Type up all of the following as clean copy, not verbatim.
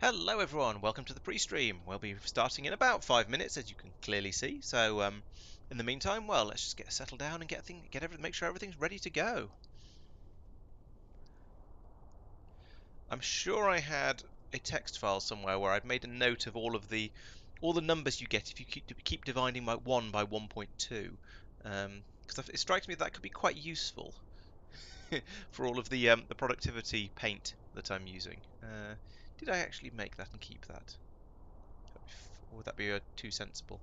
Hello everyone, welcome to the pre-stream. We'll be starting in about 5 minutes, as you can clearly see. So, in the meantime, well, let's just get settled down and make sure everything's ready to go. I'm sure I had a text file somewhere where I'd made a note of all the numbers you get if you keep dividing by 1.2. Because it strikes me that could be quite useful for all of the productivity paint that I'm using. Did I actually make that and keep that? Or would that be too sensible?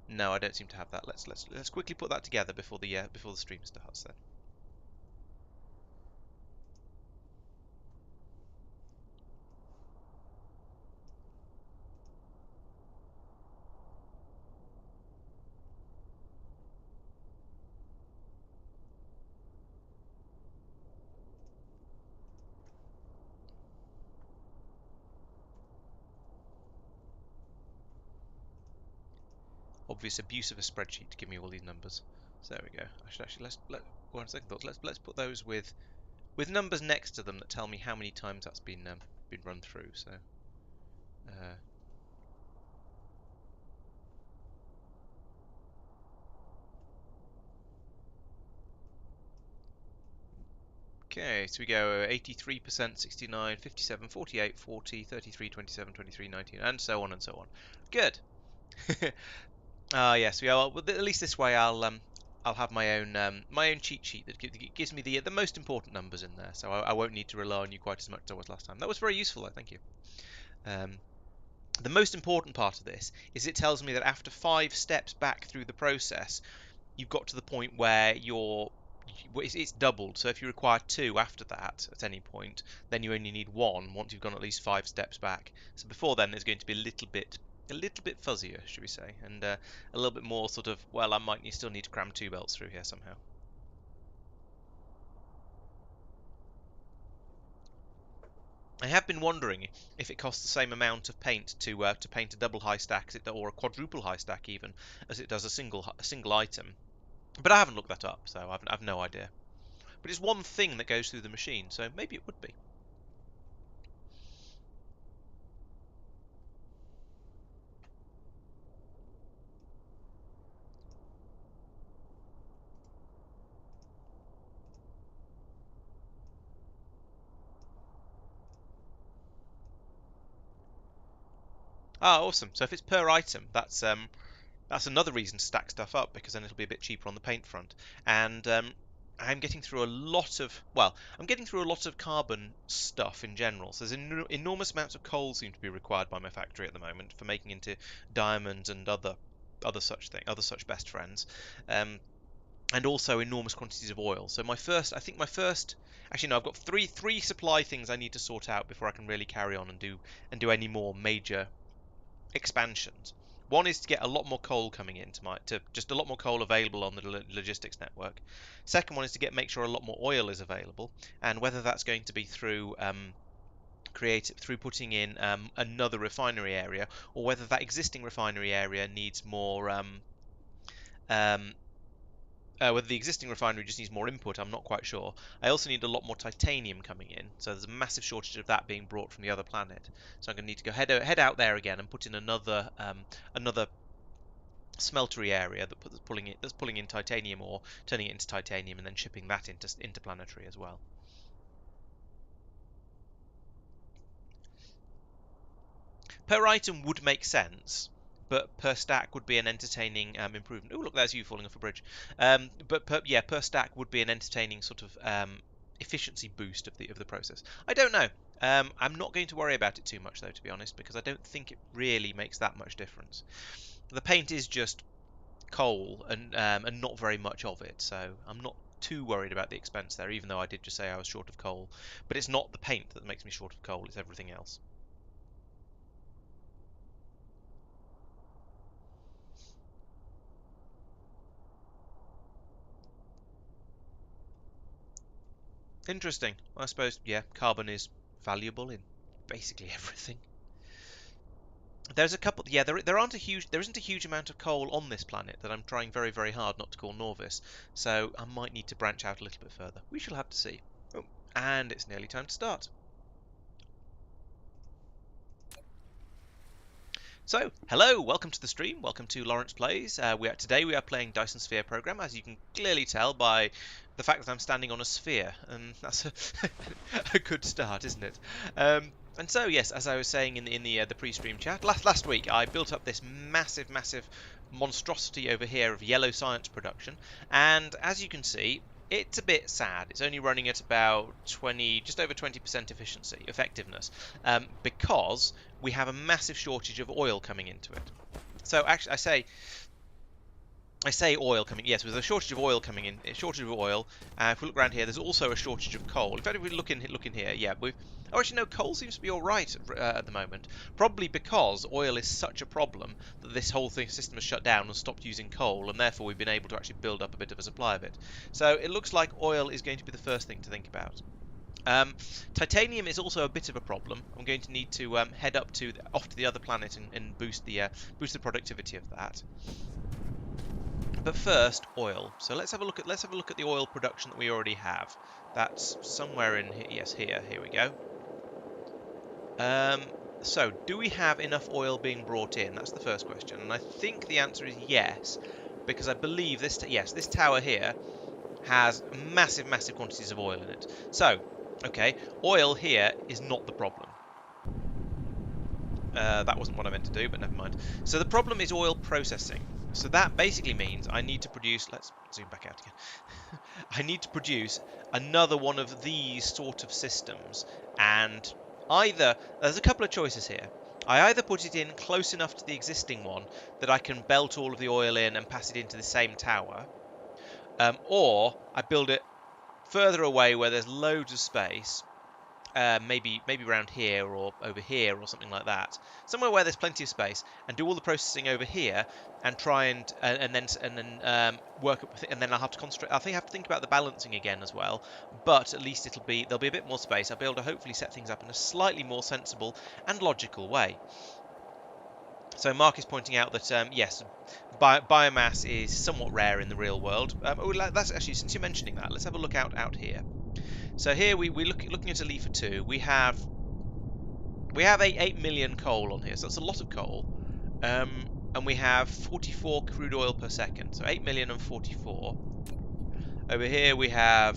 No, I don't seem to have that. Let's quickly put that together before the stream starts then. Obvious abuse of a spreadsheet to give me all these numbers. So there we go. I should actually one second thoughts. Let's put those with numbers next to them that tell me how many times that's been run through. So uh, okay, so we go 83%, 69, 57, 48, 40, 33, 27, 23, 19, and so on and so on. Good. Yes, yeah. Well, at least this way I'll have my own cheat sheet that gives me the most important numbers in there, so I won't need to rely on you quite as much as I was last time. That was very useful, though. Thank you. Um, the most important part of this is it tells me that after 5 steps back through the process, you've got to the point where it's doubled. So if you require 2 after that at any point, then you only need 1 once you've gone at least 5 steps back. So before then, there's going to be a little bit fuzzier, should we say, and a little bit more sort of, well, I might still need to cram 2 belts through here somehow. I have been wondering if it costs the same amount of paint to paint a double high stack or a quadruple high stack even as it does a single item, but I haven't looked that up, so I've no idea. But it's one thing that goes through the machine, so maybe it would be. Ah, awesome. So if it's per item, that's another reason to stack stuff up because then it'll be a bit cheaper on the paint front. And I'm getting through a lot of I'm getting through a lot of carbon stuff in general. So there's enormous amounts of coal seem to be required by my factory at the moment for making into diamonds and other such best friends. Um, and also enormous quantities of oil. So I think my first, actually no, I've got three supply things I need to sort out before I can really carry on and do any more major expansions. One is to get a lot more coal coming into to just a lot more coal available on the logistics network. Second one is to make sure a lot more oil is available, and whether that's going to be through through putting in another refinery area, or whether that existing refinery area needs more um, whether the existing refinery just needs more input, I'm not quite sure. I also need a lot more titanium coming in, so there's a massive shortage of that being brought from the other planet. So I'm going to need to go head out there again and put in another smeltery area that's pulling in titanium ore, turning it into titanium, and then shipping that into interplanetary as well. Per item would make sense, but per stack would be an entertaining improvement. Oh, look, there's you falling off a bridge. But per stack would be an entertaining sort of efficiency boost of the process. I don't know. I'm not going to worry about it too much though, to be honest, because I don't think it really makes that much difference. The paint is just coal and not very much of it, so I'm not too worried about the expense there, even though I did just say I was short of coal. But it's not the paint that makes me short of coal; it's everything else. Interesting. I suppose, yeah, carbon is valuable in basically everything. There's a couple, yeah, there isn't a huge amount of coal on this planet that I'm trying very, very hard not to call Norvis, so I might need to branch out a little bit further. We shall have to see. Oh, and it's nearly time to start. So, hello, welcome to the stream, welcome to Laurence Plays. Today we are playing Dyson Sphere Program, as you can clearly tell by the fact that I'm standing on a sphere, and that's a good start, isn't it? And so, yes, as I was saying in the pre-stream chat, last week I built up this massive monstrosity over here of yellow science production, and as you can see, it's a bit sad. It's only running at about just over 20% effectiveness, because we have a massive shortage of oil coming into it. So actually, I say oil coming. Yes, there's a shortage of oil coming in. A shortage of oil. If we look around here, there's also a shortage of coal. In fact, if we look in here, yeah, we've. Oh, actually, no. Coal seems to be all right at the moment. Probably because oil is such a problem that this whole system has shut down and stopped using coal, and therefore we've been able to actually build up a bit of a supply of it. So it looks like oil is going to be the first thing to think about. Titanium is also a bit of a problem. I'm going to need to head off to the other planet and boost the productivity of that. But first, oil. So let's have a look at the oil production that we already have. That's somewhere in here. Yes, here we go. So do we have enough oil being brought in? That's the first question, and I think the answer is yes, because I believe this tower here has massive quantities of oil in it. So, okay, oil here is not the problem. That wasn't what I meant to do, but never mind. So the problem is oil processing. So that basically means I need to produce, let's zoom back out again. I need to produce another one of these sort of systems, and there's a couple of choices here. I either put it in close enough to the existing one that I can belt all of the oil in and pass it into the same tower, or I build it further away where there's loads of space, maybe around here or over here or something like that, somewhere where there's plenty of space, and do all the processing over here and try and then work up with it, and then I'll have to concentrate. I think I have to think about the balancing again as well, but at least there'll be a bit more space. I'll be able to hopefully set things up in a slightly more sensible and logical way. So Mark is pointing out that yes, biomass is somewhat rare in the real world. That's actually, since you're mentioning that, let's have a look out here. So here we're looking at a leaf for 2. We have 8 million coal on here, so that's a lot of coal. And we have 44 crude oil per second, so 8 million and 44. Over here we have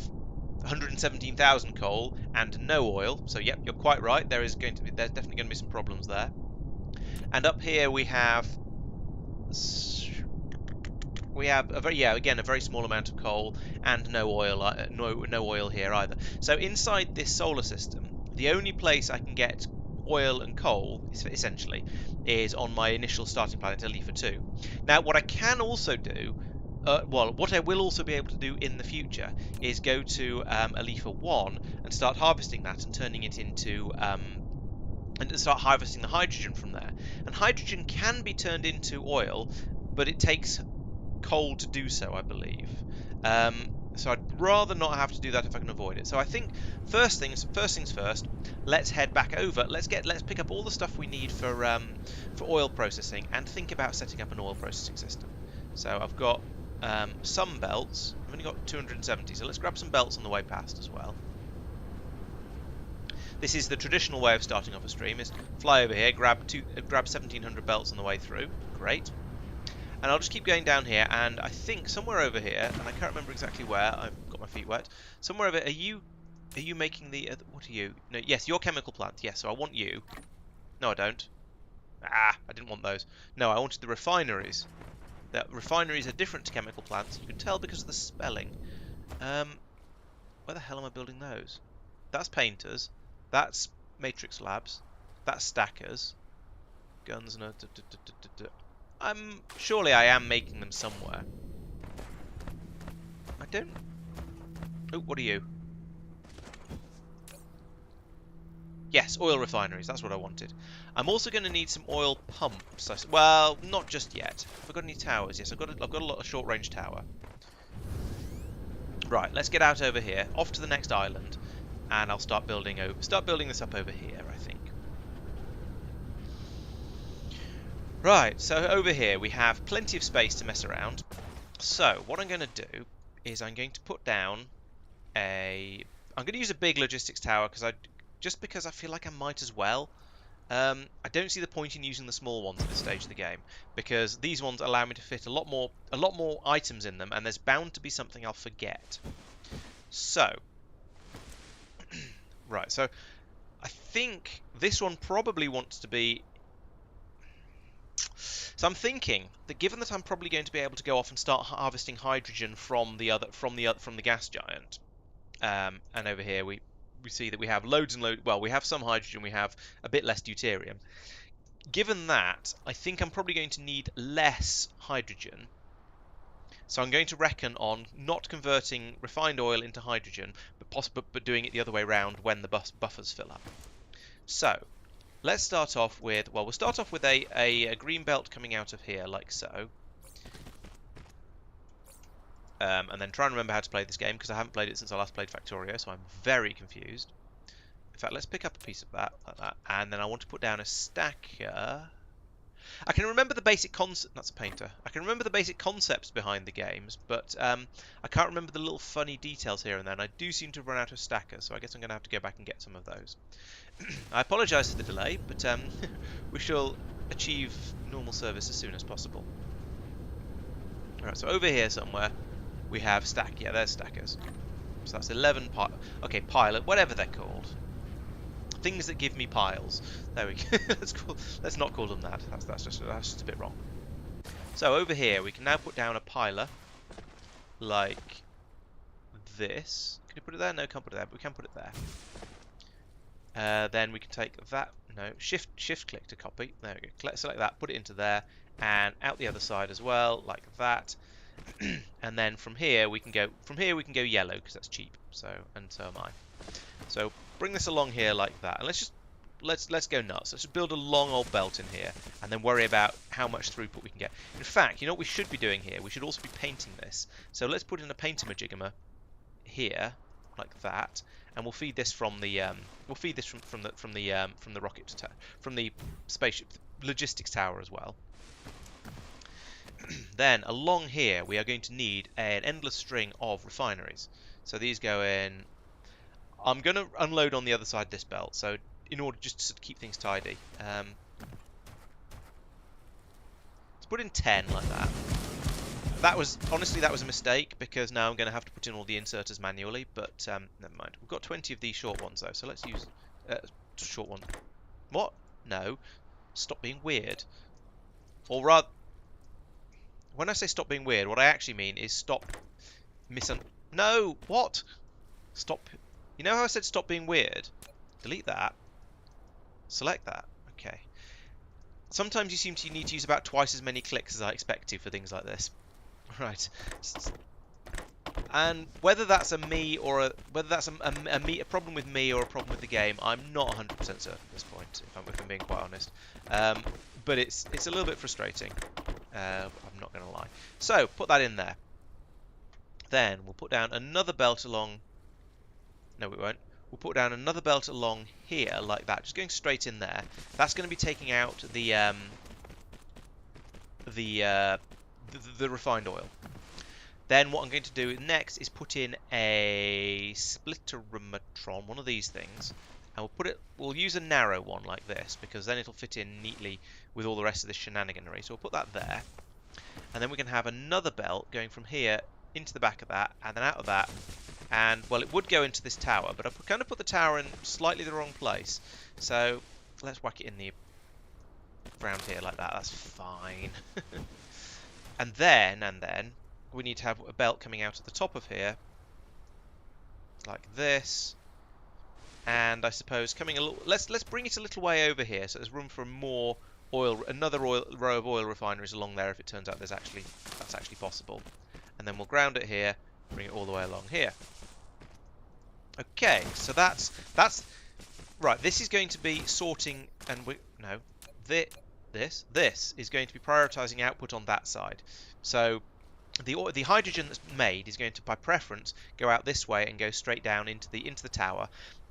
117,000 coal and no oil. So yep, you're quite right. There's definitely going to be some problems there. And up here we have a very small amount of coal and no oil here either. So inside this solar system, the only place I can get oil and coal essentially is on my initial starting planet Alifa 2. Now what I can also do, what I will also be able to do in the future is go to Alifa 1 and start harvesting that and turning it into and start harvesting the hydrogen from there. And hydrogen can be turned into oil, but it takes coal to do so, I believe. So I'd rather not have to do that if I can avoid it. So I think first things first. Let's head back over. Let's pick up all the stuff we need for oil processing and think about setting up an oil processing system. So I've got some belts. I've only got 270, so let's grab some belts on the way past as well. This is the traditional way of starting off a stream: is fly over here, grab 1,700 belts on the way through. Great. And I'll just keep going down here, and I think somewhere over here, and I can't remember exactly where, I've got my feet wet, somewhere over, are you making the, what are you? No, yes, your chemical plant, yes, so I want you. No, I don't. I didn't want those. No, I wanted the refineries. The refineries are different to chemical plants, you can tell because of the spelling. Where the hell am I building those? That's painters, that's matrix labs, that's stackers, guns and surely I am making them somewhere. I don't... Oh, what are you? Yes, oil refineries, that's what I wanted. I'm also going to need some oil pumps. Well, not just yet. Have I got any towers? Yes, I've got a short-range tower. Right, let's get out over here, off to the next island, and I'll start building this up over here, I think. Right, so over here we have plenty of space to mess around. So what I'm going to do is I'm going to put down I'm going to use a big logistics tower because I feel like I might as well. I don't see the point in using the small ones at this stage of the game, because these ones allow me to fit a lot more items in them, and there's bound to be something I'll forget. So, right, so I think this one probably wants to be. So I'm thinking that given that I'm probably going to be able to go off and start harvesting hydrogen from the gas giant, and over here we see that we have loads and loads. Well, we have some hydrogen, we have a bit less deuterium. Given that, I think I'm probably going to need less hydrogen. So I'm going to reckon on not converting refined oil into hydrogen, but doing it the other way around when the buffers fill up. So let's start off with, well, we'll start off with a green belt coming out of here, like so. And then try and remember how to play this game, because I haven't played it since I last played Factorio, so I'm very confused. In fact, let's pick up a piece of that, like that. And then I want to put down a stacker. I can remember the basic concept. That's a painter. I can remember the basic concepts behind the games, but I can't remember the little funny details here and there. And I do seem to run out of stackers, so I guess I'm going to have to go back and get some of those. I apologise for the delay, but we shall achieve normal service as soon as possible. Alright, so over here somewhere we have stack. Yeah, there's stackers. So that's 11 pilot, whatever they're called. Things that give me piles. There we go. Let's not call them that. That's just a bit wrong. So over here we can now put down a piler like this. Can you put it there? No, can't put it there, but we can put it there. Then we can take that. No, shift click to copy. There we go. Select that, put it into there, and out the other side as well, like that. And then from here we can go yellow, because that's cheap. So, and so am I. So bring this along here like that, and let's go nuts. Let's just build a long old belt in here, and then worry about how much throughput we can get. In fact, you know what we should be doing here? We should also be painting this. So let's put in a painter majigama here, like that, and we'll feed this from the from the spaceship logistics tower as well. Then along here we are going to need an endless string of refineries. So these go in. I'm going to unload on the other side of this belt, so in order just to sort of keep things tidy. Let's put in 10 like that. Honestly, that was a mistake, because now I'm going to have to put in all the inserters manually, but never mind. We've got 20 of these short ones, though, so let's use short one. What? No. Stop being weird. Or rather, when I say stop being weird, what I actually mean is stop No! What? Stop. You know how I said stop being weird? Delete that. Select that. Okay. Sometimes you seem to need to use about twice as many clicks as I expect to for things like this. Right. And whether that's a problem with me or a problem with the game, I'm not 100% certain at this point, if I'm being quite honest. But it's a little bit frustrating. I'm not going to lie. So put that in there. Then we'll put down another belt along. No, we won't. We'll put down another belt along here, like that, just going straight in there. That's going to be taking out the refined oil. Then what I'm going to do next is put in a splitterometron, one of these things, and we'll use a narrow one like this, because then it'll fit in neatly with all the rest of the shenaniganry. So we'll put that there, and then we can have another belt going from here into the back of that, and then out of that. And, well, it would go into this tower, but I've kind of put the tower in slightly the wrong place. So let's whack it in the ground here like that. That's fine. and then we need to have a belt coming out at the top of here, like this. And I suppose coming a little. Let's bring it a little way over here, so there's room for more oil, another row of oil refineries along there, if it turns out that's actually possible. And then we'll ground it here, bring it all the way along here. Okay, so that's right. This is going to be sorting, and this is going to be prioritizing output on that side. So the hydrogen that's made is going to, by preference, go out this way and go straight down into the tower.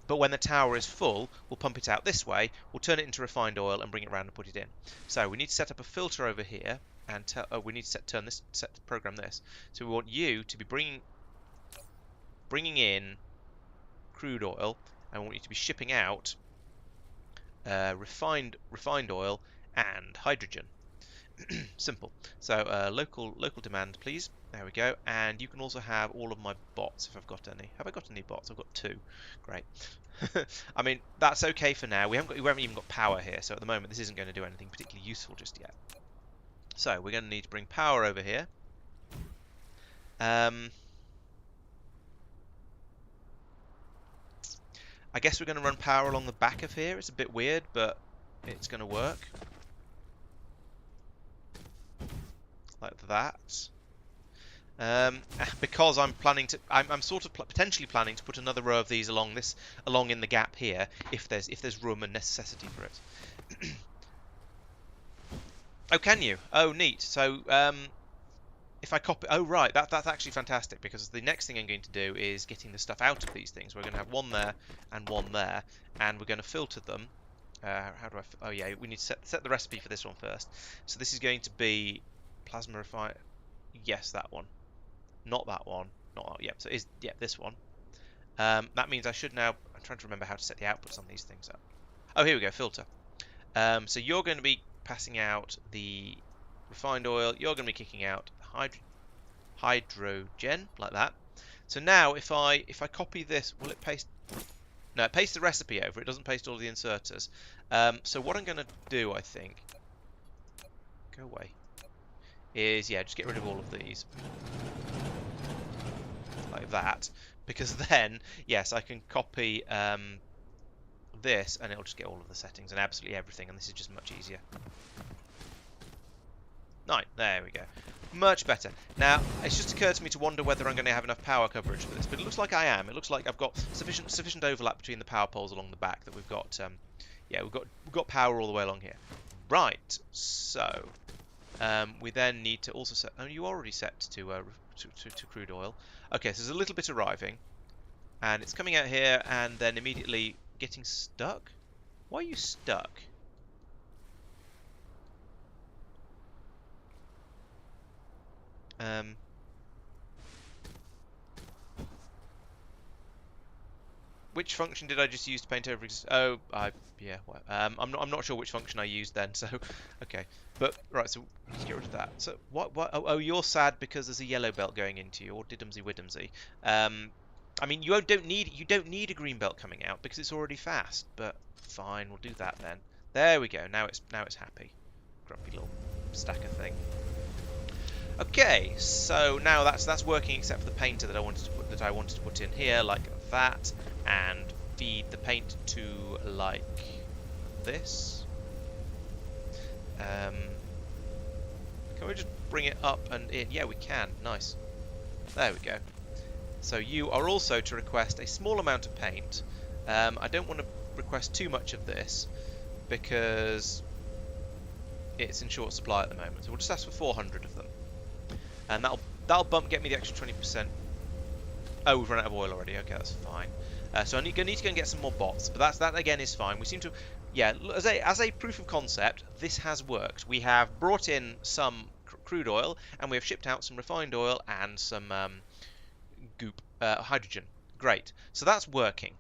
But when the tower is full, we'll pump it out this way. We'll turn it into refined oil and bring it around and put it in. So we need to set up a filter over here, and we need to program this. So we want you to be bringing in crude oil, and we want you to be shipping out refined oil, and hydrogen. Simple. So local demand, please. There we go. And you can also have all of my bots if I've got any. Have I got any bots? I've got 2. Great. I mean, that's okay for now. We haven't even got power here, so at the moment this isn't going to do anything particularly useful just yet. So we're going to need to bring power over here. I guess we're going to run power along the back of here. It's a bit weird, but it's going to work. Like that. Because I'm planning to, I'm sort of potentially planning to put another row of these along in the gap here, if there's room and necessity for it. Oh, can you? Oh, neat. So, if I copy, oh right, that's actually fantastic, because the next thing I'm going to do is getting the stuff out of these things. We're going to have one there and one there, and we're going to filter them. How do I? Oh yeah, we need to set the recipe for this one first. So this is going to be plasma refined. Yes, that one. Not that one. Not that. Yep. So this one. That means I should now. I'm trying to remember how to set the outputs on these things up. Oh, here we go. Filter. So you're going to be passing out the refined oil. You're going to be kicking out hydrogen like that. So now if I copy this, will it paste? No, it pastes the recipe over. It doesn't paste all the inserters. So what I'm going to do, I think, go away, is just get rid of all of these. Like that, because then yes, I can copy this and it'll just get all of the settings and absolutely everything, and this is just much easier. Right, there we go. Much better. Now, it's just occurred to me to wonder whether I'm going to have enough power coverage for this, but it looks like I am. It looks like I've got sufficient overlap between the power poles along the back that we've got we've got power all the way along here. Right, so we then need to also set. Oh, you already set to crude oil. Okay, so there's a little bit arriving, and it's coming out here, and then immediately getting stuck. Why are you stuck? Which function did I just use to paint over? Oh, yeah. Well, I'm not sure which function I used then. So, okay. But right, so let's get rid of that. So what? Oh, you're sad because there's a yellow belt going into you, or diddumsy widdumsy. I mean, you don't need a green belt coming out because it's already fast. But fine, we'll do that then. There we go. Now it's happy. Grumpy little stacker thing. Okay, so now that's working except for the painter that I wanted to put in here, like that, and feed the paint to like this. Can we just bring it up and in? Yeah, we can. Nice. There we go. So you are also to request a small amount of paint. I don't want to request too much of this because it's in short supply at the moment. So we'll just ask for 400 of them. And that'll get me the extra 20%. Oh, we've run out of oil already. Okay, that's fine. So I need to go and get some more bots, but that again is fine. We seem to, yeah, as a proof of concept, this has worked. We have brought in some crude oil, and we have shipped out some refined oil and some goop hydrogen. Great. So that's working.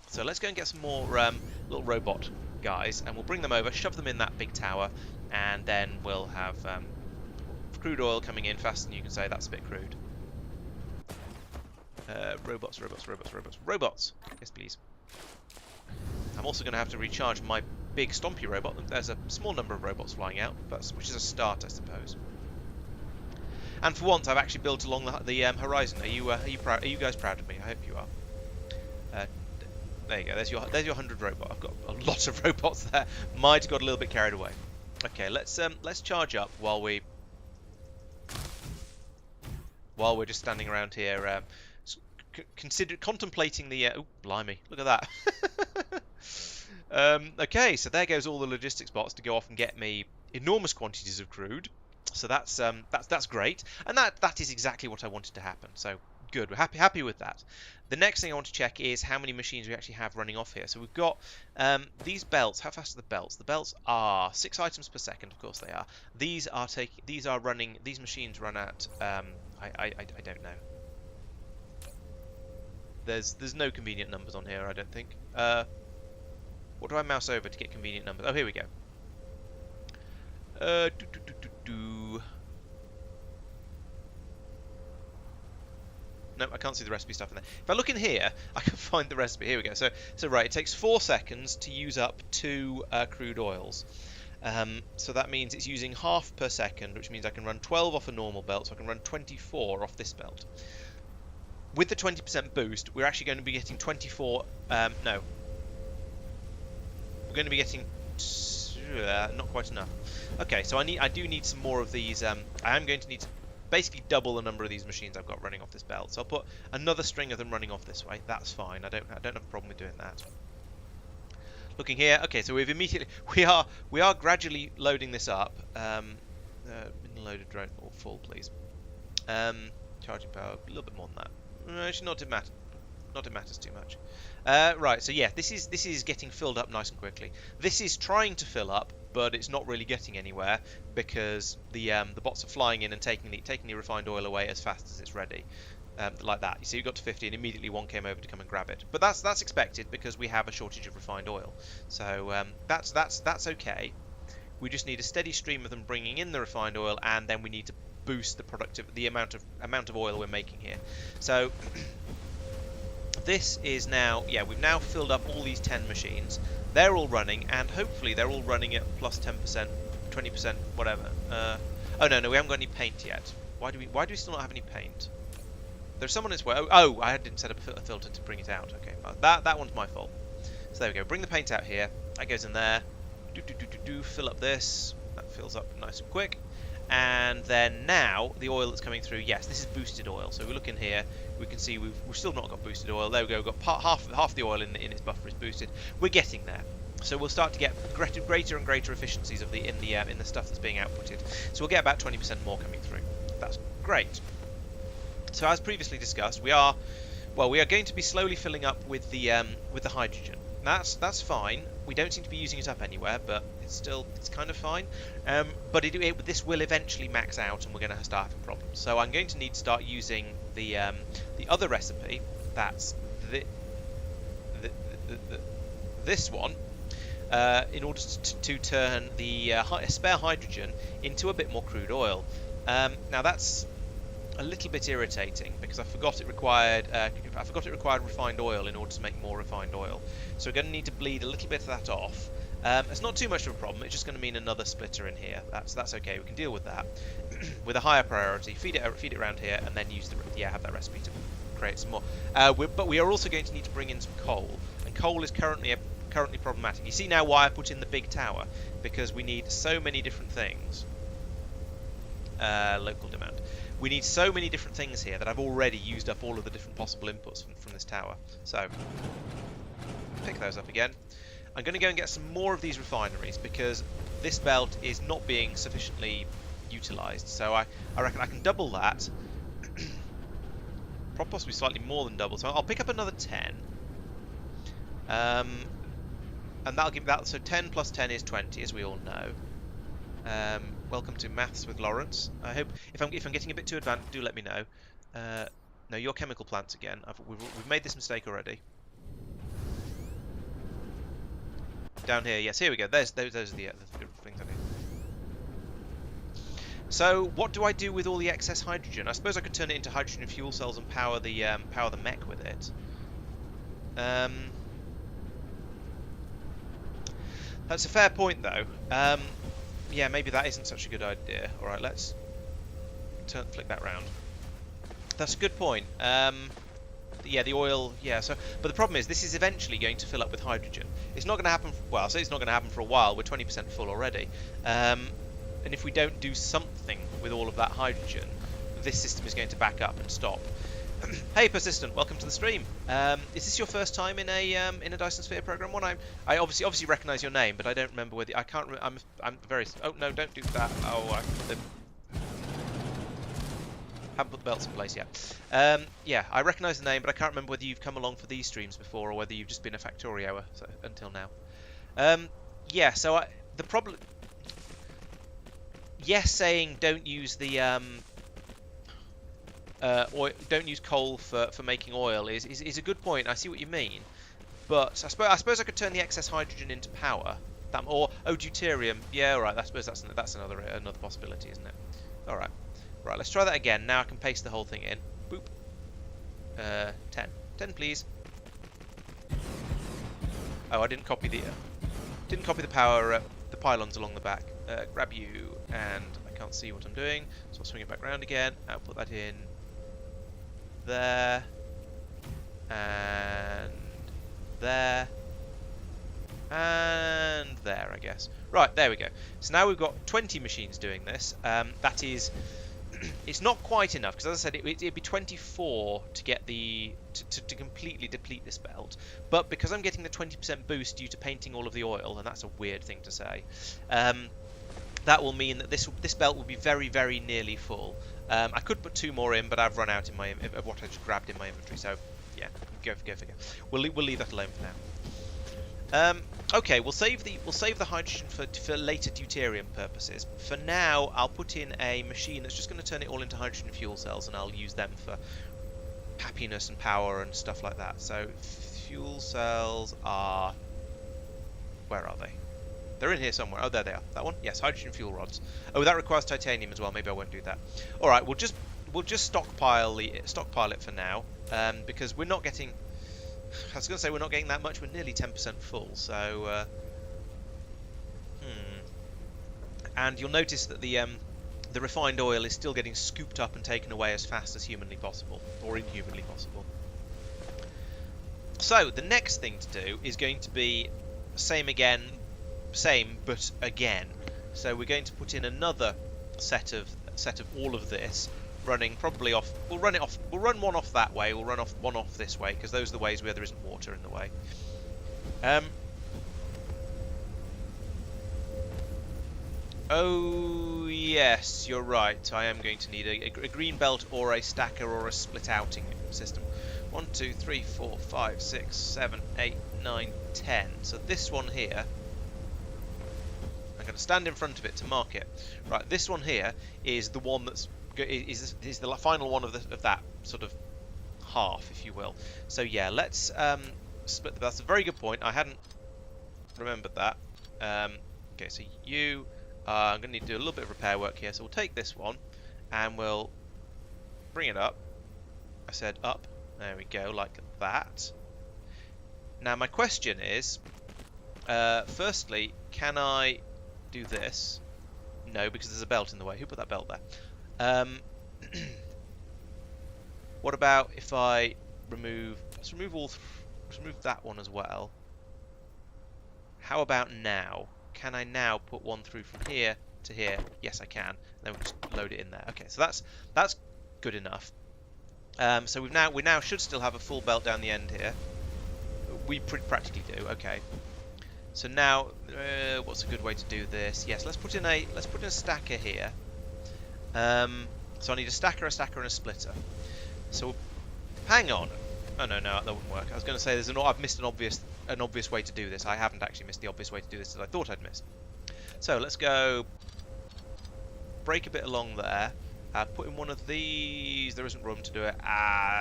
So let's go and get some more little robot guys, and we'll bring them over, shove them in that big tower, and then we'll have crude oil coming in faster than you can say. That's a bit crude. Robots. Yes, please. I'm also going to have to recharge my big stompy robot. There's a small number of robots flying out, which is a start, I suppose. And for once, I've actually built along the horizon. Are you proud? Are you guys proud of me? I hope you are. There you go. There's your 100 robot. I've got a lot of robots there. Might have got a little bit carried away. Okay, let's charge up while we're just standing around here, contemplating the. Oh, blimey! Look at that. Okay, so there goes all the logistics bots to go off and get me enormous quantities of crude. So that's great, and that is exactly what I wanted to happen. So good, we're happy with that. The next thing I want to check is how many machines we actually have running off here. So we've got these belts. How fast are the belts? The belts are 6 items per second. Of course they are. These machines run at I don't know. There's no convenient numbers on here, I don't think. What do I mouse over to get convenient numbers? Oh, here we go. Do, do, do, do, do. No, I can't see the recipe stuff in there. If I look in here, I can find the recipe. Here we go. So right, it takes 4 seconds to use up 2 crude oils. So that means it's using half per second, which means I can run 12 off a normal belt, so I can run 24 off this belt. With the 20% boost, we're actually going to be getting 24... no. We're going to be getting... not quite enough. Okay, so I do need some more of these. I am going to need to basically double the number of these machines I've got running off this belt. So I'll put another string of them running off this way. That's fine. I don't have a problem with doing that. Looking here, okay, so we've immediately we are gradually loading this up. Loaded drone, or full, please. Charging power, a little bit more than that. Actually, not it matters too much. Right, so yeah, this is getting filled up nice and quickly. This is trying to fill up, but it's not really getting anywhere because the bots are flying in and taking the refined oil away as fast as it's ready. Like that. You see, we got to 50 and immediately one came over to come and grab it. But that's expected because we have a shortage of refined oil. So that's okay. We just need a steady stream of them bringing in the refined oil, and then we need to boost the amount of oil we're making here. So this is now, yeah, we've now filled up all these 10 machines. They're all running, and hopefully they're all running at plus 10%, 20%, whatever. Oh no, we haven't got any paint yet. Why do we still not have any paint? There's someone in this way. Oh, I didn't set up a filter to bring it out. Okay, that one's my fault. So there we go. Bring the paint out here. That goes in there. Fill up this. That fills up nice and quick. And then now the oil that's coming through. Yes, this is boosted oil. So we look in here. We can see we've still not got boosted oil. There we go. We've got half the oil in its buffer is boosted. We're getting there. So we'll start to get greater and greater efficiencies of in the stuff that's being outputted. So we'll get about 20% more coming through. That's great. So as previously discussed, we are going to be slowly filling up with the hydrogen. That's fine. We don't seem to be using it up anywhere, but it's kind of fine. But this will eventually max out, and we're going to start having problems. So I'm going to need to start using the other recipe. That's this one. In order to turn the spare hydrogen into a bit more crude oil. Now that's a little bit irritating because I forgot it required refined oil in order to make more refined oil. So we're going to need to bleed a little bit of that off. It's not too much of a problem. It's just going to mean another splitter in here. That's okay. We can deal with that with a higher priority. Feed it around here, and then have that recipe to create some more. But we are also going to need to bring in some coal, and coal is currently problematic. You see now why I put in the big tower, because we need so many different things. Local demand. We need so many different things here that I've already used up all of the different possible inputs from this tower. So, pick those up again. I'm going to go and get some more of these refineries because this belt is not being sufficiently utilised. So I reckon I can double that. Possibly slightly more than double. So I'll pick up another 10. And that'll give that. So 10 plus 10 is 20, as we all know. Welcome to Maths with Laurence. I hope if I'm getting a bit too advanced, do let me know. No, your chemical plants again. We've made this mistake already. Down here, yes, here we go. Those are the things I need. So, what do I do with all the excess hydrogen? I suppose I could turn it into hydrogen fuel cells and power the mech with it. That's a fair point, though. Yeah, maybe that isn't such a good idea. All right, let's flick that round. That's a good point. Yeah, the oil. Yeah. So, but the problem is, this is eventually going to fill up with hydrogen. It's not going to happen. Well, so it's not going to happen for a while. We're 20% full already. And if we don't do something with all of that hydrogen, this system is going to back up and stop. Hey, Persistent, welcome to the stream. Is this your first time in a Dyson Sphere program? I obviously recognise your name, but I don't remember whether I can't. I'm very. Oh no, don't do that. Oh, I haven't put the belts in place yet. Yeah, I recognise the name, but I can't remember whether you've come along for these streams before or whether you've just been a Factorio until now. Yeah, so the problem. Yes, saying don't use the don't use coal for making oil is a good point. I see what you mean, But I suppose I could turn the excess hydrogen into power. Or deuterium. Yeah, all right. I suppose that's another possibility, isn't it? All right. Right. Let's try that again. Now I can paste the whole thing in. Boop. 10. 10, please. Oh, I didn't copy the power the pylons along the back. Grab you, and I can't see what I'm doing, so I'll swing it back round again. I'll put that in there, and there, and there, I guess. Right, there we go. So now we've got 20 machines doing this. That is, it's not quite enough, because as I said, it'd be 24 to get to completely deplete this belt. But because I'm getting the 20% boost due to painting all of the oil, and that's a weird thing to say, that will mean that this belt will be very, very nearly full. I could put 2 more in, but I've run out of what I just grabbed in my inventory. So yeah, go figure. We'll leave that alone for now. Okay, we'll save the hydrogen for later deuterium purposes. For now, I'll put in a machine that's just going to turn it all into hydrogen fuel cells, and I'll use them for happiness and power and stuff like that. So fuel cells are, where are they? They're in here somewhere. Oh, there they are. That one? Yes, hydrogen fuel rods. Oh, that requires titanium as well. Maybe I won't do that. All right, we'll just stockpile it for now, because we're not getting. I was going to say we're not getting that much. We're nearly 10% full. So, and you'll notice that the refined oil is still getting scooped up and taken away as fast as humanly possible, or inhumanly possible. So the next thing to do is going to be same but again. So we're going to put in another set of all of this, running probably off. We'll run one off that way. We'll run off one off this way, because those are the ways where there isn't water in the way. Oh yes, you're right. I am going to need a green belt or a stacker or a split outing system. 1, 2, 3, 4, 5, 6, 7, 8, 9, 10. So this one here, I'm going to stand in front of it to mark it. Right, this one here is the one that's is the final one of that sort of half, if you will. So yeah, let's split. That's a very good point. I hadn't remembered that. Okay, so you. I'm going to need to do a little bit of repair work here. So we'll take this one and we'll bring it up. I said up. There we go, like that. Now my question is, firstly, can I do this? No, because there's a belt in the way. Who put that belt there? What about if I remove? Let's remove that one as well. How about now? Can I now put one through from here to here? Yes, I can. Then we'll just load it in there. Okay, so that's good enough. So we now should still have a full belt down the end here. We practically do. Okay. So now, what's a good way to do this? Yes, let's put in a stacker here. So I need a stacker, and a splitter. So, hang on. Oh no, that wouldn't work. I was going to say I've missed an obvious way to do this. I haven't actually missed the obvious way to do this that I thought I'd missed. So let's go break a bit along there. Put in one of these. There isn't room to do it.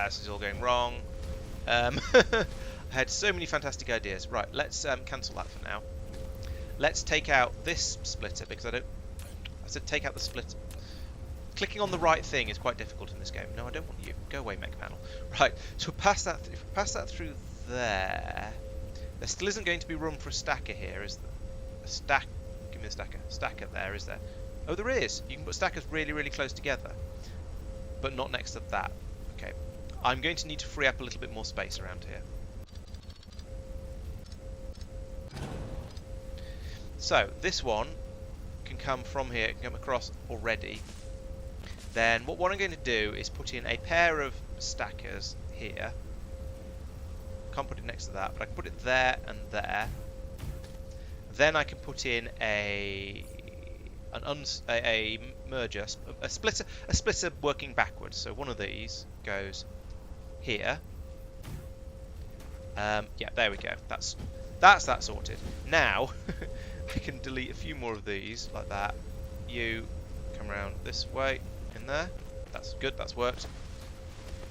This is all going wrong. I had so many fantastic ideas. Right, let's cancel that for now. Let's take out this splitter, because I said take out the splitter. Clicking on the right thing is quite difficult in this game. No, I don't want you. Go away, mech panel. Right, so pass that through there. There still isn't going to be room for a stacker here, is there? Give me a stacker. Stacker there, is there? Oh, there is. You can put stackers really, really close together, but not next to that. Okay. I'm going to need to free up a little bit more space around here. So this one can come from here, can come across already. Then what I'm going to do is put in a pair of stackers here. Can't put it next to that, but I can put it there and there. Then I can put in a merger, a splitter working backwards. So one of these goes here. Yeah, there we go. That's that sorted. Now I can delete a few more of these like that. You come around this way in there. That's good. That's worked.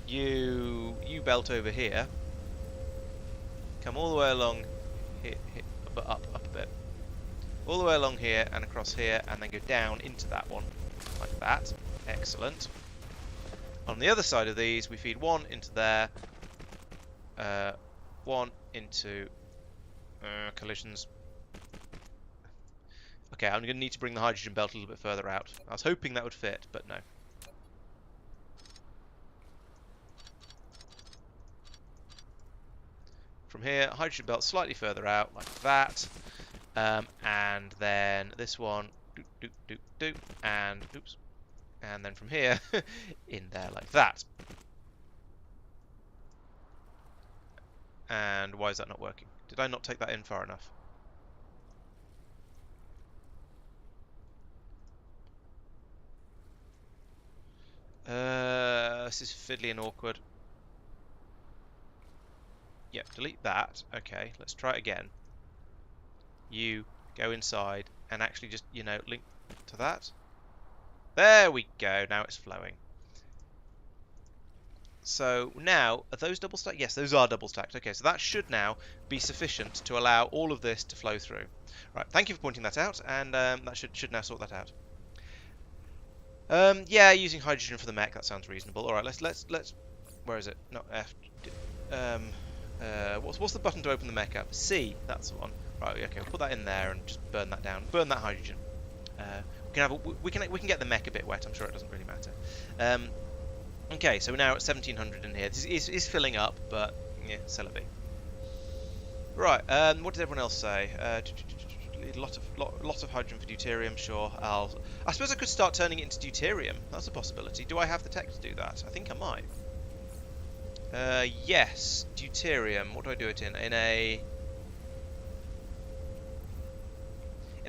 You belt over here. come all the way along here, but up a bit. All the way along here and across here, and then go down into that one, like that. Excellent. On the other side of these, we feed one into there, one into collisions. Okay, I'm going to need to bring the hydrogen belt a little bit further out. I was hoping that would fit, but no. From here, hydrogen belt slightly further out, like that. And then this one, and oops, and then from here, in there like that. And why is that not working? Did I not take that in far enough? This is fiddly and awkward. Yep, delete that. Okay, let's try it again. You go inside and actually just, you know, link to that. There we go. Now it's flowing. So now, are those double stacked? Yes, those are double stacked. Okay, so that should now be sufficient to allow all of this to flow through. Right, thank you for pointing that out, and that should now sort that out. Yeah, using hydrogen for the mech, that sounds reasonable. All right, let's. Where is it? Not F. What's the button to open the mech up? C. That's the one. Right. Okay. We'll put that in there and just burn that down. Burn that hydrogen. We can get the mech a bit wet. I'm sure it doesn't really matter. Okay. So we're now at 1700 in here. This is filling up, but yeah, c'est la vie. Right. What did everyone else say? Lot of hydrogen for deuterium. Sure. I suppose I could start turning it into deuterium. That's a possibility. Do I have the tech to do that? I think I might. Yes, deuterium. What do I do it in? In a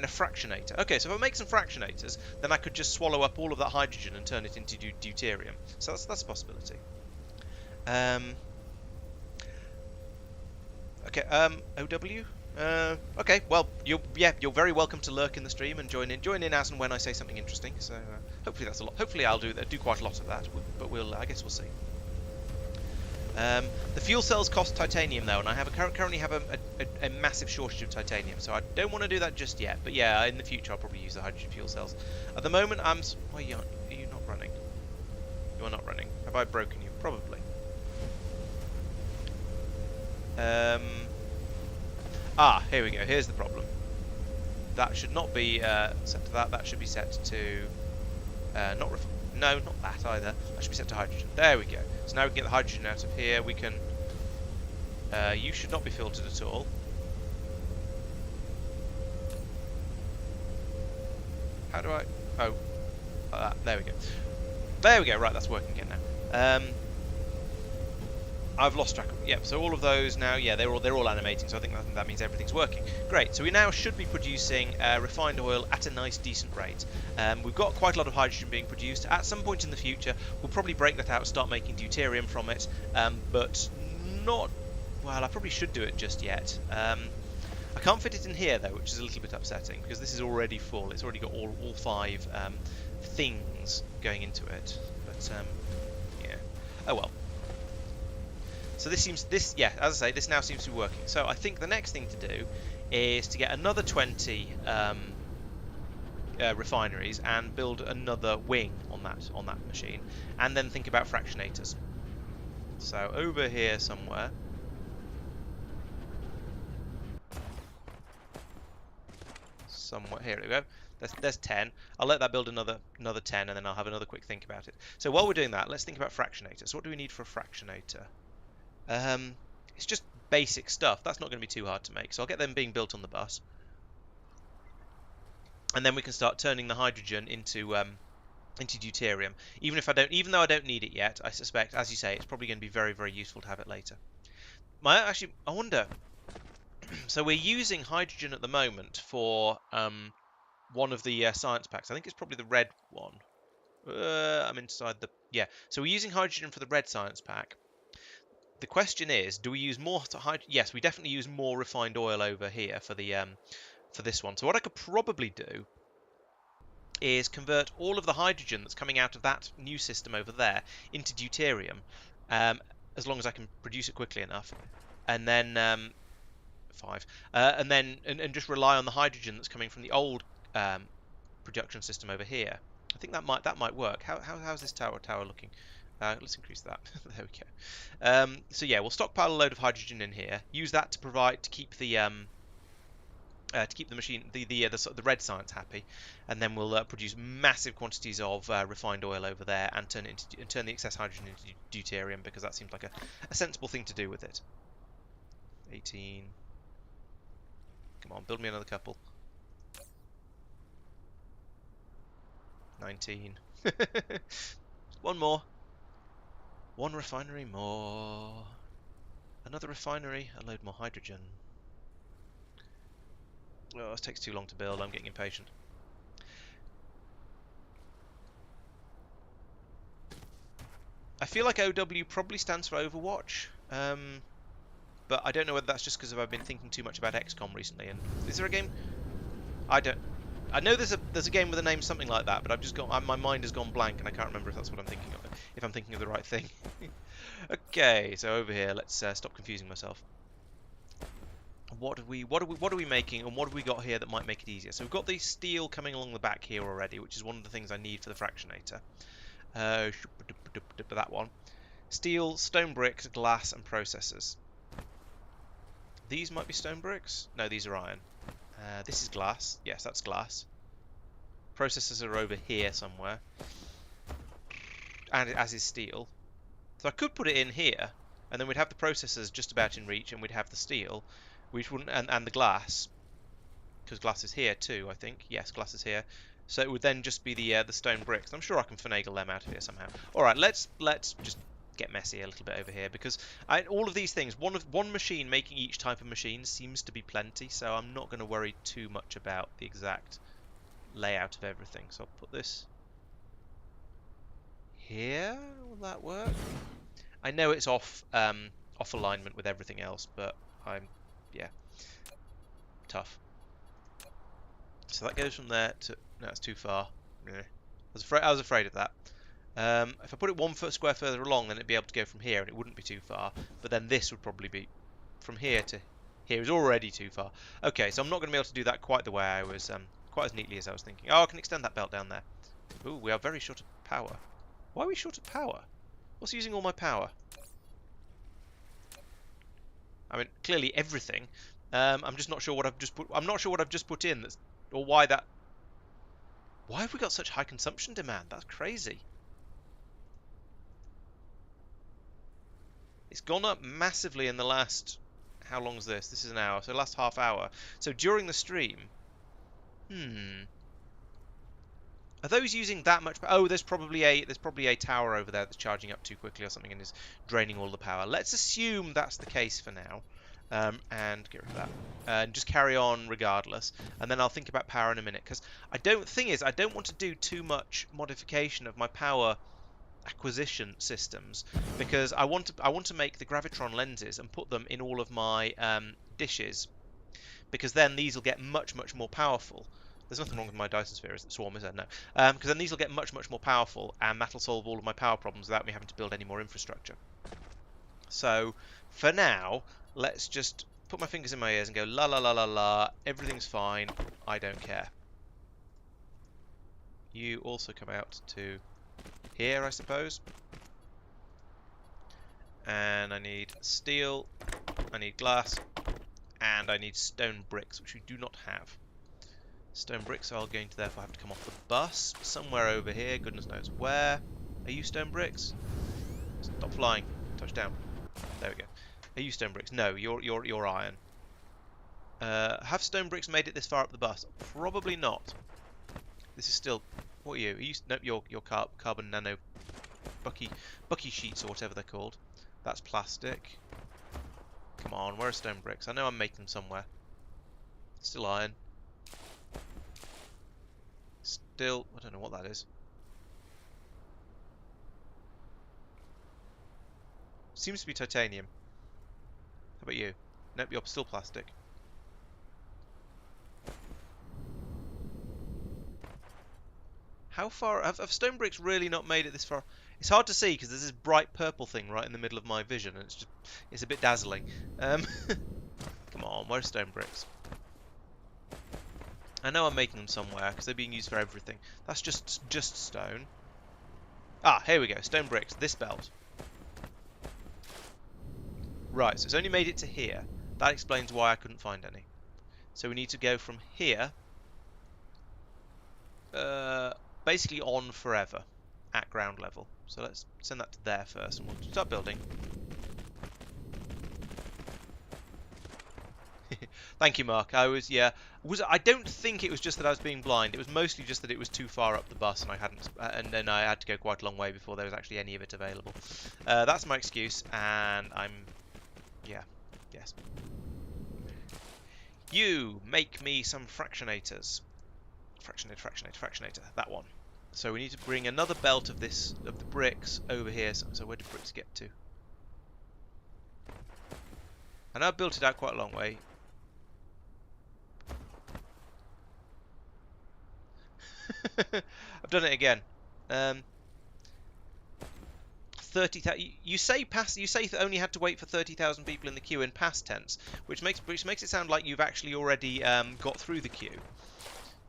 fractionator. Okay, so if I make some fractionators, then I could just swallow up all of that hydrogen and turn it into deuterium. So that's a possibility. Okay. OW. Okay. Well, you're very welcome to lurk in the stream and join in as and when I say something interesting. So hopefully that's a lot. Hopefully I'll do quite a lot of that. But I guess we'll see. The fuel cells cost titanium though, and I currently have a massive shortage of titanium, so I don't want to do that just yet. But yeah, in the future I'll probably use the hydrogen fuel cells. At the moment, why are you not running? You are not running. Have I broken you? Probably. Here we go. Here's the problem. That should not be set to that. That should be set to no, not that either. That should be set to hydrogen. There we go. So now we can get the hydrogen out of here. We can. You should not be filtered at all. How do I? Oh, like that. There we go. There we go. Right, that's working again now. I've lost track of. Yep. So all of those now, yeah, they're all animating. So I think that means everything's working. Great. So we now should be producing refined oil at a nice, decent rate. We've got quite a lot of hydrogen being produced. At some point in the future, we'll probably break that out and start making deuterium from it. But not. Well, I probably should do it just yet. I can't fit it in here though, which is a little bit upsetting because this is already full. It's already got all 5 things going into it. But yeah. Oh well. So as I say, this now seems to be working. So I think the next thing to do is to get another 20 refineries and build another wing on that machine, and then think about fractionators. So over here somewhere. Here we go. There's 10. I'll let that build another 10, and then I'll have another quick think about it. So while we're doing that, let's think about fractionators. So what do we need for a fractionator? It's just basic stuff. That's not going to be too hard to make. So I'll get them being built on the bus, and then we can start turning the hydrogen into deuterium. Even though I don't need it yet, I suspect, as you say, it's probably going to be very, very useful to have it later. I wonder. So we're using hydrogen at the moment for one of the science packs. I think it's probably the red one. I'm inside the. Yeah. So we're using hydrogen for the red science pack. The question is, do we use more hydrogen? Yes, we definitely use more refined oil over here for this one. So what I could probably do is convert all of the hydrogen that's coming out of that new system over there into deuterium, as long as I can produce it quickly enough, and then 5, and then and just rely on the hydrogen that's coming from the old production system over here. I think that might work. How's this tower looking? Let's increase that. There we go. So yeah, we'll stockpile a load of hydrogen in here. Use that to keep the machine, the red science happy, and then we'll produce massive quantities of refined oil over there and turn the excess hydrogen into deuterium, because that seems like a sensible thing to do with it. 18. Come on, build me another couple. 19. One more. One refinery more. Another refinery, a load more hydrogen. Oh, this takes too long to build, I'm getting impatient. I feel like OW probably stands for Overwatch, but I don't know whether that's just because I've been thinking too much about XCOM recently. And is there a game? I know there's a game with a name something like that, but I've just got my mind has gone blank and I can't remember if that's what I'm thinking of. If I'm thinking of the right thing. Okay, so over here, let's stop confusing myself. What are we making, and what have we got here that might make it easier? So we've got the steel coming along the back here already, which is one of the things I need for the fractionator. That one. Steel, stone bricks, glass, and processors. These might be stone bricks. No, these are iron. This is glass. Yes, that's glass. Processors are over here somewhere, and as is steel. So I could put it in here, and then we'd have the processors just about in reach, and we'd have the steel, which wouldn't, and the glass, because glass is here too, I think. Yes, glass is here. So it would then just be the stone bricks. I'm sure I can finagle them out of here somehow. All right, let's just get messy a little bit over here, because all of these things, one machine making each type of machine seems to be plenty. So I'm not going to worry too much about the exact layout of everything. So I'll put this here. Will that work? I know it's off alignment with everything else, but yeah, tough. So that goes from there to... No, it's too far. Yeah. I was afraid of that. If I put it 1 square further along, then it'd be able to go from here, and it wouldn't be too far. But then this would probably be from here to here is already too far. Okay, so I'm not going to be able to do that quite the way I was, quite as neatly as I was thinking. Oh, I can extend that belt down there. Ooh, we are very short of power. Why are we short of power? What's using all my power? I mean, clearly everything. I'm just not sure what I've just put. I'm not sure what I've just put in. That's, or why that. Why have we got such high consumption demand? That's crazy. It's gone up massively in the last. How long is this? This is an hour. So last half hour. So during the stream. Are those using that much? Oh, there's probably a tower over there that's charging up too quickly or something and is draining all the power. Let's assume that's the case for now, and get rid of that, and just carry on regardless. And then I'll think about power in a minute, because I don't want to do too much modification of my power acquisition systems, because I want to make the gravitron lenses and put them in all of my dishes, because then these will get much more powerful. There's nothing wrong with my Dyson sphere, is it? Swarm, is there? No. Because then these will get much more powerful, and that'll solve all of my power problems without me having to build any more infrastructure. So, for now, let's just put my fingers in my ears and go la la la la la, everything's fine, I don't care. You also come out to here, I suppose. And I need steel, I need glass, and I need stone bricks, which we do not have. Stone bricks are going to therefore have to come off the bus somewhere over here. Goodness knows where. Are you stone bricks? Stop flying. Touch down. There we go. Are you stone bricks? No, you're iron. Have stone bricks made it this far up the bus? Probably not. This is still. What are you? Are you? Nope. You're carbon nano bucky sheets or whatever they're called. That's plastic. Come on, where are stone bricks? I know I'm making them somewhere. Still iron. Still, I don't know what that is. Seems to be titanium. How about you? Nope, you're still plastic. How far have stone bricks really not made it this far? It's hard to see because there's this bright purple thing right in the middle of my vision, and it's a bit dazzling. Come on, where's stone bricks? I know I'm making them somewhere because they're being used for everything. That's just stone. Ah, here we go. Stone bricks. This belt. Right, so it's only made it to here. That explains why I couldn't find any. So we need to go from here, basically on forever, at ground level. So let's send that to there first, and we'll start building. Thank you, Mark. I don't think it was just that I was being blind. It was mostly just that it was too far up the bus, and and then I had to go quite a long way before there was actually any of it available. That's my excuse, and yes. You make me some fractionators. Fractionator. That one. So we need to bring another belt of the bricks over here. So where did bricks get to? I know I built it out quite a long way. I've done it again. 30,000. You say that only had to wait for 30,000 people in the queue in past tense, which makes it sound like you've actually already got through the queue.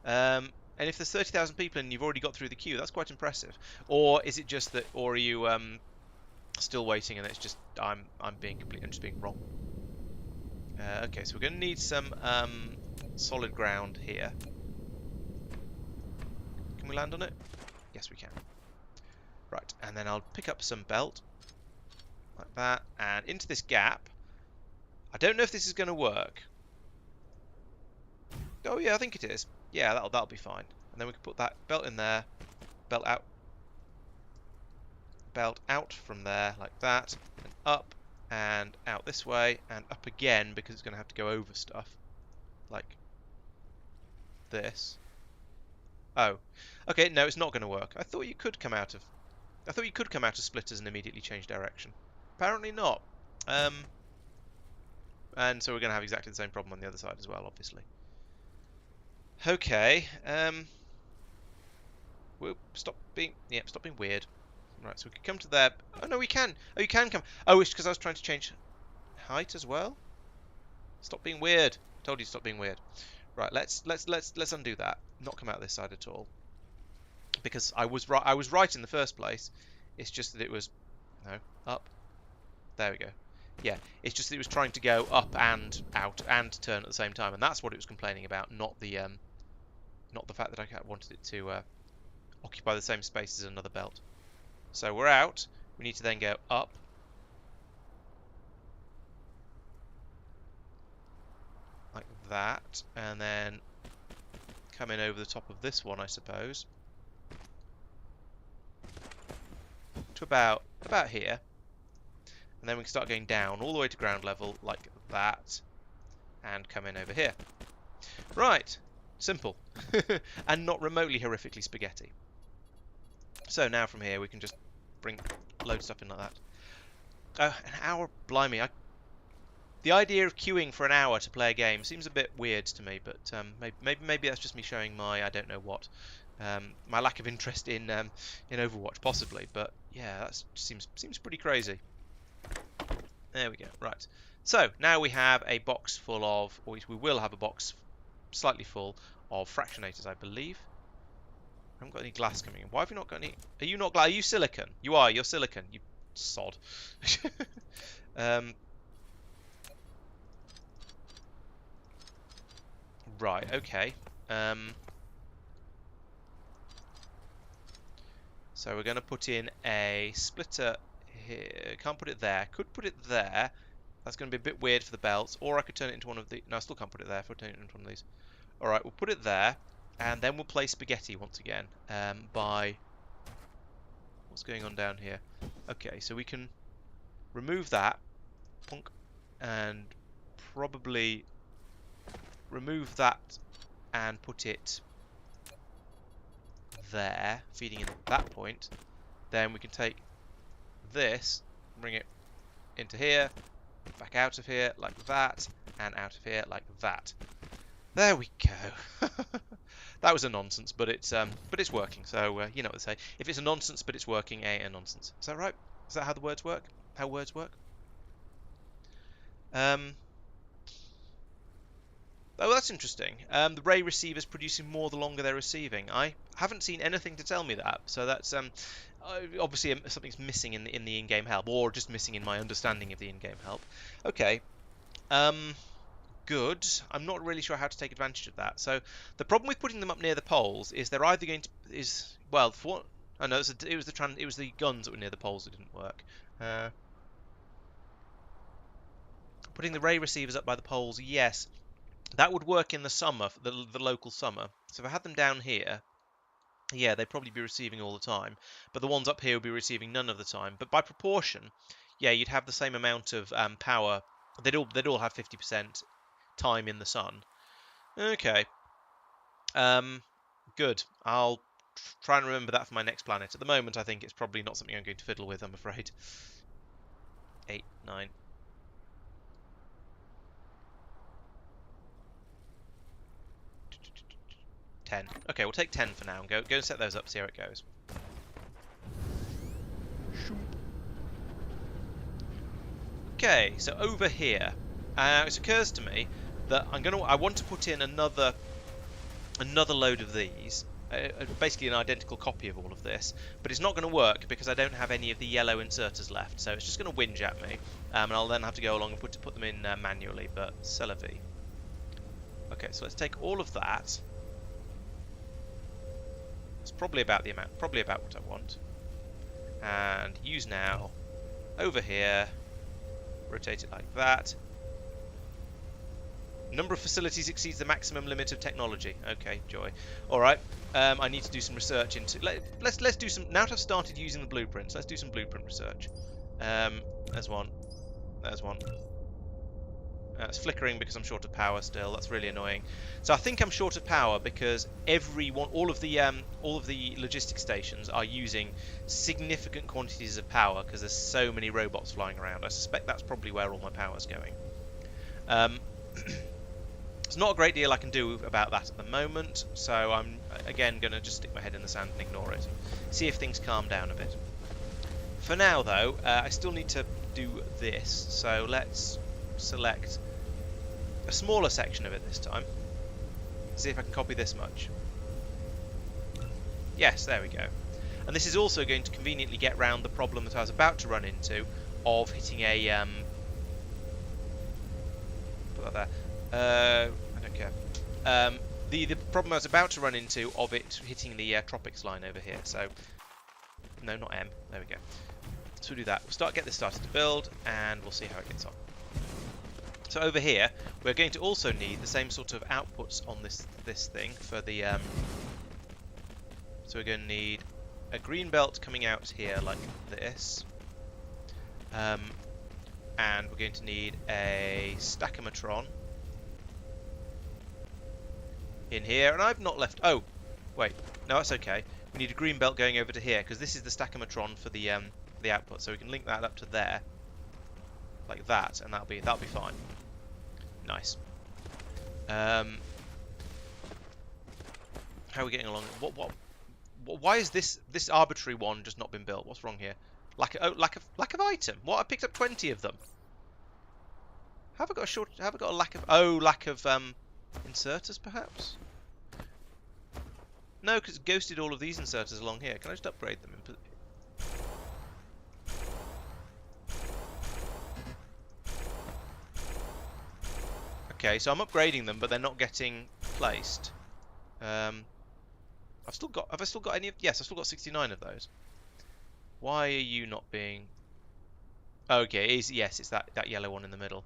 And if there's 30,000 people and you've already got through the queue, that's quite impressive. Or is it just that, or are you still waiting and it's just I'm just being wrong? Okay, so we're going to need some solid ground here. Can we land on it? Yes, we can. Right, and then I'll pick up some belt, like that, and into this gap. I don't know if this is going to work. Oh yeah, I think it is. Yeah, that'll be fine. And then we can put that belt in there, belt out from there, like that, and up, and out this way, and up again, because it's going to have to go over stuff, like this. Oh, okay, no, it's not going to work. I thought you could come out of splitters and immediately change direction. Apparently not. And so we're going to have exactly the same problem on the other side as well, obviously. Okay. We'll stop being weird. Right, so we can come to there. Oh no, we can. Oh, you can come. Oh, it's because I was trying to change height as well. Stop being weird. Told you to stop being weird. Right, let's undo that. Not come out this side at all. Because I was right in the first place. It's just that it was up. There we go. Yeah, it's just that it was trying to go up and out and turn at the same time, and that's what it was complaining about, not the fact that I wanted it to occupy the same space as another belt. So we're out. We need to then go up. Like that, and then come in over the top of this one, I suppose. To about here. And then we can start going down all the way to ground level, like that, and come in over here. Right, simple, and not remotely horrifically spaghetti. So now from here we can just bring load of stuff in like that. An hour, blimey! The idea of queuing for an hour to play a game seems a bit weird to me, but maybe that's just me showing my I don't know what, my lack of interest in Overwatch, possibly. But yeah, that seems pretty crazy. There we go. Right. So now we have a box full of, or we will have a box slightly full of fractionators, I believe. I haven't got any glass coming in. Why have you not got any? Are you not glass? Are you silicon? You are. You're silicon. You sod. Right. Okay. So we're going to put in a splitter here. Can't put it there. Could put it there. That's going to be a bit weird for the belts. Or I could turn it into one of the... No, I still can't put it there if I turn it into one of these. Alright, we'll put it there. And then we'll play spaghetti once again. By... What's going on down here? Okay, so we can remove that. Punk. And probably remove that and put it there, feeding in that point. Then we can take this, bring it into here, back out of here like that, and out of here like that. There we go. That was a nonsense, but it's working. So you know what they say: if it's a nonsense but it's working, it ain't a nonsense. Is that right? Is that how the words work? How words work? Oh, that's interesting. The ray receivers producing more the longer they're receiving. I haven't seen anything to tell me that. So that's obviously something's missing in the in-game help, or just missing in my understanding of the in-game help. Okay. Um, good. I'm not really sure how to take advantage of that. So the problem with putting them up near the poles is they're either going to well, for what? Oh no, it was the guns that were near the poles that didn't work. Uh, Putting the ray receivers up by the poles, yes, that would work in the summer, the local summer. So if I had them down here, yeah, they'd probably be receiving all the time. But the ones up here would be receiving none of the time. But by proportion, yeah, you'd have the same amount of power. They'd all have 50% time in the sun. Okay. Um, good. I'll try and remember that for my next planet. At the moment, I think it's probably not something I'm going to fiddle with, I'm afraid. 8, 9. 10. Okay, we'll take 10 for now and go and set those up, see how it goes. Okay, so over here, it occurs to me that I want to put in another load of these, basically an identical copy of all of this, but it's not going to work because I don't have any of the yellow inserters left, so it's just going to whinge at me, and I'll then have to go along and put them in manually, but c'est la vie. Okay, so let's take all of that. It's probably about what I want. And use now, over here, rotate it like that. Number of facilities exceeds the maximum limit of technology. Okay, joy. Alright, I need to do some research into... Let's do some... Now that I've started using the blueprints, let's do some blueprint research. There's one. There's one. It's flickering because I'm short of power still. That's really annoying. So I think I'm short of power because all of the logistics stations are using significant quantities of power because there's so many robots flying around. I suspect that's probably where all my power's going. There's not a great deal I can do about that at the moment, so I'm again going to just stick my head in the sand and ignore it. See if things calm down a bit. For now, though, I still need to do this, so let's select a smaller section of it this time. See if I can copy this much. Yes, there we go. And this is also going to conveniently get round the problem that I was about to run into of hitting a... put that there. I don't care. The problem I was about to run into of it hitting the tropics line over here. So, no, not M. There we go. So we'll do that. We'll get this started to build, and we'll see how it gets on. So over here, we're going to also need the same sort of outputs on this thing for the. So we're going to need a green belt coming out here like this, and we're going to need a stackomatron in here. And I've not left. Oh, wait, no, that's okay. We need a green belt going over to here because this is the stackomatron for the output. So we can link that up to there, like that, and that'll be fine. Nice. How are we getting along? Why is this arbitrary one just not been built? What's wrong here? Lack of item. What? I picked up 20 of them. Have I got a lack of? Oh, lack of inserters perhaps. No, because it ghosted all of these inserters along here. Can I just upgrade them? Okay, so I'm upgrading them, but they're not getting placed. Have I still got any of? Yes, I've still got 69 of those. Why are you not being? Okay, yes, it's that yellow one in the middle.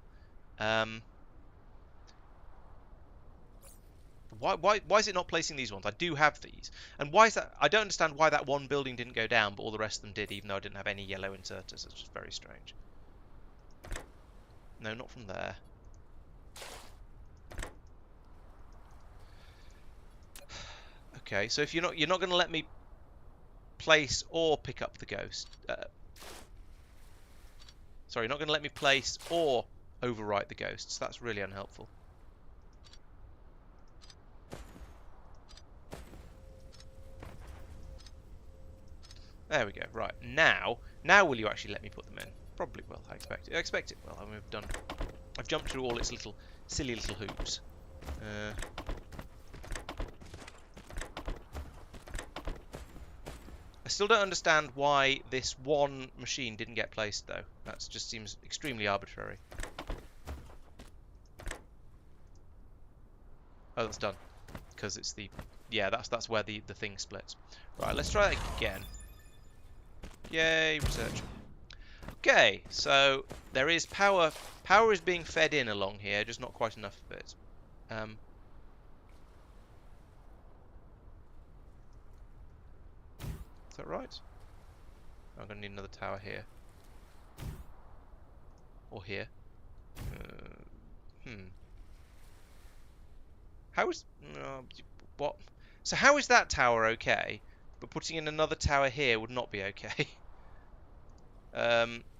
Why is it not placing these ones? I do have these, and why is that? I don't understand why that one building didn't go down, but all the rest of them did, even though I didn't have any yellow inserters. It's just very strange. No, not from there. Okay, so if you're not going to let me place or pick up the ghost. Sorry, you're not going to let me place or overwrite the ghosts. That's really unhelpful. There we go. Right, now will you actually let me put them in? Probably will. I expect it will. I mean, I've jumped through all its silly little hoops. Uh, I still don't understand why this one machine didn't get placed, though. That just seems extremely arbitrary. Oh, that's done. Because it's the... Yeah, that's where the thing splits. Right, let's try that again. Yay, research. Okay, so there is power. Power is being fed in along here, just not quite enough of it. Is that right? I'm going to need another tower here. Or here. How is... what? So how is that tower okay, but putting in another tower here would not be okay?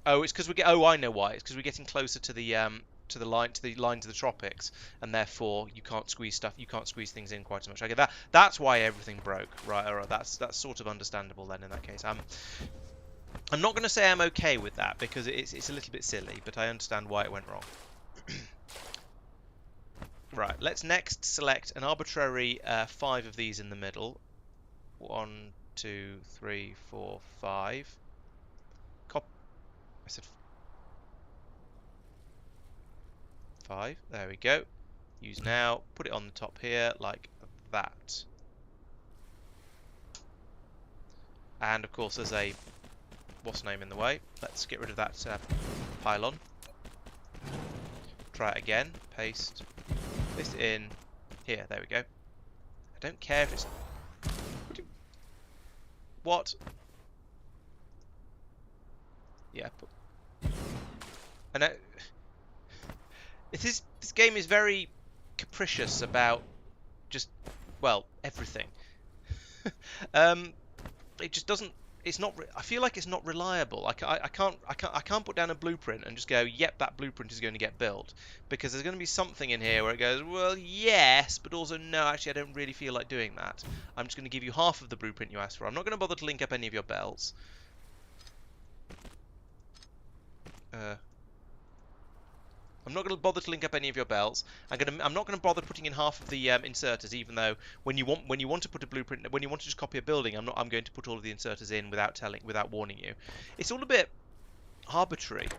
Oh, it's because we get... Oh, I know why. It's because we're getting closer to the lines of the tropics, and therefore you can't squeeze stuff. You can't squeeze things in quite as much. Okay, that's why everything broke. Right, all right. That's sort of understandable then in that case. I'm not going to say I'm okay with that because it's a little bit silly, but I understand why it went wrong. Right, let's next select an arbitrary 5 of these in the middle. 1, 2, 3, 4, 5. I said 5. There we go. Use now. Put it on the top here like that. And of course there's a what's name in the way. Let's get rid of that pylon. Try it again. Paste this in here. There we go. I don't care if it's... What? Yeah. And this game is very capricious about just, well, everything. It just doesn't. It's not. I feel like it's not reliable. I can't put down a blueprint and just go, yep, that blueprint is going to get built, because there's going to be something in here where it goes, well, yes, but also no. Actually, I don't really feel like doing that. I'm just going to give you half of the blueprint you asked for. I'm not going to bother to link up any of your belts. I'm not going to bother to link up any of your belts. I'm not going to bother putting in half of the inserters, even though when you want to put a blueprint, when you want to just copy a building, I'm going to put all of the inserters in without warning you. It's all a bit arbitrary.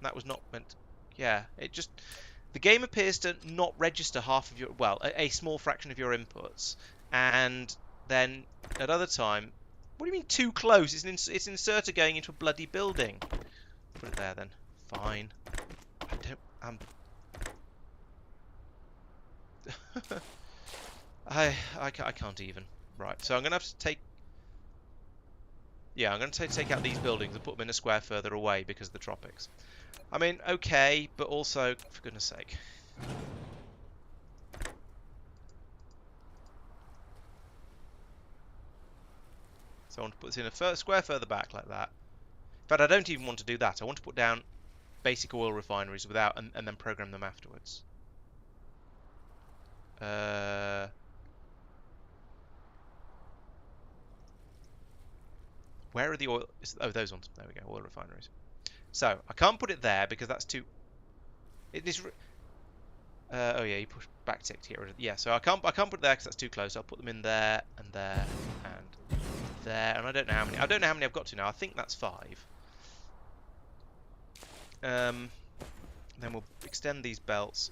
That was not meant. Yeah, the game appears to not register half of your, well, a small fraction of your inputs, and then at other time, what do you mean too close? It's an inserter going into a bloody building. Put it there then. Fine. I can't even. Right, so I'm gonna have to take... Yeah, I'm gonna take out these buildings and put them in a square further away because of the tropics. I mean, okay, but also, for goodness sake. So I want to put this in a square further back like that. In fact, I don't even want to do that. I want to put down basic oil refineries without and then program them afterwards. Where are the oil? Oh, those ones. There we go. Oil refineries. So I can't put it there because that's too. It is. Oh yeah, you push back tick to get rid of. Yeah, so I can't put it there because that's too close. I'll put them in there and there and there, and I don't know how many. I don't know how many I've got to now. I think that's 5. Then we'll extend these belts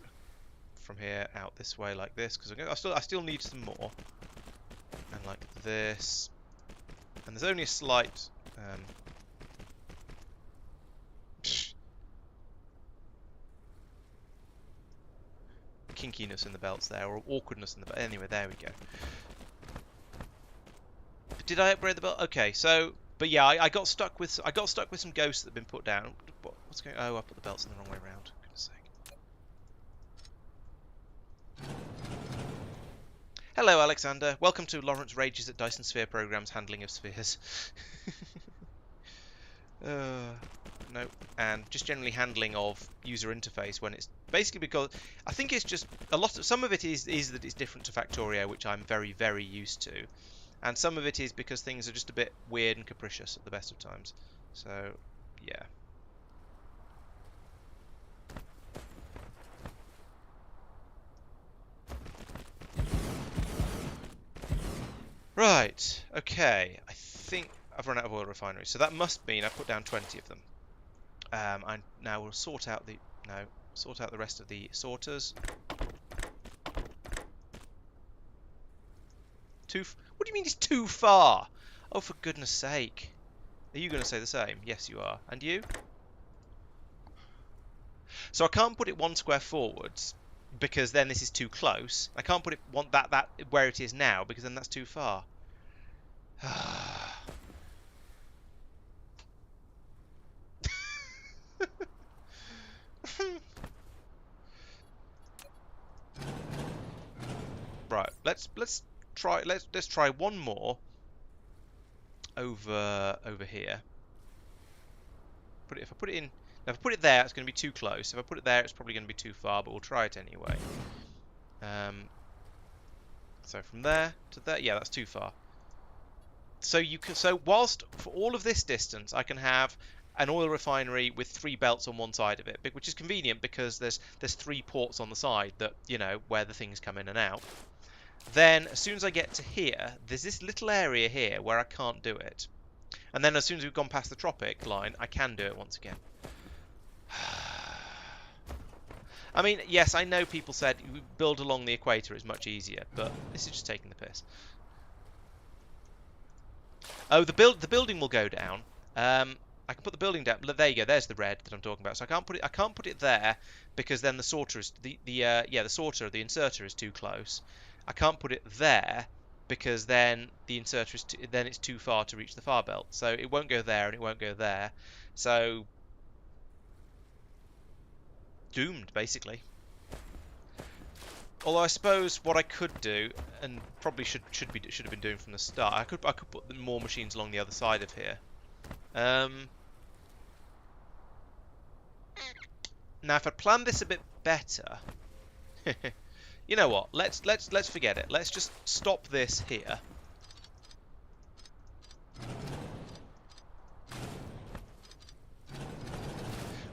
from here out this way like this, because I still need some more. And like this. And there's only a slight kinkiness in the belts there, or awkwardness in the belt. Anyway, there we go. Did I upgrade the belt? Okay, so but yeah, I got stuck with some ghosts that have been put down. What's going? Oh, I put the belts in the wrong way around. Goodness sake. Hello, Alexander. Welcome to Laurence Rages at Dyson Sphere Program's handling of spheres. No, and just generally handling of user interface when it's basically because I think it's just some of it is that it's different to Factorio, which I'm very, very used to, and some of it is because things are just a bit weird and capricious at the best of times. So, yeah. Okay, I think I've run out of oil refineries, so that must mean I've put down 20 of them. I now will sort out the rest of the sorters. What do you mean it's too far? Oh, for goodness sake! Are you going to say the same? Yes, you are. And you? So I can't put it one square forwards because then this is too close. I can't put it that where it is now because then that's too far. Right, let's try one more over here. If I put it in, if I put it there, it's going to be too close. If I put it there, it's probably going to be too far, but we'll try it anyway. So from there to there, yeah, that's too far. So whilst for all of this distance, I can have an oil refinery with 3 belts on one side of it, which is convenient because there's 3 ports on the side that, you know, where the things come in and out. Then as soon as I get to here, there's this little area here where I can't do it. And then as soon as we've gone past the tropic line, I can do it once again. I mean, yes, I know people said build along the equator is much easier, but this is just taking the piss. Oh, the building will go down. I can put the building down. There you go. There's the red that I'm talking about. So I can't put it there because then the sorter is the inserter is too close. I can't put it there because then the inserter is then it's too far to reach the far belt. So it won't go there and it won't go there. So doomed basically. Although I suppose what I could do, and probably should have been doing from the start, I could put more machines along the other side of here. Now if I planned this a bit better, you know what? Let's forget it. Let's just stop this here.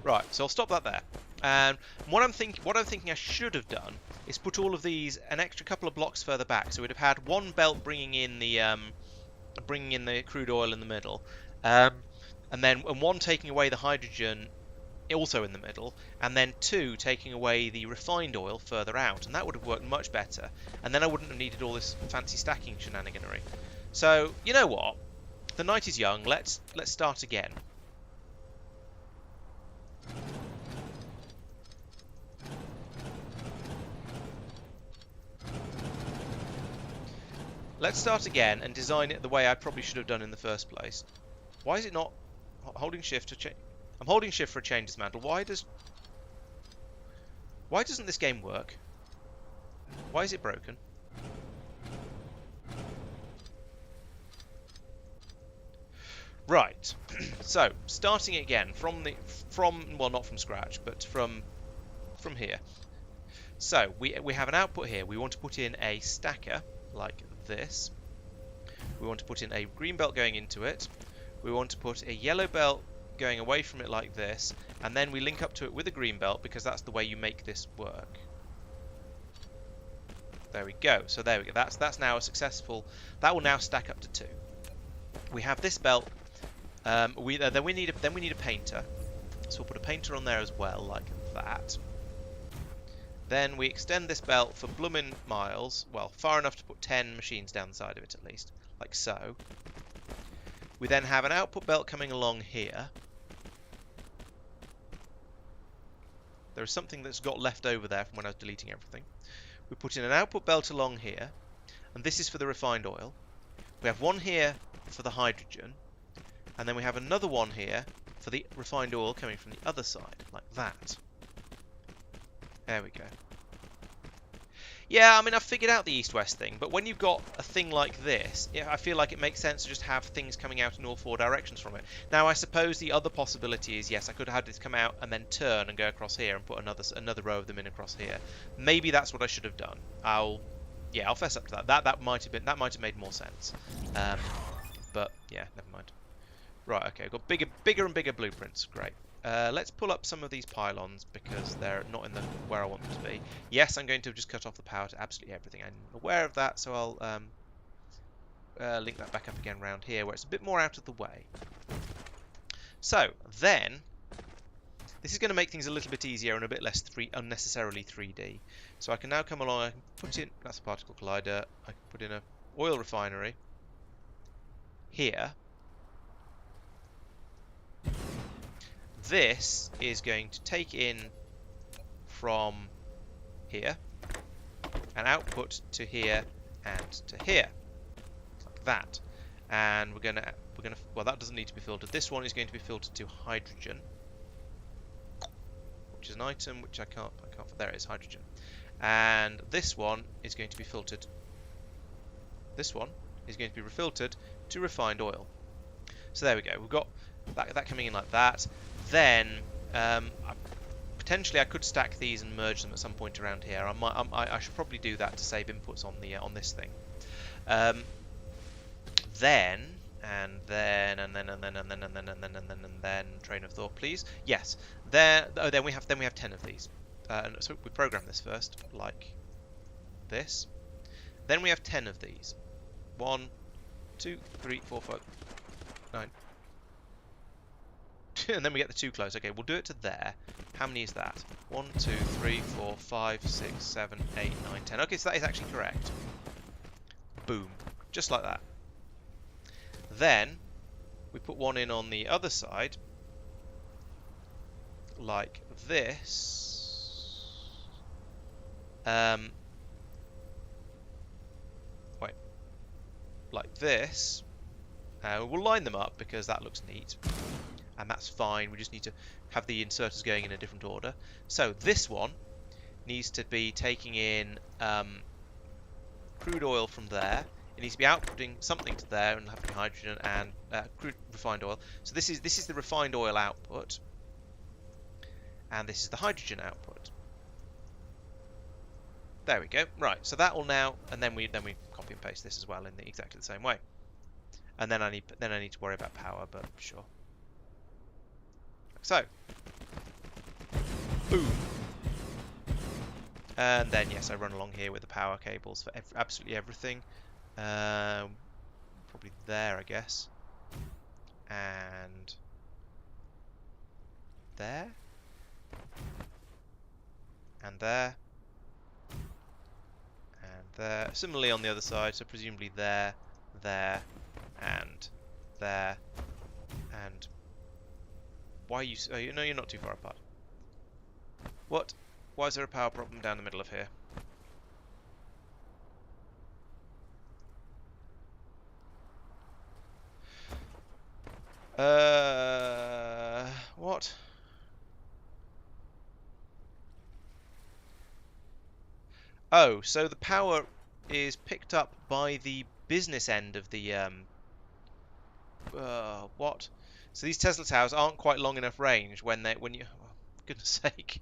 Right, so I'll stop that there. And what I'm thinking I should have done is put all of these an extra couple of blocks further back, so we'd have had one belt bringing in the crude oil in the middle, and one taking away the hydrogen also in the middle, and then 2 taking away the refined oil further out, and that would have worked much better. And then I wouldn't have needed all this fancy stacking shenaniganery. So you know what? The night is young. Let's start again. Let's start again and design it the way I probably should have done in the first place. Why is it not holding shift to change? I'm holding shift for a chain dismantle. Why doesn't this game work? Why is it broken? Right. So starting again from well, not from scratch, but from here. So we have an output here. We want to put in a stacker like this. We want to put in a green belt going into it. We want to put a yellow belt going away from it like this, and then we link up to it with a green belt because that's the way you make this work. There we go. So there we go. That's now a successful. That will now stack up to 2. We have this belt. Then we need a painter. So we'll put a painter on there as well, like that. Then we extend this belt for bloomin' miles. Well, far enough to put 10 machines down the side of it at least, like so. We then have an output belt coming along here. There is something that's got left over there from when I was deleting everything. We put in an output belt along here, and this is for the refined oil. We have one here for the hydrogen, and then we have another one here for the refined oil coming from the other side, like that. There we go. Yeah, I mean, I've figured out the east-west thing, but when you've got a thing like this, I feel like it makes sense to just have things coming out in all 4 directions from it. Now, I suppose the other possibility is, yes, I could have had this come out and then turn and go across here and put another row of them in across here. Maybe that's what I should have done. I'll fess up to that. That might have made more sense. But yeah, never mind. Right, okay, I've got bigger and bigger blueprints. Great. Let's pull up some of these pylons because they're not in where I want them to be. Yes, I'm going to just cut off the power to absolutely everything. I'm aware of that, so I'll link that back up again round here, where it's a bit more out of the way. So then, this is going to make things a little bit easier and a bit less unnecessarily 3D. So I can now come along, I can put in, that's a particle collider, I can put in a oil refinery here. This is going to take in from here and output to here and to here, like that. And we're gonna well, that doesn't need to be filtered. This one is going to be filtered to hydrogen, which is an item which I can't. There it is, hydrogen. And this one is going to be filtered. This one is going to be refiltered to refined oil. So there we go. We've got that coming in like that. Then potentially I could stack these and merge them at some point around here. I should probably do that to save inputs on the on this thing. Then train of thought, please. Yes. Then we have 10 of these. So we program this first, like this. Then we have 10 of these. 1, 2, 3, 4, 5, 9. And then we get the 2 close. Okay, we'll do it to there. How many is that? 1, 2, 3, 4, 5, 6, 7, 8, 9, 10. Okay, so that is actually correct. Boom. Just like that. Then we put one in on the other side, like this. Wait, like this. We'll line them up because that looks neat, and that's fine. We just need to have the inserters going in a different order. So this one needs to be taking in crude oil from there. It needs to be outputting something to there and having hydrogen and crude refined oil. So this is the refined oil output, and this is the hydrogen output. There we go. Right. So that will now, and then we copy and paste this as well in exactly the same way. And then I need to worry about power, but sure. So, boom. And then yes, I run along here with the power cables for absolutely everything. Probably there, I guess. And there. And there. And there. Similarly on the other side, so presumably there, there, and there. And why are you... Oh, no, you're not too far apart. What? Why is there a power problem down the middle of here? What? Oh, so the power is picked up by the business end of the what? So these Tesla towers aren't quite long enough range when you oh, for goodness sake.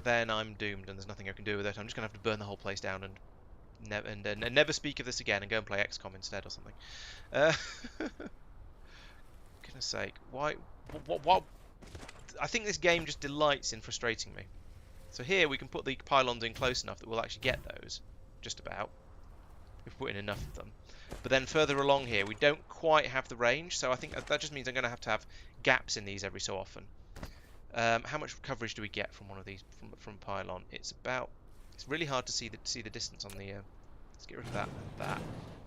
Then I'm doomed and there's nothing I can do with it. I'm just gonna have to burn the whole place down and never speak of this again and go and play XCOM instead or something. Goodness sake, why? What? I think this game just delights in frustrating me. So here we can put the pylons in close enough that we'll actually get those, just about, if we put in enough of them. But then further along here we don't quite have the range, so I think that just means I'm going to have gaps in these every so often. How much coverage do we get from one of these from pylon? It's really hard to see the distance on the. Let's get rid of that and that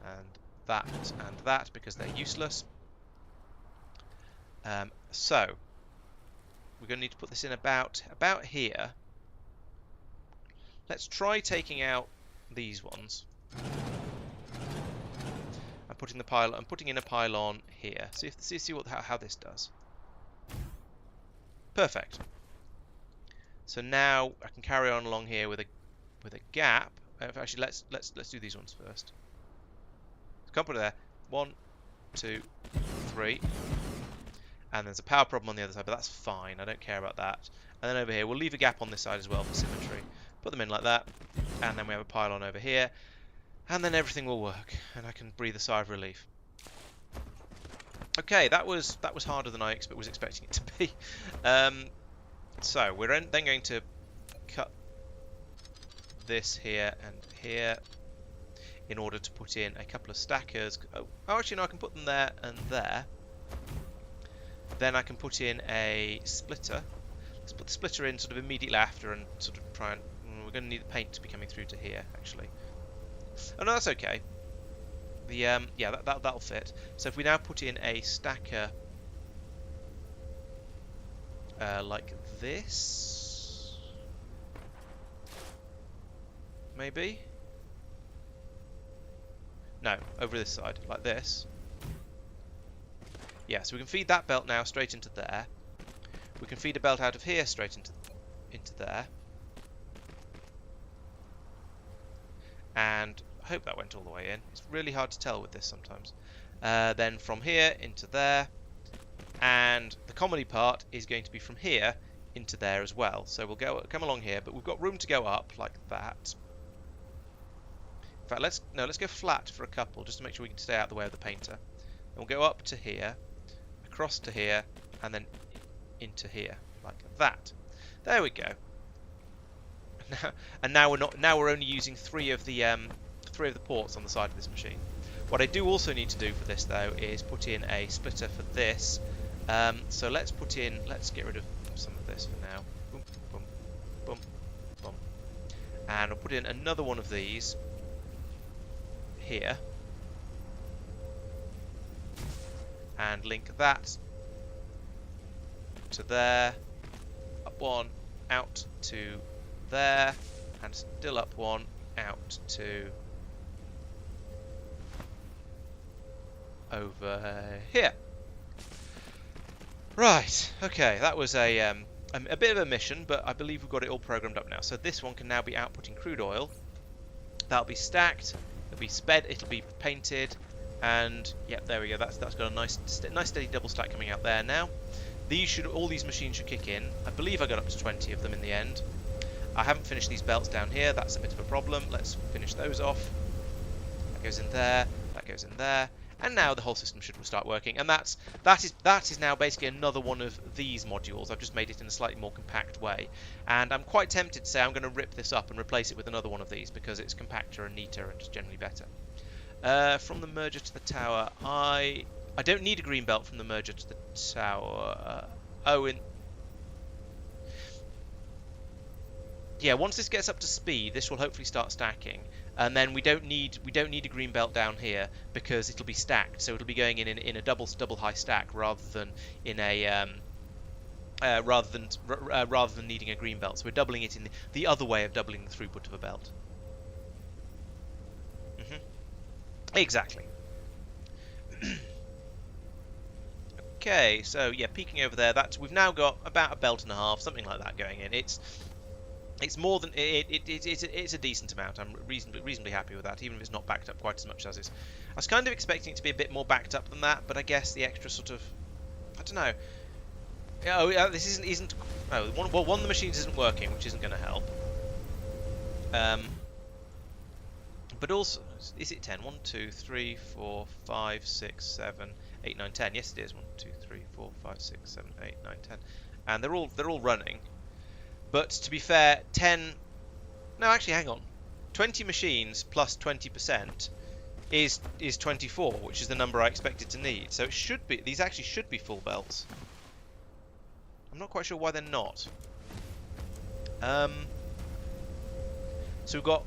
and that and that because they're useless. So we're going to need to put this in about here. Let's try taking out these ones. I'm putting in a pylon here. See how this does. Perfect. So now I can carry on along here with a gap. Actually, let's do these ones first. Can't put it there. 1, 2, 3. And there's a power problem on the other side, but that's fine. I don't care about that. And then over here, we'll leave a gap on this side as well for symmetry. Put them in like that. And then we have a pylon over here. And then everything will work. And I can breathe a sigh of relief. Okay, that was harder than I was expecting it to be. So we're then going to cut this here and here in order to put in a couple of stackers. Oh, actually no, I can put them there and there. Then I can put in a splitter. Let's put the splitter in sort of immediately after and sort of try and... we're going to need the paint to be coming through to here, actually. Oh no, that's okay. The yeah, that'll fit. So if we now put in a stacker like this, maybe? No, over this side, like this. Yeah, so we can feed that belt now straight into there. We can feed a belt out of here straight into there. And I hope that went all the way in. It's really hard to tell with this sometimes. Then from here into there. And the comedy part is going to be from here into there as well. So we'll come along here, but we've got room to go up like that. In fact, let's go flat for a couple, just to make sure we can stay out of the way of the painter. And we'll go up to here, across to here, and then into here, like that. There we go. And now we're only using three of the ports on the side of this machine. What I do also need to do for this though is put in a splitter for this. So let's get rid of some of this for now. Boom, boom, boom, boom. And I'll put in another one of these here. And link that to there. Up one, out to there. And still up one, out to over here. Right, okay, that was a bit of a mission, but I believe we've got it all programmed up now. So this one can now be outputting crude oil. That'll be stacked, it'll be sped, it'll be painted, and yep, there we go. That's got a nice steady double stack coming out there now. All these machines should kick in. I believe I got up to 20 of them in the end. I haven't finished these belts down here. That's a bit of a problem. Let's finish those off. That goes in there. That goes in there. And now the whole system should start working. And that is now basically another one of these modules. I've just made it in a slightly more compact way. And I'm quite tempted to say I'm going to rip this up and replace it with another one of these because it's compacter and neater and just generally better. From the merger to the tower, I don't need a green belt from the merger to the tower. Yeah, once this gets up to speed, this will hopefully start stacking, and then we don't need a green belt down here because it'll be stacked, so it'll be going in a double high stack rather than in a rather than needing a green belt. So we're doubling it in the other way of doubling the throughput of a belt. Exactly. Okay, so yeah, peeking over there, we've now got about a belt and a half, something like that going in. It's more than it's a decent amount. I'm reasonably happy with that, even if it's not backed up quite as much as is. I was kind of expecting it to be a bit more backed up than that, but I guess the extra sort of, I don't know. Oh, this isn't. Oh, one of the machines isn't working, which isn't going to help. But also, is it 10? 1, 2, 3, 4, 5, 6, 7, 8, 9, 10. Yes, it is. 1, 2, 3, 4, 5, 6, 7, 8, 9, 10. And they're all running. But to be fair, 10... No, actually, hang on. 20 machines plus 20% is 24, which is the number I expected to need. So it should be... These actually should be full belts. I'm not quite sure why they're not. So we've got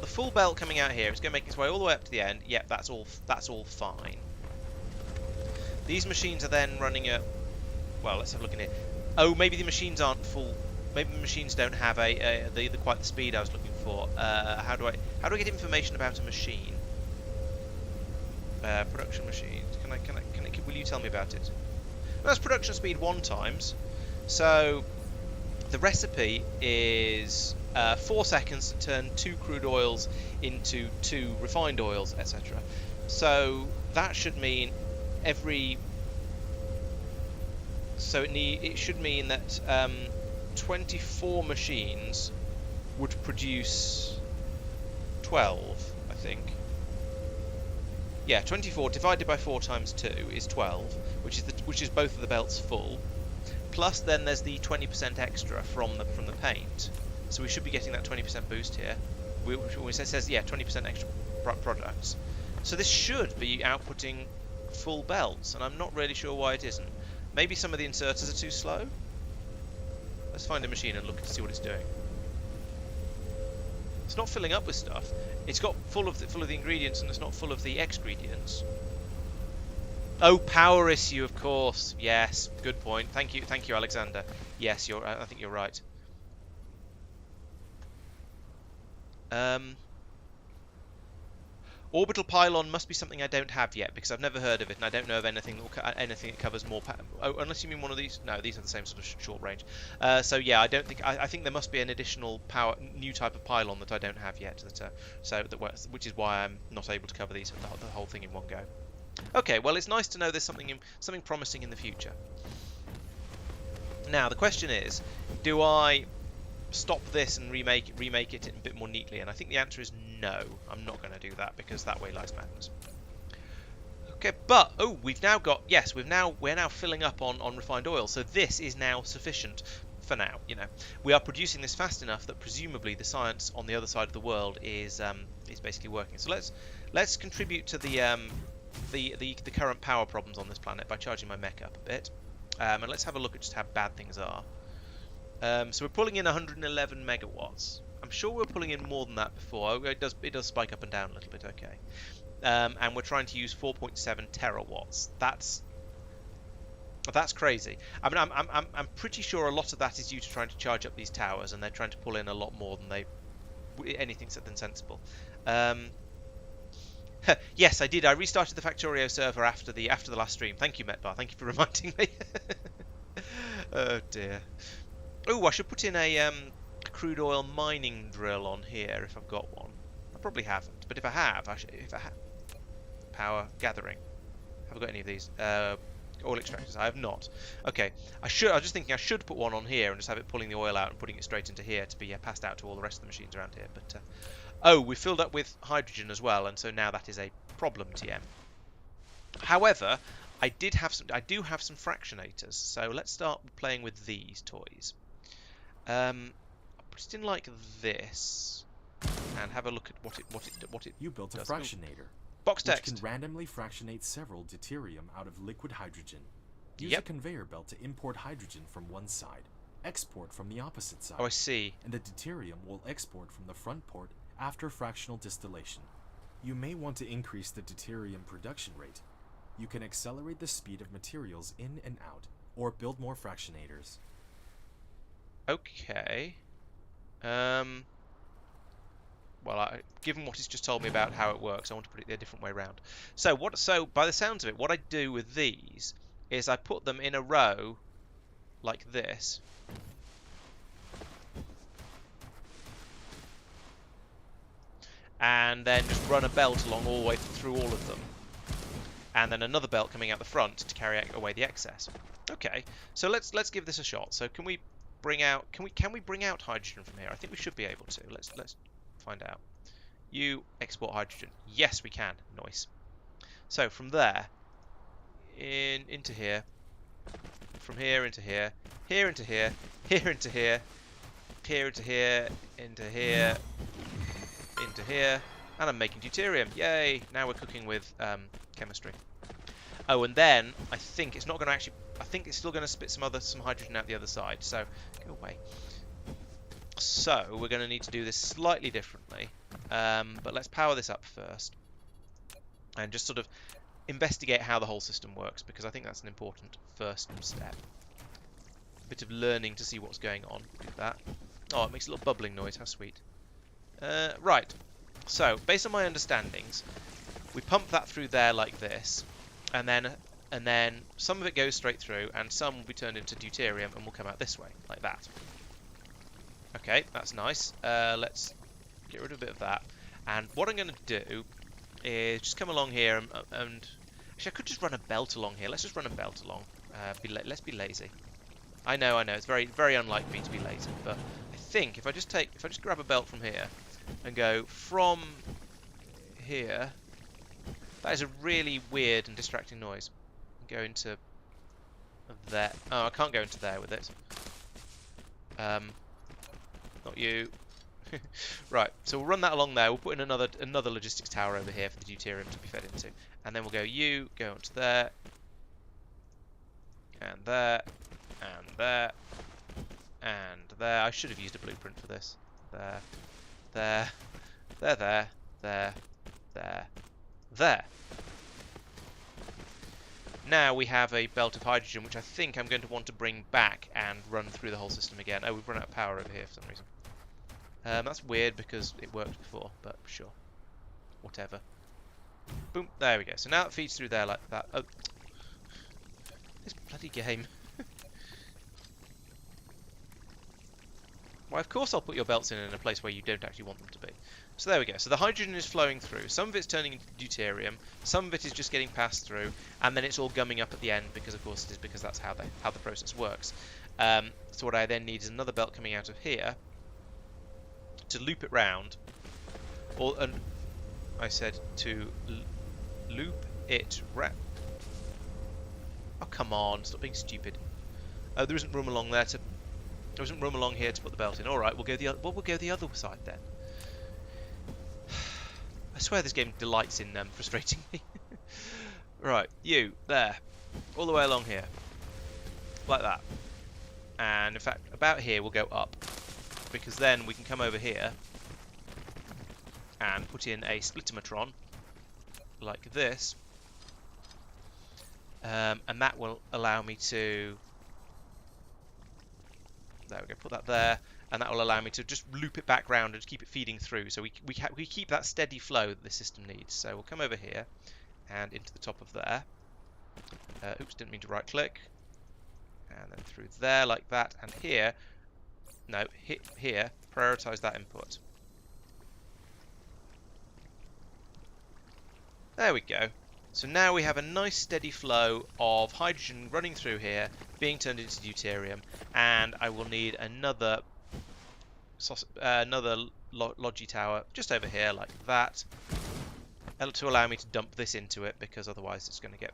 the full belt coming out here. It's going to make its way all the way up to the end. Yep, that's all fine. These machines are then running at... Well, let's have a look in here. Oh, maybe the machines aren't full. Maybe the machines don't have quite the speed I was looking for. How do I get information about a machine? Production machine. Will you tell me about it? Well, that's production speed 1 times. So the recipe is 4 seconds to turn 2 crude oils into 2 refined oils, etc. So that should mean it should mean that 24 machines would produce 12, I think. Yeah, 24 divided by 4 times 2 is 12, which is both of the belts full. Plus then there's the 20% extra from the paint. So we should be getting that 20% boost here. It says yeah, 20% extra products. So this should be outputting full belts, and I'm not really sure why it isn't. Maybe some of the inserters are too slow. Let's find a machine and look to see what it's doing. It's not filling up with stuff. It's got full of the ingredients, and it's not full of the exgredients. Oh, power issue, of course. Yes, good point. Thank you, Alexander. Yes, I think you're right. Orbital pylon must be something I don't have yet, because I've never heard of it, and I don't know of anything that covers more. Oh, unless you mean one of these. No, these are the same sort of short range. So yeah, I don't think. I think there must be an additional new type of pylon that I don't have yet. Which is why I'm not able to cover the whole thing in one go. Okay, well, it's nice to know there's something promising in the future. Now the question is, do I stop this and remake it a bit more neatly? And I think the answer is no. I'm not going to do that, because that way lies madness. Okay, but we're now filling up on refined oil, so this is now sufficient for now. You know, we are producing this fast enough that presumably the science on the other side of the world is basically working. So let's contribute to the current power problems on this planet by charging my mech up a bit, and let's have a look at just how bad things are. So we're pulling in 111 megawatts. I'm sure we're pulling in more than that before. It does spike up and down a little bit, okay. And we're trying to use 4.7 terawatts. That's crazy. I mean, I'm pretty sure a lot of that is due to trying to charge up these towers, and they're trying to pull in a lot more than anything than sensible. Yes, I did. I restarted the Factorio server after the last stream. Thank you, Metbar. Thank you for reminding me. Oh dear. Oh, I should put in a crude oil mining drill on here if I've got one. I probably haven't, but if I have, power gathering. Have I got any of these? Oil extractors. I have not. Okay. I was just thinking I should put one on here and just have it pulling the oil out and putting it straight into here to be passed out to all the rest of the machines around here. But we filled up with hydrogen as well, and so now that is a problem, TM. However, I do have some fractionators, so let's start playing with these toys. I'll put it in like this, and have a look at what it. You built a fractionator. Box text. Which can randomly fractionate several deuterium out of liquid hydrogen. Use a conveyor belt to import hydrogen from one side, export from the opposite side. Oh, I see. And the deuterium will export from the front port after fractional distillation. You may want to increase the deuterium production rate. You can accelerate the speed of materials in and out, or build more fractionators. Okay. Well, given what he's just told me about how it works, I want to put it the different way around. So by the sounds of it, what I do with these is I put them in a row like this. And then just run a belt along all the way through all of them. And then another belt coming out the front to carry away the excess. Okay, so let's give this a shot. So can we bring out hydrogen from here? I think we should be able to. Let's find out. You export hydrogen. Yes, we can. Nice. So from there into here, from here into here, here into here, here into here, here into here, into here, into here, and I'm making deuterium. Yay! Now we're cooking with chemistry. Oh, and then I think it's not going to actually. I think it's still going to spit some hydrogen out the other side. So go away. So we're going to need to do this slightly differently. But let's power this up first, and just sort of investigate how the whole system works, because I think that's an important first step. A bit of learning to see what's going on. Do that. Oh, it makes a little bubbling noise. How sweet. Right. So based on my understandings, we pump that through there like this, and then some of it goes straight through, and some will be turned into deuterium and will come out this way, like that. Okay, that's nice. Let's get rid of a bit of that. And what I'm going to do is just come along here and actually I could just run a belt along here. Let's just run a belt along. Let's be lazy. I know. It's very, very unlike me to be lazy, but I think if I just grab a belt from here and go from here, that is a really weird and distracting noise. Go into there. Oh, I can't go into there with it. Not you. Right, so we'll run that along there. We'll put in another logistics tower over here for the deuterium to be fed into. And then we'll go you, go onto there, and there, and there, and there. I should have used a blueprint for this. There, there, there, there, there. Now we have a belt of hydrogen, which I think I'm going to want to bring back and run through the whole system again. Oh, we've run out of power over here for some reason. That's weird because it worked before, but sure. Whatever. Boom, there we go. So now it feeds through there like that. Oh, this bloody game. Well, of course I'll put your belts in a place where you don't actually want them to be. So there we go. So the hydrogen is flowing through. Some of it's turning into deuterium. Some of it is just getting passed through, and then it's all gumming up at the end because, of course, it is because that's how the process works. So what I then need is another belt coming out of here to loop it round. And I said to loop it round. Oh, come on! Stop being stupid. Oh, there isn't room along there to. There isn't room along here to put the belt in. All right, we'll go the other side then. I swear this game delights in frustrating me. Right, you there, all the way along here, like that. And in fact, about here we'll go up, because then we can come over here and put in a splittometron like this, and that will allow me to. There we go, put that there, and that will allow me to just loop it back round and keep it feeding through. So we keep that steady flow that the system needs. So we'll come over here and into the top of there. Oops, didn't mean to right click. And then through there like that, and here, no, hit here, prioritize that input. There we go. So now we have a nice steady flow of hydrogen running through here, being turned into deuterium, and I will need another logi tower just over here like that, to allow me to dump this into it, because otherwise it's going to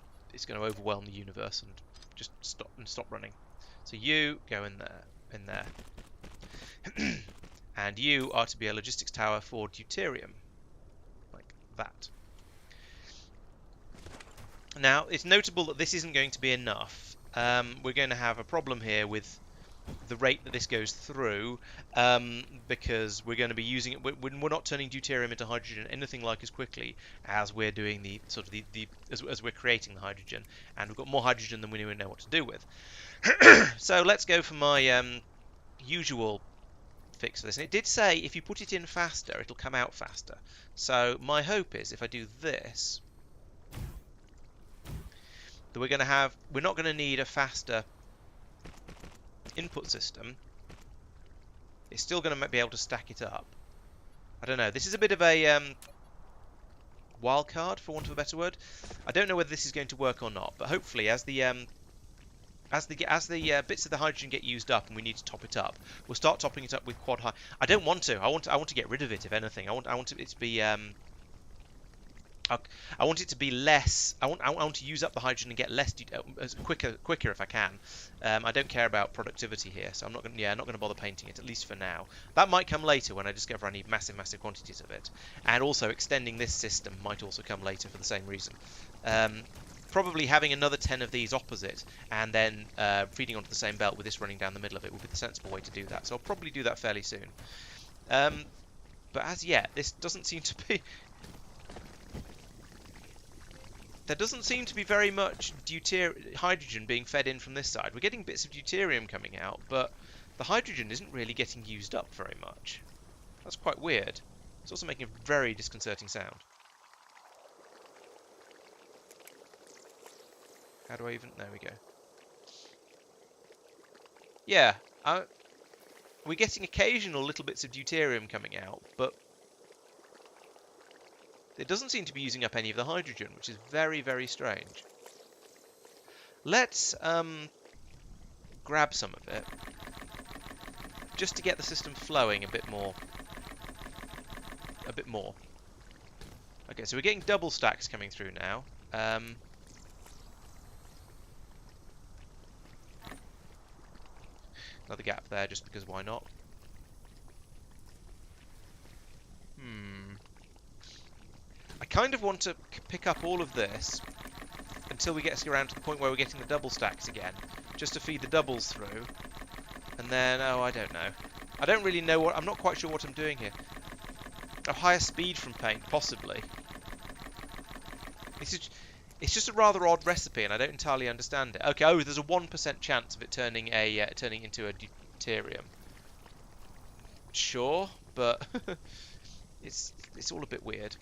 overwhelm the universe and just stop running. So you go in there, and you are to be a logistics tower for deuterium, like that. Now, it's notable that this isn't going to be enough. We're going to have a problem here with the rate that this goes through, because we're going to be using it. We're not turning deuterium into hydrogen anything like as quickly as we're doing the sort of as we're creating the hydrogen, and we've got more hydrogen than we even know what to do with. So let's go for my usual fix for this. And it did say if you put it in faster, it'll come out faster. So my hope is if I do this, that we're not going to need a faster input system. It's still going to be able to stack it up. I don't know. This is a bit of a wild card, for want of a better word. I don't know whether this is going to work or not, but hopefully, as the bits of the hydrogen get used up and we need to top it up, we'll start topping it up with quad high. I don't want to. I want to get rid of it. If anything, I want it to be. I want it to be less. I want to use up the hydrogen and get less quicker if I can. I don't care about productivity here, so I'm not going to bother painting it, at least for now. That might come later when I discover I need massive quantities of it, and also extending this system might also come later for the same reason. Probably having another 10 of these opposite and then feeding onto the same belt with this running down the middle of it would be the sensible way to do that. So I'll probably do that fairly soon. But as yet, this doesn't seem to be. There doesn't seem to be very much hydrogen being fed in from this side. We're getting bits of deuterium coming out, but the hydrogen isn't really getting used up very much. That's quite weird. It's also making a very disconcerting sound. How do I even... There we go. Yeah, we're getting occasional little bits of deuterium coming out, but it doesn't seem to be using up any of the hydrogen, which is very, very strange. Let's grab some of it, just to get the system flowing a bit more. Okay, so we're getting double stacks coming through now. Another gap there, just because why not? I kind of want to pick up all of this until we get around to the point where we're getting the double stacks again, just to feed the doubles through. And then, oh, I don't know. I don't really know what... I'm not quite sure what I'm doing here. A higher speed from paint, possibly. It's just a rather odd recipe, and I don't entirely understand it. Okay, oh, there's a 1% chance of it turning into a deuterium. Sure, but it's all a bit weird.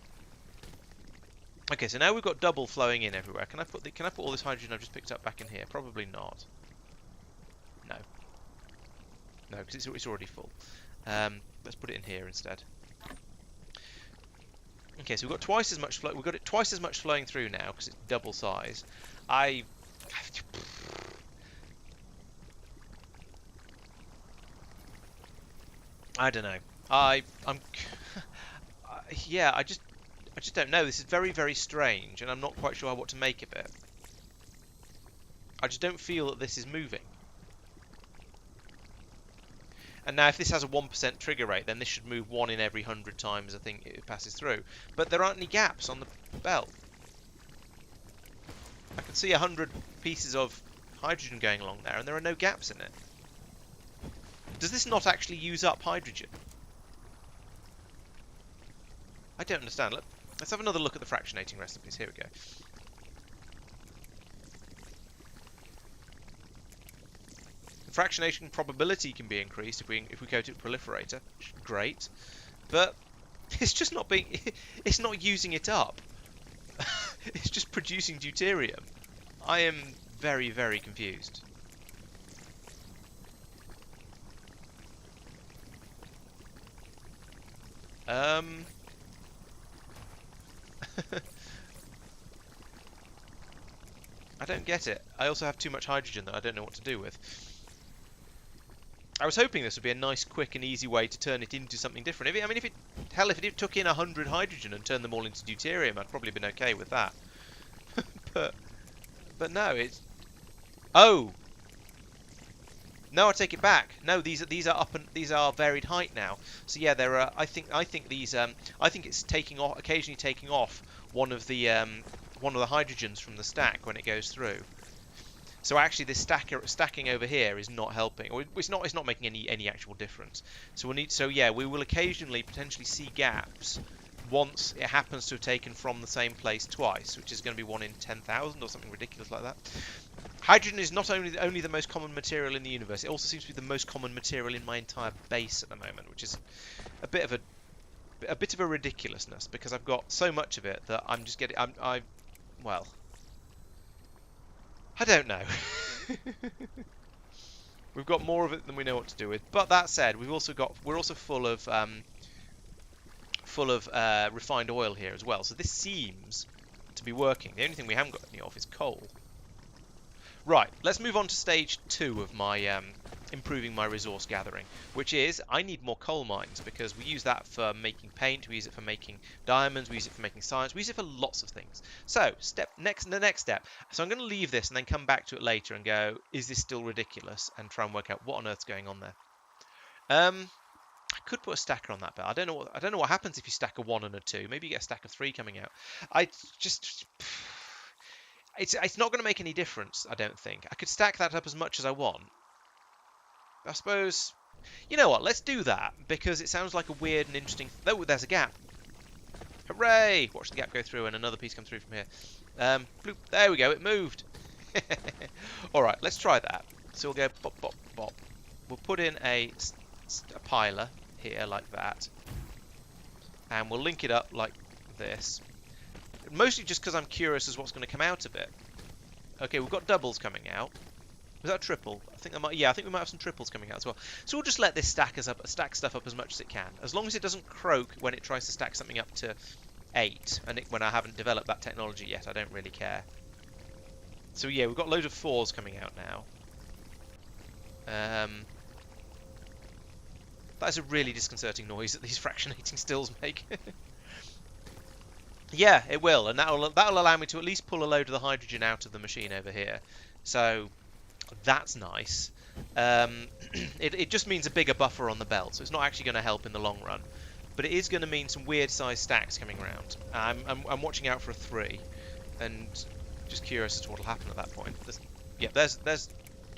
Okay, so now we've got double flowing in everywhere. Can I put all this hydrogen I've just picked up back in here? Probably not. No. No, because it's already full. Let's put it in here instead. Okay, so we've got twice as much flow. We've got it twice as much flowing through now because it's double size. I don't know. Yeah, I just don't know. This is very, very strange, and I'm not quite sure what to make of it. I just don't feel that this is moving. And now if this has a 1% trigger rate, then this should move 1 in every 100 times I think it passes through. But there aren't any gaps on the belt. I can see 100 pieces of hydrogen going along there, and there are no gaps in it. Does this not actually use up hydrogen? I don't understand. Let's have another look at the fractionating recipes. Here we go. Fractionation probability can be increased if we go to proliferator. Great, but it's just not being. It's not using it up. It's just producing deuterium. I am very, very confused. I don't get it. I also have too much hydrogen that I don't know what to do with. I was hoping this would be a nice, quick, and easy way to turn it into something different. If it took in 100 hydrogen and turned them all into deuterium, I'd probably been okay with that. but no, it's. Oh. No, I take it back. No, these are up and these are varied height now. So yeah, there are. I think these. I think it's occasionally taking off one of the hydrogens from the stack when it goes through. So actually, this stacking over here is not helping, or it's not making any actual difference. So we will occasionally potentially see gaps once it happens to have taken from the same place twice, which is going to be 1 in 10,000 or something ridiculous like that. Hydrogen is not only the most common material in the universe; it also seems to be the most common material in my entire base at the moment, which is a bit of a ridiculousness because I've got so much of it that I'm just getting. Well. I don't know. We've got more of it than we know what to do with. But that said, we're also full of refined oil here as well. So this seems to be working. The only thing we haven't got any of is coal. Right, let's move on to stage 2 of my improving my resource gathering, which is I need more coal mines because we use that for making paint, we use it for making diamonds, we use it for making science, we use it for lots of things. So the next step. So I'm going to leave this and then come back to it later and go, is this still ridiculous? And try and work out what on earth's going on there. I could put a stacker on that belt. I don't know what happens if you stack a 1 and a 2. Maybe you get a stack of 3 coming out. It's not going to make any difference, I don't think. I could stack that up as much as I want. I suppose. You know what? Let's do that because it sounds like a weird and interesting. Oh, there's a gap. Hooray! Watch the gap go through and another piece come through from here. Bloop. There we go. It moved. All right, let's try that. So we'll go bop, bop, bop. We'll put in a piler here like that, and we'll link it up like this. Mostly just because I'm curious as what's going to come out of it. Okay, we've got doubles coming out. Was that a triple? I think we might have some triples coming out as well. So we'll just let this stack stuff up as much as it can. As long as it doesn't croak when it tries to stack something up to 8, and when I haven't developed that technology yet, I don't really care. So yeah, we've got loads of 4s coming out now. That is a really disconcerting noise that these fractionating stills make. Yeah, it will, and that'll allow me to at least pull a load of the hydrogen out of the machine over here. So That's nice. Um, it just means a bigger buffer on the belt, so it's not actually going to help in the long run. But it is going to mean some weird sized stacks coming around. I'm watching out for a 3, and just curious as to what will happen at that point. There's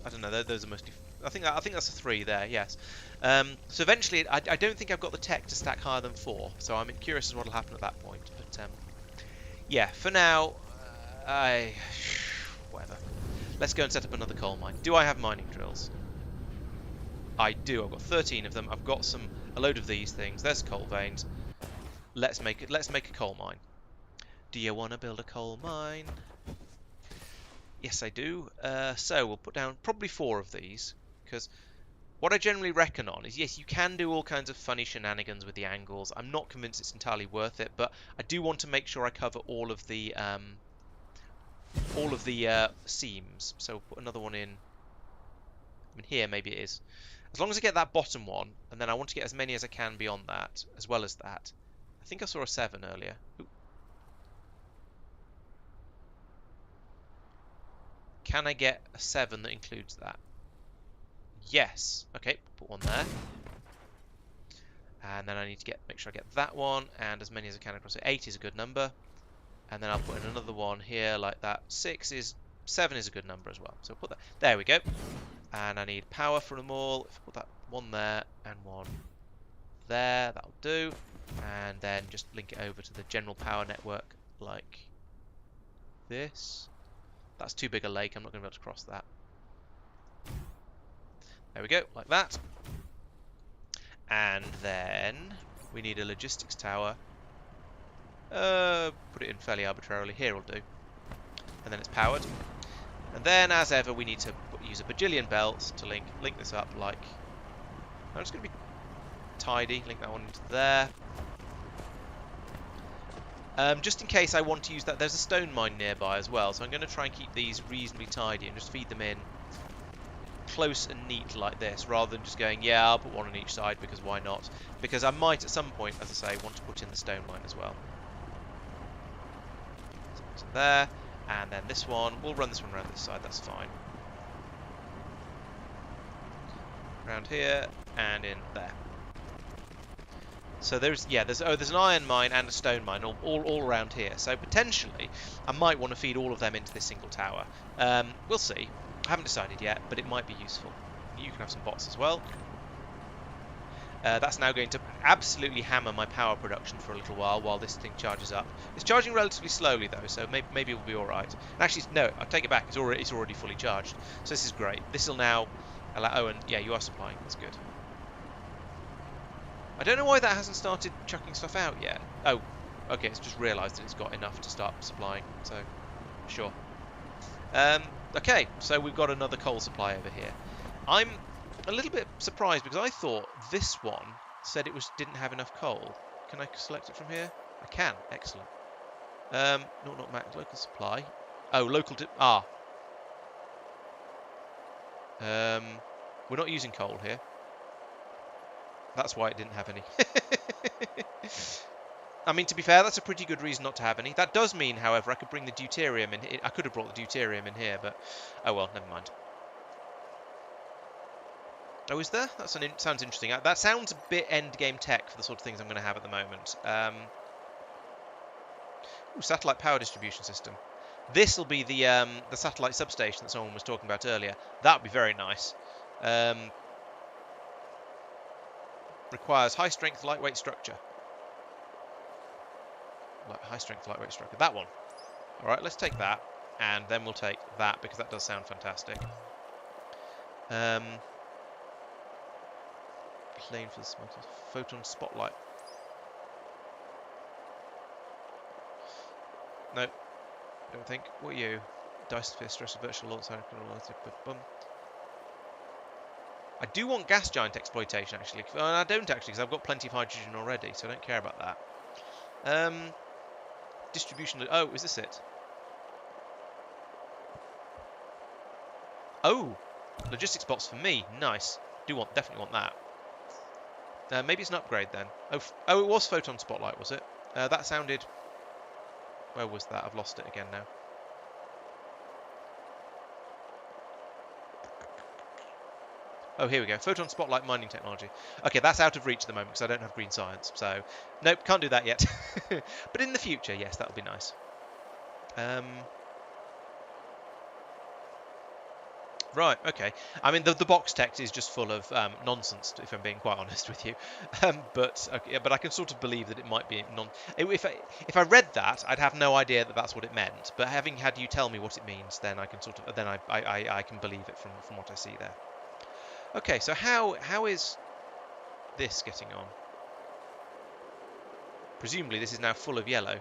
I don't know. Those are mostly. I think that's a 3 there. Yes. So eventually, I don't think I've got the tech to stack higher than 4. So I'm curious as to what will happen at that point. But yeah, for now, whatever. Let's go and set up another coal mine. Do I have mining drills? I do. I've got 13 of them. I've got a load of these things. There's coal veins. Let's make a coal mine. Do you want to build a coal mine? Yes, I do. So we'll put down probably 4 of these, because what I generally reckon on is, yes, you can do all kinds of funny shenanigans with the angles. I'm not convinced it's entirely worth it, but I do want to make sure I cover all of the seams. So we'll put another one in. I mean, here maybe it is. As long as I get that bottom one, and then I want to get as many as I can beyond that, as well as that. I think I saw a 7 earlier. Ooh. Can I get a 7 that includes that? Yes. Okay, put one there. And then I need to make sure I get that one, and as many as I can across it. 8 is a good number. And then I'll put in another one here like that. 7 is a good number as well. So I'll put that. There we go. And I need power for them all. If I put that one there and one there, that'll do. And then just link it over to the general power network like this. That's too big a lake. I'm not going to be able to cross that. There we go, like that. And then we need a logistics tower. Put it in fairly arbitrarily. Here will do. And then it's powered. And then, as ever, we need to use a bajillion belts to link this up like... I'm just going to be tidy. Link that one into there. Just in case I want to use that, there's a stone mine nearby as well. So I'm going to try and keep these reasonably tidy and just feed them in close and neat like this, rather than just going, yeah, I'll put one on each side because why not? Because I might at some point, as I say, want to put in the stone mine as well. So there, and then this one, we'll run this one around this side, that's fine. Around here, and in there. So there's an iron mine and a stone mine all around here. So potentially, I might want to feed all of them into this single tower. We'll see. I haven't decided yet, but it might be useful. You can have some bots as well. That's now going to absolutely hammer my power production for a little while this thing charges up. It's charging relatively slowly though, so maybe it will be all right. And actually, no, I take it back. It's already fully charged. So this is great. This will now allow. Oh, and yeah, you are supplying. That's good. I don't know why that hasn't started chucking stuff out yet. Oh, okay. It's just realised that it's got enough to start supplying. So, sure. Okay, so we've got another coal supply over here. I'm a little bit surprised because I thought this one said it didn't have enough coal. Can I select it from here? I can. Excellent. Not max local supply. Oh, local to we're not using coal here. That's why it didn't have any. I mean, to be fair, that's a pretty good reason not to have any. That does mean, however, I could bring the deuterium in here. I could have brought the deuterium in here, but... Oh well, never mind. Oh, is there? Sounds interesting. That sounds a bit endgame tech for the sort of things I'm going to have at the moment. Ooh, satellite power distribution system. This will be the satellite substation that someone was talking about earlier. That would be very nice. Requires high-strength, lightweight structure. High-strength, lightweight structure. That one. All right, let's take that, and then we'll take that because that does sound fantastic. Plane for the smelter. Photon spotlight. No, don't think. What are you? Dyson sphere stress virtual launch. I do want gas giant exploitation actually. I don't actually because I've got plenty of hydrogen already, so I don't care about that. Distribution. Oh, is this it? Oh, logistics bots for me. Nice. Definitely want that. Maybe it's an upgrade then. Oh, it was photon spotlight, was it? That sounded. Where was that? I've lost it again now. Oh, here we go. Photon spotlight mining technology. Okay, that's out of reach at the moment because I don't have green science. So, nope, can't do that yet. But in the future, yes, that'll be nice. Right, okay. I mean, the box text is just full of nonsense, if I'm being quite honest with you. But okay, yeah, but I can sort of believe that it might be non. If I read that, I'd have no idea that that's what it meant. But having had you tell me what it means, then I can sort of then I can believe it from what I see there. Okay, so how is this getting on? Presumably this is now full of yellow.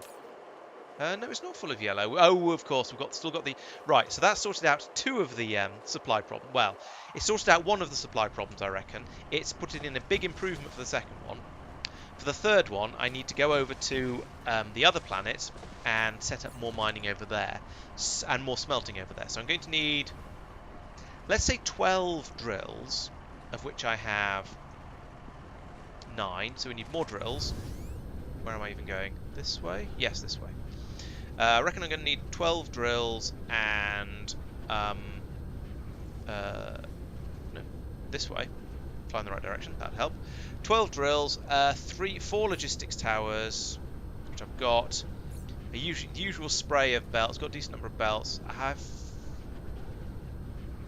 No, it's not full of yellow. Oh, of course, still got the right. So that sorted out two of the supply problem. Well, it sorted out one of the supply problems, I reckon. It's put it in a big improvement for the second one. For the third one, I need to go over to the other planet and set up more mining over there and more smelting over there. So I'm going to need, let's say, 12 drills, of which I have 9. So we need more drills. Where am I even going? This way? Yes, this way. I reckon I'm going to need 12 drills and no, this way. Fly in the right direction. That'd help. 12 drills, 4 logistics towers, which I've got. The usual spray of belts. Got a decent number of belts. I have.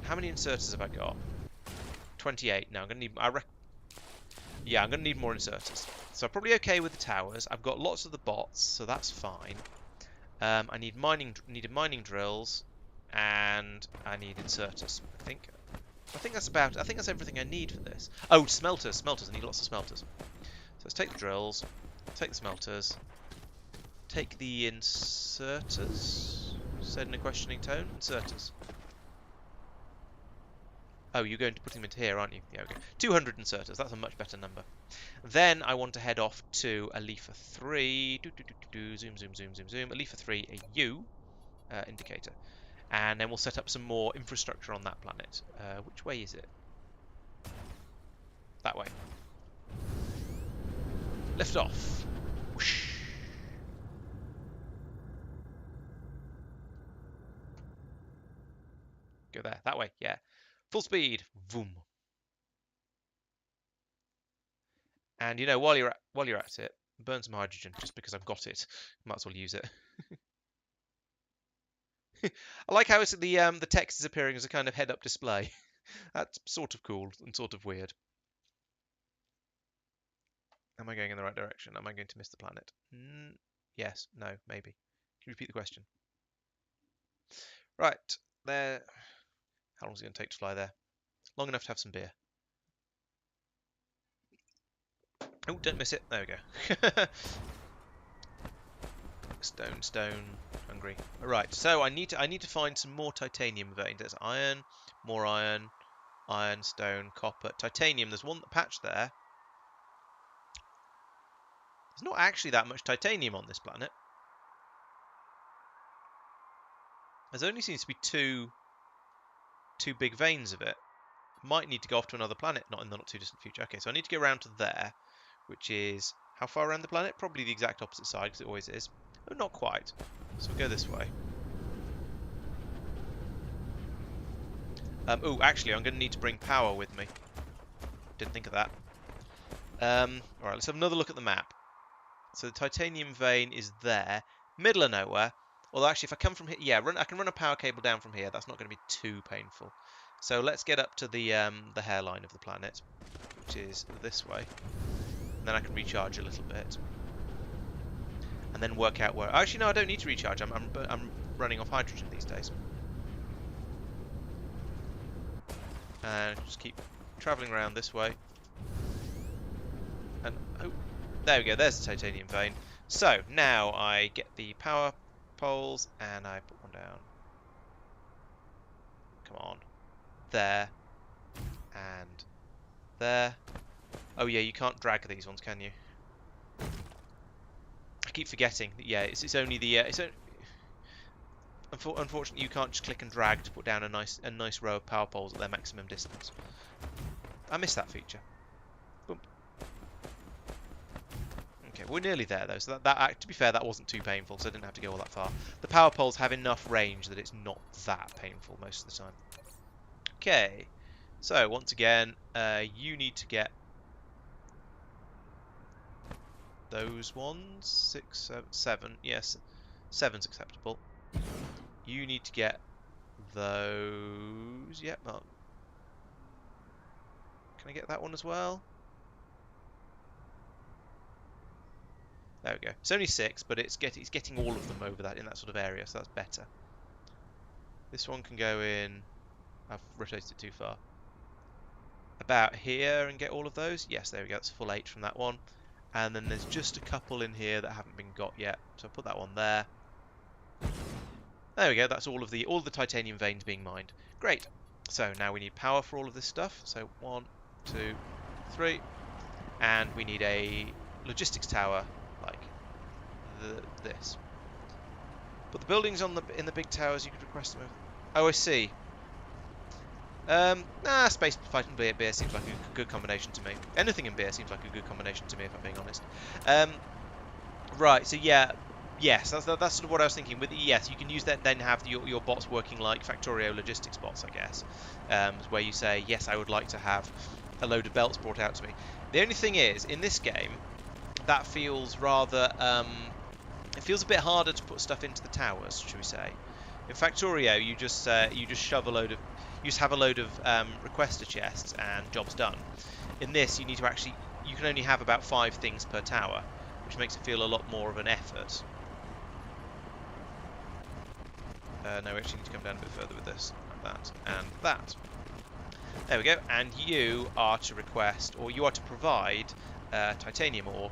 How many inserters have I got? 28. No, I'm going to need. Yeah, I'm going to need more inserters. So I'm probably okay with the towers. I've got lots of the bots, so that's fine. I need needed mining drills, and I need inserters. I think that's everything I need for this. Oh, smelters. I need lots of smelters. So let's take the drills, take the smelters, take the inserters. Said in a questioning tone. Inserters. Oh, you're going to put them into here, aren't you? Yeah, okay. 200 inserters. That's a much better number. Then I want to head off to Alifa 3. Zoom. Alifa 3, a U indicator. And then we'll set up some more infrastructure on that planet. Which way is it? That way. Lift off. Whoosh. Go there. That way. Yeah. Full speed. Vroom. And while you're at it, burn some hydrogen just because I've got it. Might as well use it. I like how the text is appearing as a kind of head-up display. That's sort of cool and sort of weird. Am I going in the right direction? Am I going to miss the planet? Yes. No. Maybe. Can you repeat the question? Right. There. How long is it going to take to fly there? Long enough to have some beer. Oh, don't miss it. There we go. Stone. Hungry. Right. So I need to find some more titanium veins. There's iron, more iron, stone, copper, titanium. There's one patch there. There's not actually that much titanium on this planet. There only seems to be two big veins of it. Might need to go off to another planet, not in the not too distant future. Okay, so I need to go around to there, which is how far around the planet? Probably the exact opposite side, because it always is. Oh, not quite. So we'll go this way. Oh, actually, I'm going to need to bring power with me. Didn't think of that. Alright, let's have another look at the map. So the titanium vein is there. Middle of nowhere. Although, actually, if I come from here... Yeah, I can run a power cable down from here. That's not going to be too painful. So let's get up to the hairline of the planet, which is this way. And then I can recharge a little bit. And then work out where... Actually, no, I don't need to recharge. I'm running off hydrogen these days. And just keep travelling around this way. And, oh, there we go. There's the titanium vein. So, now I get the power poles and I put one down. Come on. There. And there. Oh yeah, you can't drag these ones, can you? I keep forgetting that, yeah, it's only the... Unfortunately, you can't just click and drag to put down a nice row of power poles at their maximum distance. I miss that feature. Boom. Okay, we're nearly there though, so that to be fair, that wasn't too painful, so I didn't have to go all that far. The power poles have enough range that it's not that painful most of the time. Okay, So once again, you need to get those ones. 6, 7, 7. Yes, 7's acceptable. You need to get those. Yep. Well, can I get that one as well? There we go. It's only 6, but it's getting all of them over that in that sort of area, so that's better. This one can go in. I've rotated it too far. About here and get all of those. Yes, there we go. That's full 8 from that one. And then there's just a couple in here that haven't been got yet, so I'll put that one there. There we go. That's all of the titanium veins being mined. Great. So now we need power for all of this stuff. So 1, 2, 3, and we need a logistics tower like this. But the buildings in the big towers, you could request them over. Oh, I see. Space fighting beer seems like a good combination to me. Anything in beer seems like a good combination to me, if I'm being honest. Right. So yeah, yes, that's sort of what I was thinking. With yes, you can use that, then have your bots working like Factorio logistics bots, I guess, where you say yes, I would like to have a load of belts brought out to me. The only thing is, in this game, that feels rather it feels a bit harder to put stuff into the towers, should we say? In Factorio, you just shove a load of you just have a load of requester chests and job's done. In this, you need to actually you can only have about 5 things per tower, which makes it feel a lot more of an effort. No, we actually need to come down a bit further with this, like that and that. There we go. And you are to request, or you are to provide titanium ore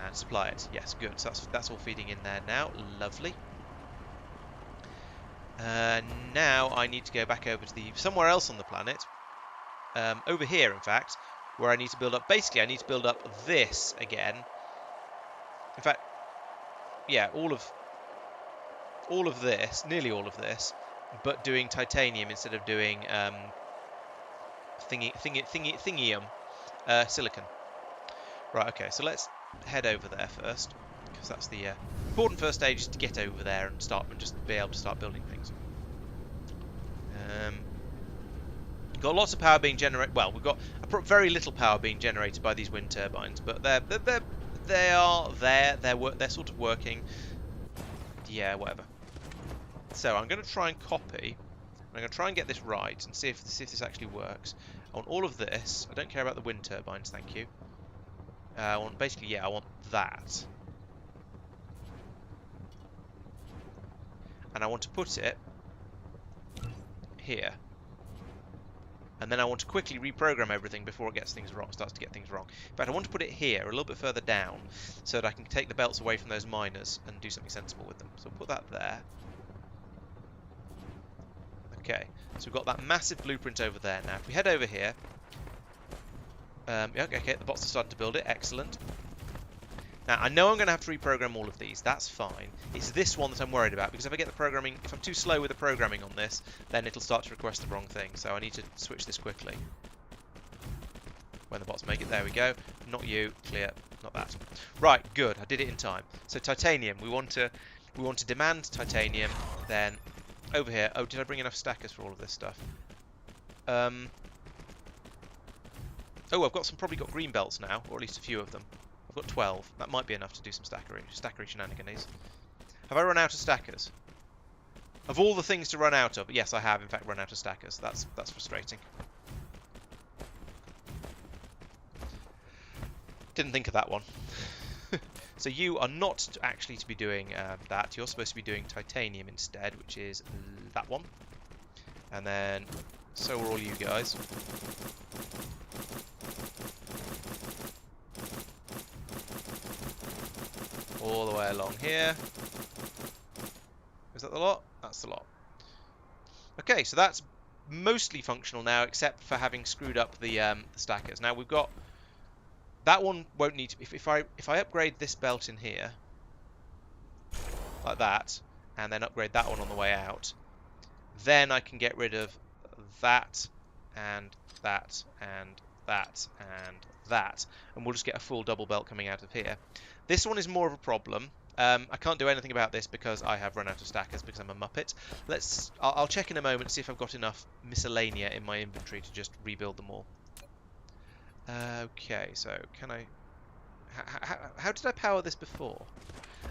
and supply it. Yes, good. So that's all feeding in there now. Lovely. Now I need to go back over to somewhere else on the planet. Over here, in fact, where I need to build up. Basically, I need to build up this again. In fact, yeah, all of this, nearly all of this, but doing titanium instead of doing thingium, silicon. Right. Okay. So let's head over there first, because that's the important first stage is to get over there and just be able to start building things. Got lots of power being generated. Well, we've got very little power being generated by these wind turbines, but they're sort of working. Yeah, whatever. So I'm going to try and copy. I'm going to try and get this right and see if this actually works. I want all of this. I don't care about the wind turbines, thank you. I want I want that. And I want to put it here. And then I want to quickly reprogram everything before it starts to get things wrong. In fact, I want to put it here, a little bit further down, so that I can take the belts away from those miners and do something sensible with them. So I'll put that there. Okay, so we've got that massive blueprint over there now. If we head over here... okay, the bots are starting to build it. Excellent. Now, I know I'm going to have to reprogram all of these. That's fine. It's this one that I'm worried about, because if I'm too slow with the programming on this, then it'll start to request the wrong thing. So I need to switch this quickly. When the bots make it, there we go. Not you, clear. Not that. Right, good. I did it in time. So titanium. We want to demand titanium. Then over here. Oh, did I bring enough stackers for all of this stuff? Oh, I've probably got green belts now, or at least a few of them. I've got 12. That might be enough to do some stackery shenanigans. Have I run out of stackers? Of all the things to run out of, yes, I have in fact run out of stackers. That's frustrating. Didn't think of that one. So you are not actually to be doing that. You're supposed to be doing titanium instead, which is that one. And then so are all you guys. All the way along here. Is that the lot? That's the lot. Okay, so that's mostly functional now, except for having screwed up the stackers. Now we've got that one won't need to. If I upgrade this belt in here, like that, and then upgrade that one on the way out, then I can get rid of that and that and that and that, and we'll just get a full double belt coming out of here. This one is more of a problem, I can't do anything about this because I have run out of stackers because I'm a muppet. I'll check in a moment to see if I've got enough miscellanea in my inventory to just rebuild them all. Okay, so can I... How did I power this before?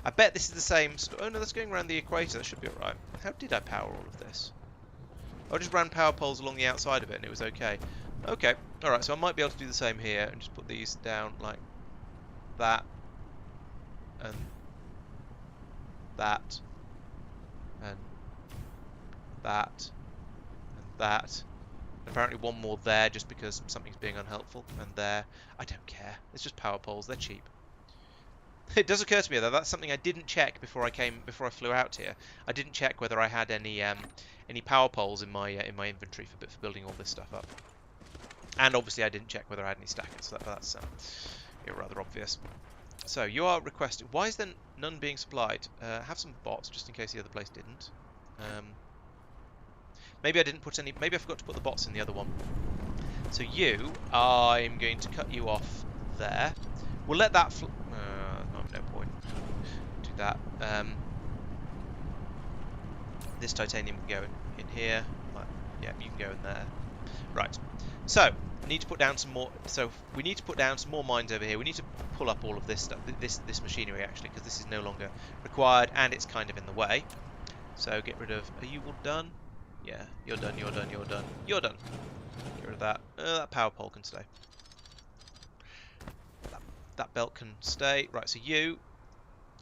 I bet this is the same... Oh no, that's going around the equator. That should be alright. How did I power all of this? I just ran power poles along the outside of it and it was okay. Okay, alright, so I might be able to do the same here and just put these down like that and that and that and that. Apparently one more there just because something's being unhelpful, and there. I don't care. It's just power poles. They're cheap. It does occur to me though that's something I didn't check before I flew out here. I didn't check whether I had any power poles in my inventory for building all this stuff up. And obviously I didn't check whether I had any stackers. So that's rather obvious. So you are requested. Why is there none being supplied? Have some bots just in case the other place didn't. Maybe I didn't put any. Maybe I forgot to put the bots in the other one. So you, I'm going to cut you off there. We'll let that. No point. Do that. This titanium can go in here. Yeah, you can go in there. Right. So need to put down some more. So we need to put down some more mines over here. We need to pull up all of this stuff, this machinery actually, because this is no longer required and it's kind of in the way. So get rid of. Are you all done? Yeah, you're done. You're done. You're done. You're done. Get rid of that. That power pole can stay. That belt can stay. Right. So you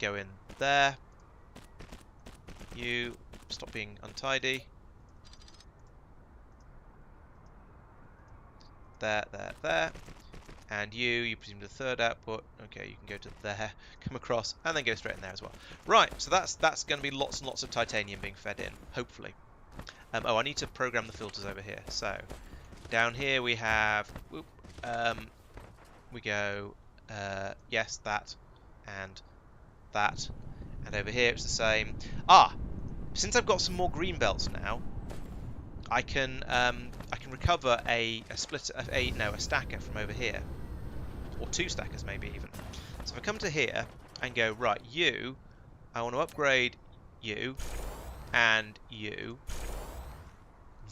go in there. You stop being untidy. There, there, there. And you presume the third output. Okay, you can go to there, come across, and then go straight in there as well. Right, so that's going to be lots and lots of titanium being fed in, hopefully. Oh, I need to program the filters over here. So, down here we have... Whoop, we go... yes, that, and that. And over here it's the same. Ah! Since I've got some more green belts now, I can recover a stacker from over here, or two stackers maybe even. So if I come to here and go right, I want to upgrade you and you.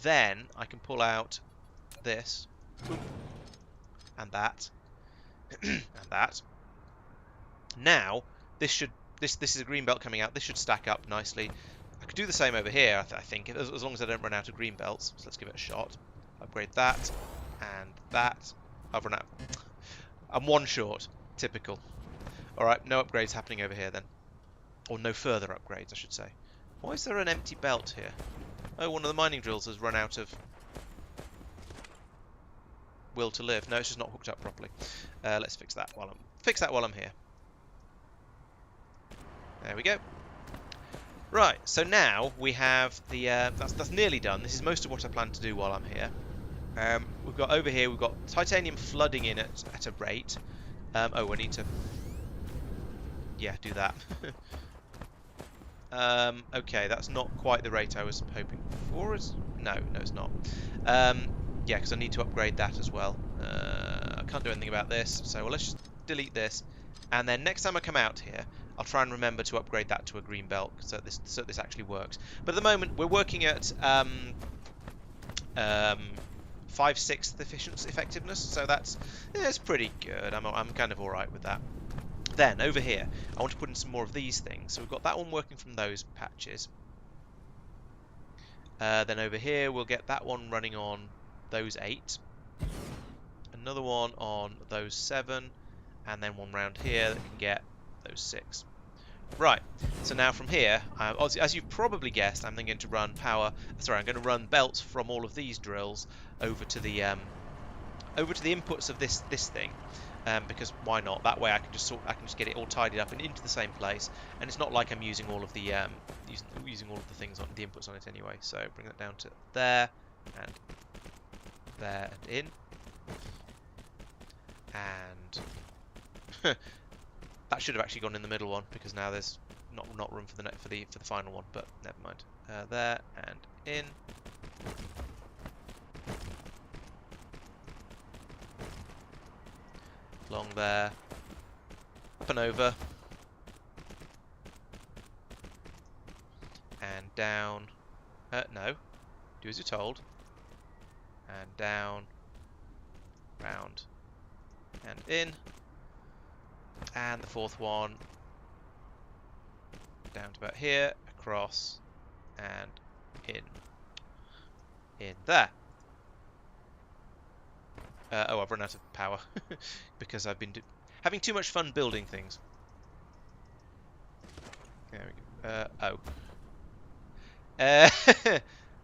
Then I can pull out this and that and that. Now this is a green belt coming out. This should stack up nicely. I could do the same over here, I think, as long as I don't run out of green belts. So let's give it a shot. Upgrade that, and that. I've run out. I'm one short. Typical. Alright, no upgrades happening over here then. Or no further upgrades, I should say. Why is there an empty belt here? Oh, one of the mining drills has run out of will to live. No, it's just not hooked up properly. Let's fix that while I'm here. There we go. Right, so now we have the that's nearly done. This is most of what I plan to do while I'm here. We've got over here, we've got titanium flooding in at a rate. Oh, I need to, yeah, do that. Okay, that's not quite the rate I was hoping for. No, it's not. Yeah, because I need to upgrade that as well. I can't do anything about this, so let's just delete this. And then next time I come out here, I'll try and remember to upgrade that to a green belt so this actually works. But at the moment, we're working at 5/6 effectiveness, so that's pretty good. I'm kind of all right with that. Then over here, I want to put in some more of these things. So we've got that one working from those patches. Then over here, we'll get that one running on those 8. Another one on those 7. And then one round here that can get those 6. Right, so now from here, as you've probably guessed, I'm then going to run I'm going to run belts from all of these drills over to the inputs of this thing, because why not? That way I can just get it all tidied up and into the same place, and it's not like I'm using all of the using all of the things on the inputs on it anyway. So bring that down to there and there and in, and that should have actually gone in the middle one because now there's not room for the final one, but never mind. There and in. Along there, up and over, down. No. Do as you're told. And down. Round. And in. And the fourth one. Down to about here. Across. And in. In there. Oh, I've run out of power. Because I've been having too much fun building things. There we go. Oh.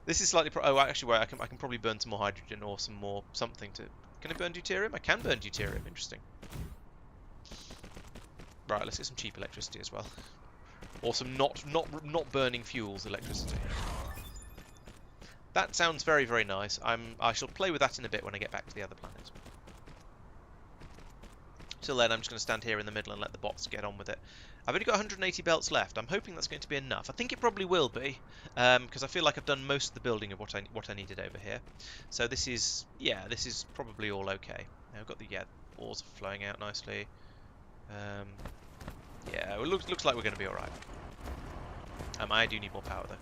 This is slightly. Oh, actually, wait. I can probably burn some more hydrogen or some more something to. Can I burn deuterium? I can burn deuterium. Interesting. Right. Let's get some cheap electricity as well, or some not burning fuels electricity. That sounds very, very nice. I shall play with that in a bit when I get back to the other planet. Till then, I'm just going to stand here in the middle and let the bots get on with it. I've only got 180 belts left. I'm hoping that's going to be enough. I think it probably will be, because I feel like I've done most of the building of what I needed over here. So this is probably all okay. Now I've got the ores flowing out nicely. Yeah, it looks like we're going to be all right. I do need more power though.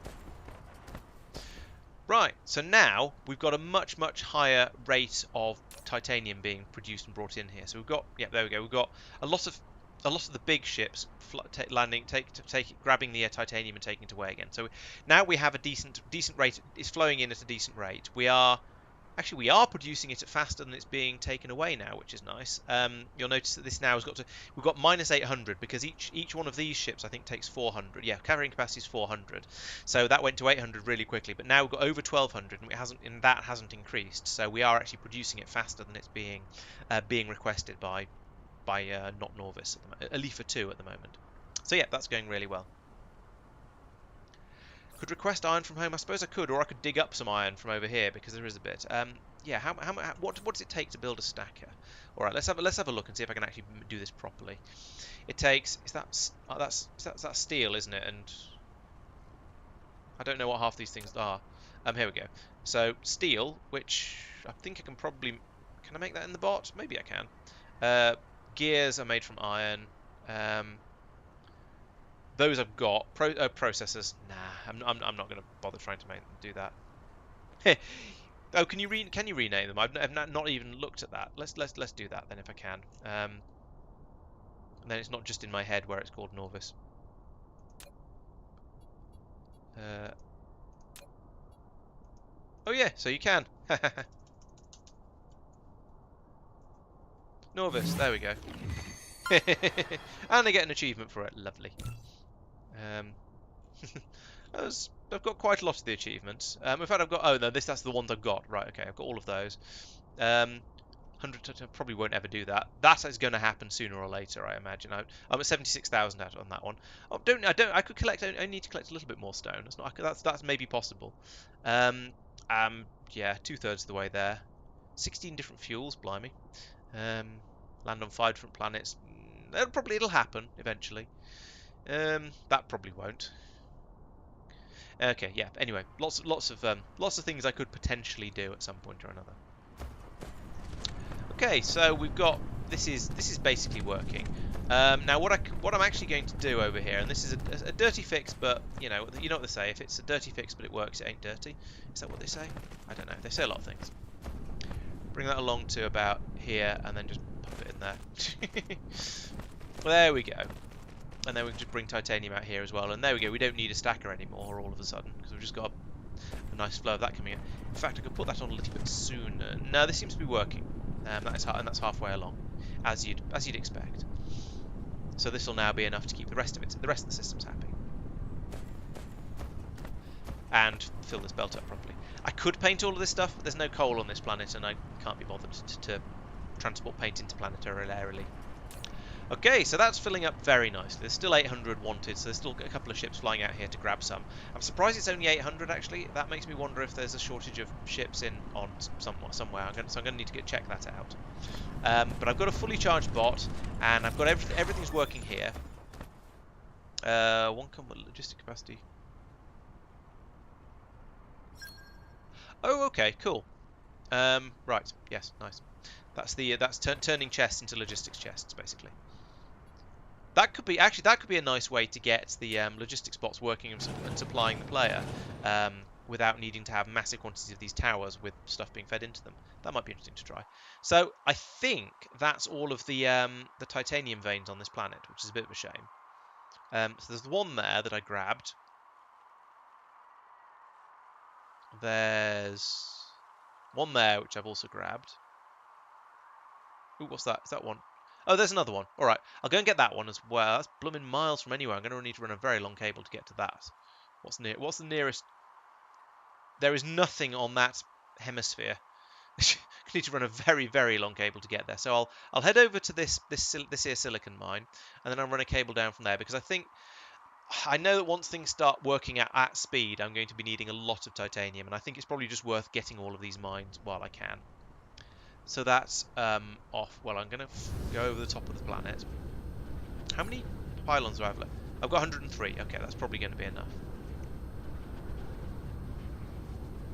Right, so now we've got a much higher rate of titanium being produced and brought in here. So we've got, yeah, there we go. We've got a lot of the big ships landing, grabbing the titanium and taking it away again. So now we have a decent rate. It's flowing in at a decent rate. We are producing it at faster than it's being taken away now, which is nice. You'll notice that this now has we've got minus 800 because each one of these ships I think takes 400. Yeah, carrying capacity is 400, so that went to 800 really quickly. But now we've got over 1200, and that hasn't increased. So we are actually producing it faster than it's being requested by not Norvis Alifa 2 at the moment. So yeah, that's going really well. Could request iron from home. I suppose I could, or I could dig up some iron from over here because there is a bit. Yeah. What does it take to build a stacker? All right, let's have a look and see if I can actually do this properly. It takes that's steel, isn't it? And I don't know what half these things are. Here we go. So steel, which I think I can probably. Can I make that in the bot? Maybe I can. Gears are made from iron. Those I've got. Processors. Nah, I'm not going to bother trying to do that. Oh, can you rename them? I've not even looked at that. Let's do that then if I can. And then it's not just in my head where it's called Norvis. Oh yeah, so you can. Norvis. There we go. And I get an achievement for it. Lovely. I've got quite a lot of the achievements. In fact, I've got. Oh no, that's the ones I've got. Right. Okay, I've got all of those. 100. Probably won't ever do that. That is going to happen sooner or later, I imagine. I'm at 76,000 out on that one. Oh, I could collect. I need to collect a little bit more stone. That's maybe possible. Yeah, 2/3 of the way there. 16 different fuels. Blimey. Land on 5 different planets. It'll happen eventually. That probably won't. Okay, yeah. Anyway, lots of things I could potentially do at some point or another. Okay, so we've got this is basically working. Now what I'm actually going to do over here, and this is a dirty fix, but you know what they say. If it's a dirty fix but it works, it ain't dirty. Is that what they say? I don't know. They say a lot of things. Bring that along to about here, and then just pop it in there. There we go. And then we can just bring titanium out here as well. And there we go. We don't need a stacker anymore all of a sudden because we've just got a nice flow of that coming in. In fact, I could put that on a little bit sooner. No, this seems to be working. That's halfway along, as you'd expect. So this will now be enough to keep the rest of the systems happy. And fill this belt up properly. I could paint all of this stuff, but there's no coal on this planet, and I can't be bothered to transport paint interplanetary. Okay, so that's filling up very nicely. There's still 800 wanted, so there's still a couple of ships flying out here to grab some. I'm surprised it's only 800 actually. That makes me wonder if there's a shortage of ships somewhere. So I'm going to need to check that out. But I've got a fully charged bot, and I've got everything's working here. One with logistic capacity. Oh, okay, cool. Right, yes, nice. That's turning chests into logistics chests, basically. that could be a nice way to get the logistics bots working and supplying the player without needing to have massive quantities of these towers with stuff being fed into them. That might be interesting to try. So I think that's all of the titanium veins on this planet, which is a bit of a shame. So there's one there that I grabbed. There's one there which I've also grabbed. Ooh, what's that? Is that one? Oh, there's another one. All right, I'll go and get that one as well. That's blooming miles from anywhere. I'm going to need to run a very long cable to get to that. What's near? What's the nearest? There is nothing on that hemisphere. I need to run a very, very long cable to get there. So I'll head over to this here silicon mine, and then I'll run a cable down from there because I know that once things start working at speed, I'm going to be needing a lot of titanium, and I think it's probably just worth getting all of these mines while I can. So that's off. Well, I'm going to go over the top of the planet. How many pylons do I have left? I've got 103. Okay, that's probably going to be enough.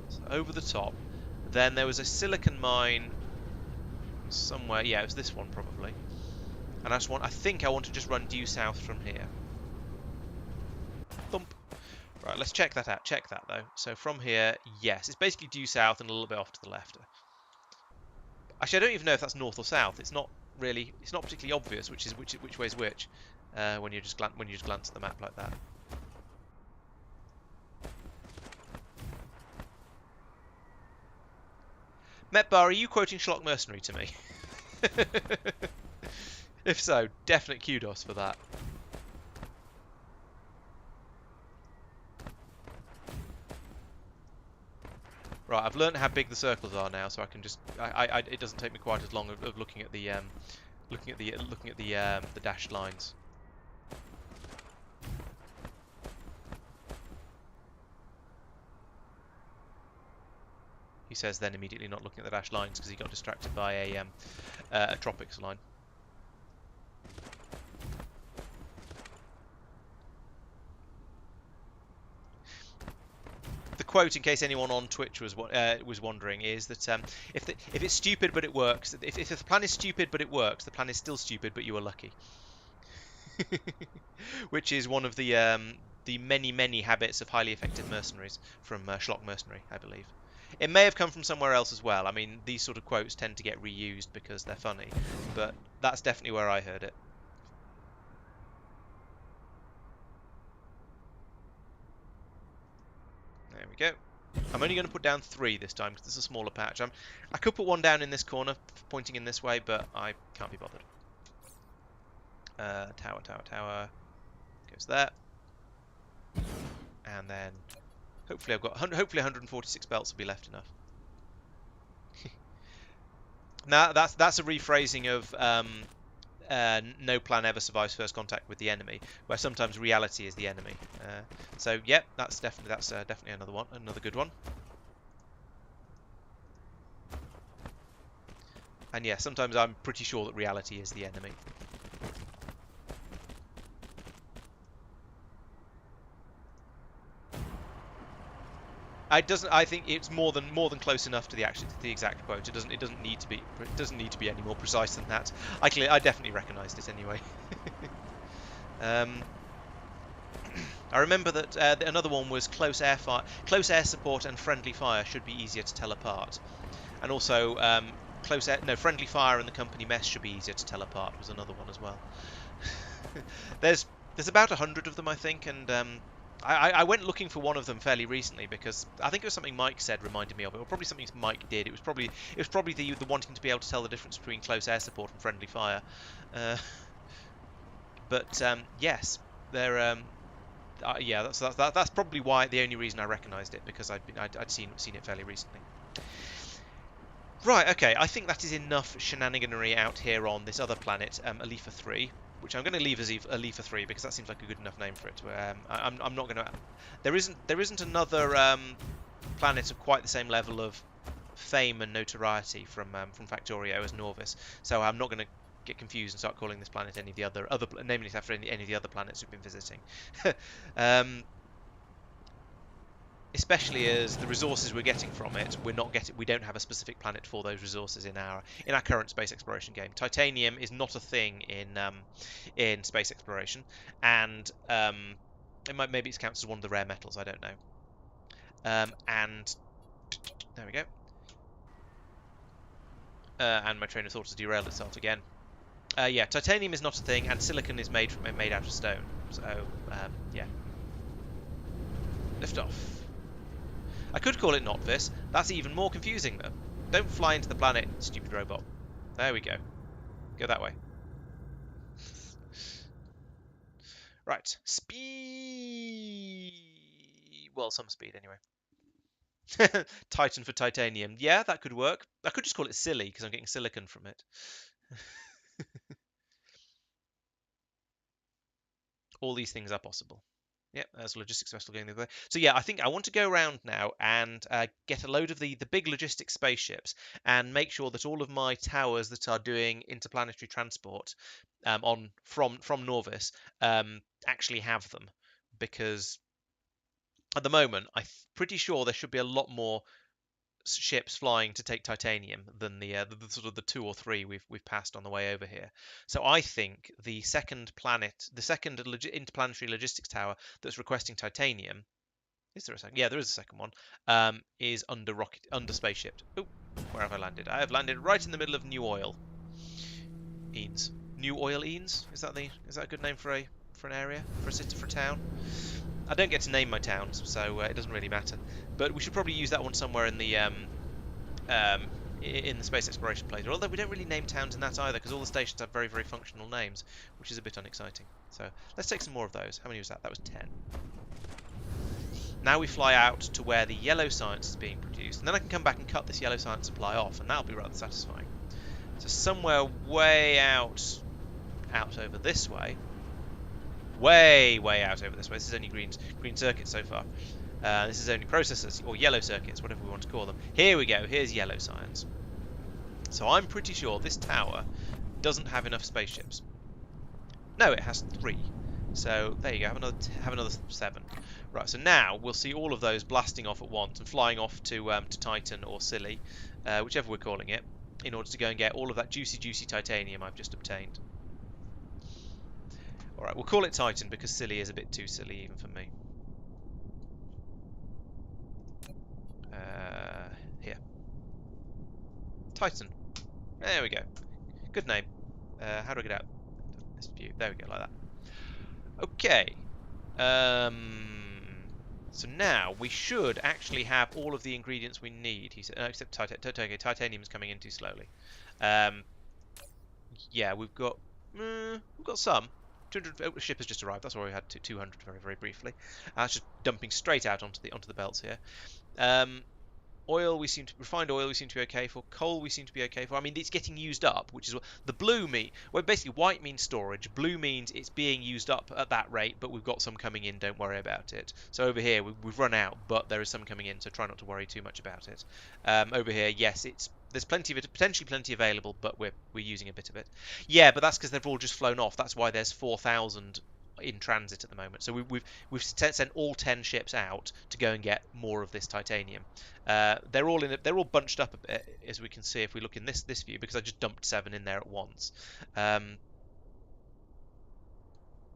So over the top. Then there was a silicon mine somewhere. Yeah, it was this one probably. And I think I want to just run due south from here. Thump. Right, let's check that out. Check that though. So from here, yes, it's basically due south and a little bit off to the left. Actually, I don't even know if that's north or south. It's not particularly obvious which way is which when you just glance at the map like that. Metbar, are you quoting Schlock Mercenary to me? If so, definite kudos for that. Right, I've learned how big the circles are now, so I can just it doesn't take me quite as long of looking at the the dashed lines. He says then immediately not looking at the dashed lines because he got distracted by a tropics line. The quote, in case anyone on Twitch was wondering, is that if it's stupid but it works, if the plan is stupid but it works, the plan is still stupid but you are lucky. Which is one of the many habits of highly effective mercenaries from Schlock Mercenary, I believe. It may have come from somewhere else as well. I mean, these sort of quotes tend to get reused because they're funny, but that's definitely where I heard it. There we go. I'm only going to put down 3 this time because it's a smaller patch. I could put one down in this corner, pointing in this way, but I can't be bothered. Tower. Goes there. And then hopefully hopefully 146 belts will be left enough. Now that's a rephrasing of no plan ever survives first contact with the enemy, where sometimes reality is the enemy. So yep, that's definitely another good one. And yeah, sometimes I'm pretty sure that reality is the enemy. I think it's more than close enough to the exact quote. It doesn't need to be any more precise than that. I definitely recognised it anyway. I remember that another one was close air support and friendly fire should be easier to tell apart, and also friendly fire and the company mess should be easier to tell apart was another one as well. There's about 100 of them, I think, and I went looking for one of them fairly recently because I think it was something Mike said reminded me of it, or probably something Mike did. It was probably the wanting to be able to tell the difference between close air support and friendly fire. But yes, they're yeah, that's probably why the only reason I recognised it, because I'd seen it fairly recently. Right, okay, I think that is enough shenaniganery out here on this other planet, Alifa 3. Which I'm going to leave as Alifa 3 because that seems like a good enough name for it. I'm not going to. There isn't another planet of quite the same level of fame and notoriety from Factorio as Norvis, so I'm not going to get confused and start calling this planet any of the other naming it after any of the other planets we've been visiting. especially as the resources we're getting from it, we don't have a specific planet for those resources in our current space exploration game. Titanium is not a thing in space exploration, and maybe it's counts as one of the rare metals. I don't know. And there we go. And my train of thought has derailed itself again. Yeah, titanium is not a thing, and silicon is made out of stone. So yeah, lift off. I could call it not this. That's even more confusing though. Don't fly into the planet, stupid robot. There we go. Go that way. Right, speed. Well, some speed anyway. Titan for titanium. Yeah, that could work. I could just call it silly because I'm getting silicon from it. All these things are possible. Yep, there's logistics vessel going the other way. So yeah, I think I want to go around now and get a load of the big logistics spaceships and make sure that all of my towers that are doing interplanetary transport on from Norvis actually have them, because at the moment I'm pretty sure there should be a lot more ships flying to take titanium than the sort of the two or three we've passed on the way over here. So I think the second planet, the second interplanetary logistics tower that's requesting titanium, is there a second? Yeah, there is a second one. Is under spaceship. Oh, where have I landed? I have landed right in the middle of New Oil. Eanes. New Oil Eanes? Is that a good name for an area, for a city, for a town? I don't get to name my towns, so it doesn't really matter. But we should probably use that one somewhere um, in the space exploration playthrough. Although we don't really name towns in that either, because all the stations have very, very functional names, which is a bit unexciting. So let's take some more of those. How many was that? That was 10. Now we fly out to where the yellow science is being produced, and then I can come back and cut this yellow science supply off, and that'll be rather satisfying. So somewhere way out over this way, way out over this way. This is only green circuits so far. This is only processors, or yellow circuits, whatever we want to call them. Here we go, here's yellow science. So I'm pretty sure this tower doesn't have enough spaceships. No, it has 3. So there you go, have another 7. Right, so now we'll see all of those blasting off at once and flying off to Titan or Silly, whichever we're calling it, in order to go and get all of that juicy titanium I've just obtained. Alright, we'll call it Titan because Silly is a bit too silly even for me. Here. Titan. There we go. Good name. How do I get out this view? There we go, like that. Okay. So now we should actually have all of the ingredients we need. He said, except titanium is coming in too slowly. Yeah, we've got some. 200 ship has just arrived. That's why we had 200 very briefly. It's just dumping straight out onto the belts here. Oil, refined oil we seem to be okay for. Coal we seem to be okay for. I mean, it's getting used up, which is what the blue mean. Well, basically white means storage. Blue means it's being used up at that rate, but we've got some coming in. Don't worry about it. So over here we've run out, but there is some coming in. So try not to worry too much about it. Over here, yes, there's plenty of it, potentially plenty available, but we're using a bit of it. Yeah, but that's because they've all just flown off. That's why there's 4,000 in transit at the moment. So we've sent all 10 ships out to go and get more of this titanium. They're all bunched up a bit, as we can see if we look in this view, because I just dumped 7 in there at once.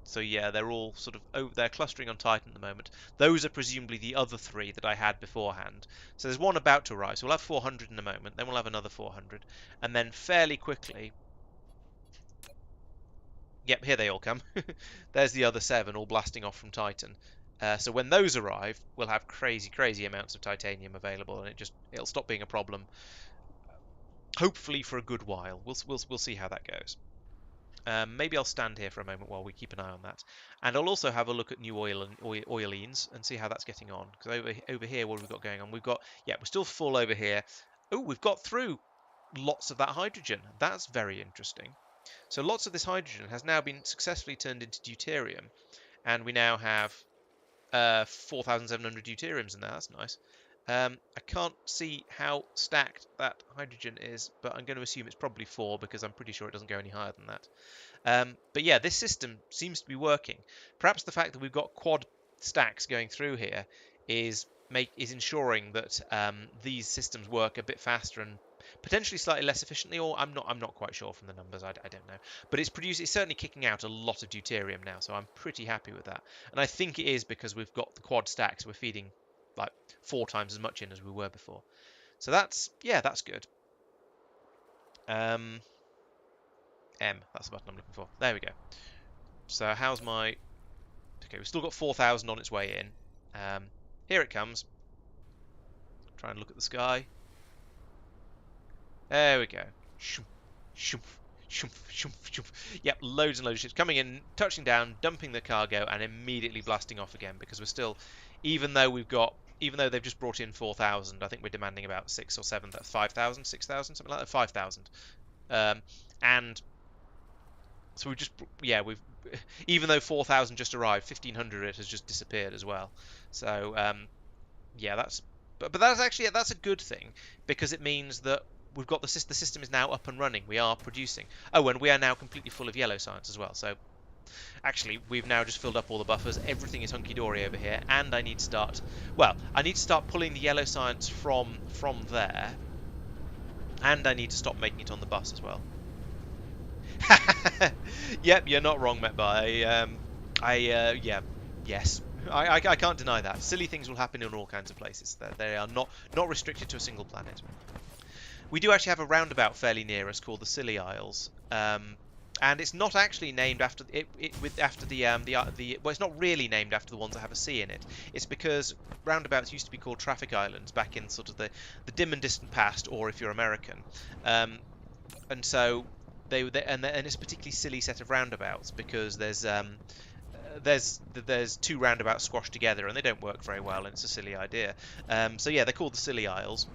So yeah, they're all sort of they're clustering on Titan at the moment. Those are presumably the other 3 that I had beforehand. So there's one about to arrive. So we'll have 400 in a moment. Then we'll have another 400, and then fairly quickly. Yep, here they all come. There's the other 7 all blasting off from Titan. So when those arrive, we'll have crazy amounts of titanium available, and it'll stop being a problem. Hopefully for a good while. We'll see how that goes. Maybe I'll stand here for a moment while we keep an eye on that, and I'll also have a look at New Oil and Oilenes and see how that's getting on. Because over here, what have we got going on? We're still full over here. Oh, we've got through lots of that hydrogen. That's very interesting. So lots of this hydrogen has now been successfully turned into deuterium, and we now have 4,700 deuteriums in there. That's nice. I can't see how stacked that hydrogen is, but I'm going to assume it's probably 4 because I'm pretty sure it doesn't go any higher than that. But yeah, this system seems to be working. Perhaps the fact that we've got quad stacks going through here is is ensuring that these systems work a bit faster and potentially slightly less efficiently, or I'm not quite sure from the numbers. I don't know, but it's certainly kicking out a lot of deuterium now, so I'm pretty happy with that. And I think it is because we've got the quad stacks. We're feeding like 4 times as much in as we were before, so that's good. M, that's the button I'm looking for. There we go. So how's my? Okay, we've still got 4,000 on its way in. Here it comes. Try and look at the sky. There we go. Shoomp, shoomp, shoomp, shoomp, shoomp. Yep, loads and loads of ships coming in, touching down, dumping the cargo, and immediately blasting off again because we're still, even though they've just brought in 4,000, I think we're demanding about 6 or 7, that's 5,000, 6,000, something like that, 5,000. And so we've even though 4,000 just arrived, 1,500 it has just disappeared as well. So yeah, but that's a good thing because it means that we've got the system is now up and running. We are producing. Oh, and we are now completely full of yellow science as well. So actually, we've now just filled up all the buffers. Everything is hunky-dory over here, and I need to start pulling the yellow science from there, and I need to stop making it on the bus as well. Yep, you're not wrong, Metbar. Yes. I can't deny that. Silly things will happen in all kinds of places. They are not restricted to a single planet. We do actually have a roundabout fairly near us called the Scilly Isles, and it's not actually named after well, it's not really named after the ones that have a C in it. It's because roundabouts used to be called traffic islands back in sort of the dim and distant past, or if you're American, and so and it's a particularly silly set of roundabouts because there's 2 roundabouts squashed together and they don't work very well, and it's a silly idea. So yeah, they're called the Scilly Isles.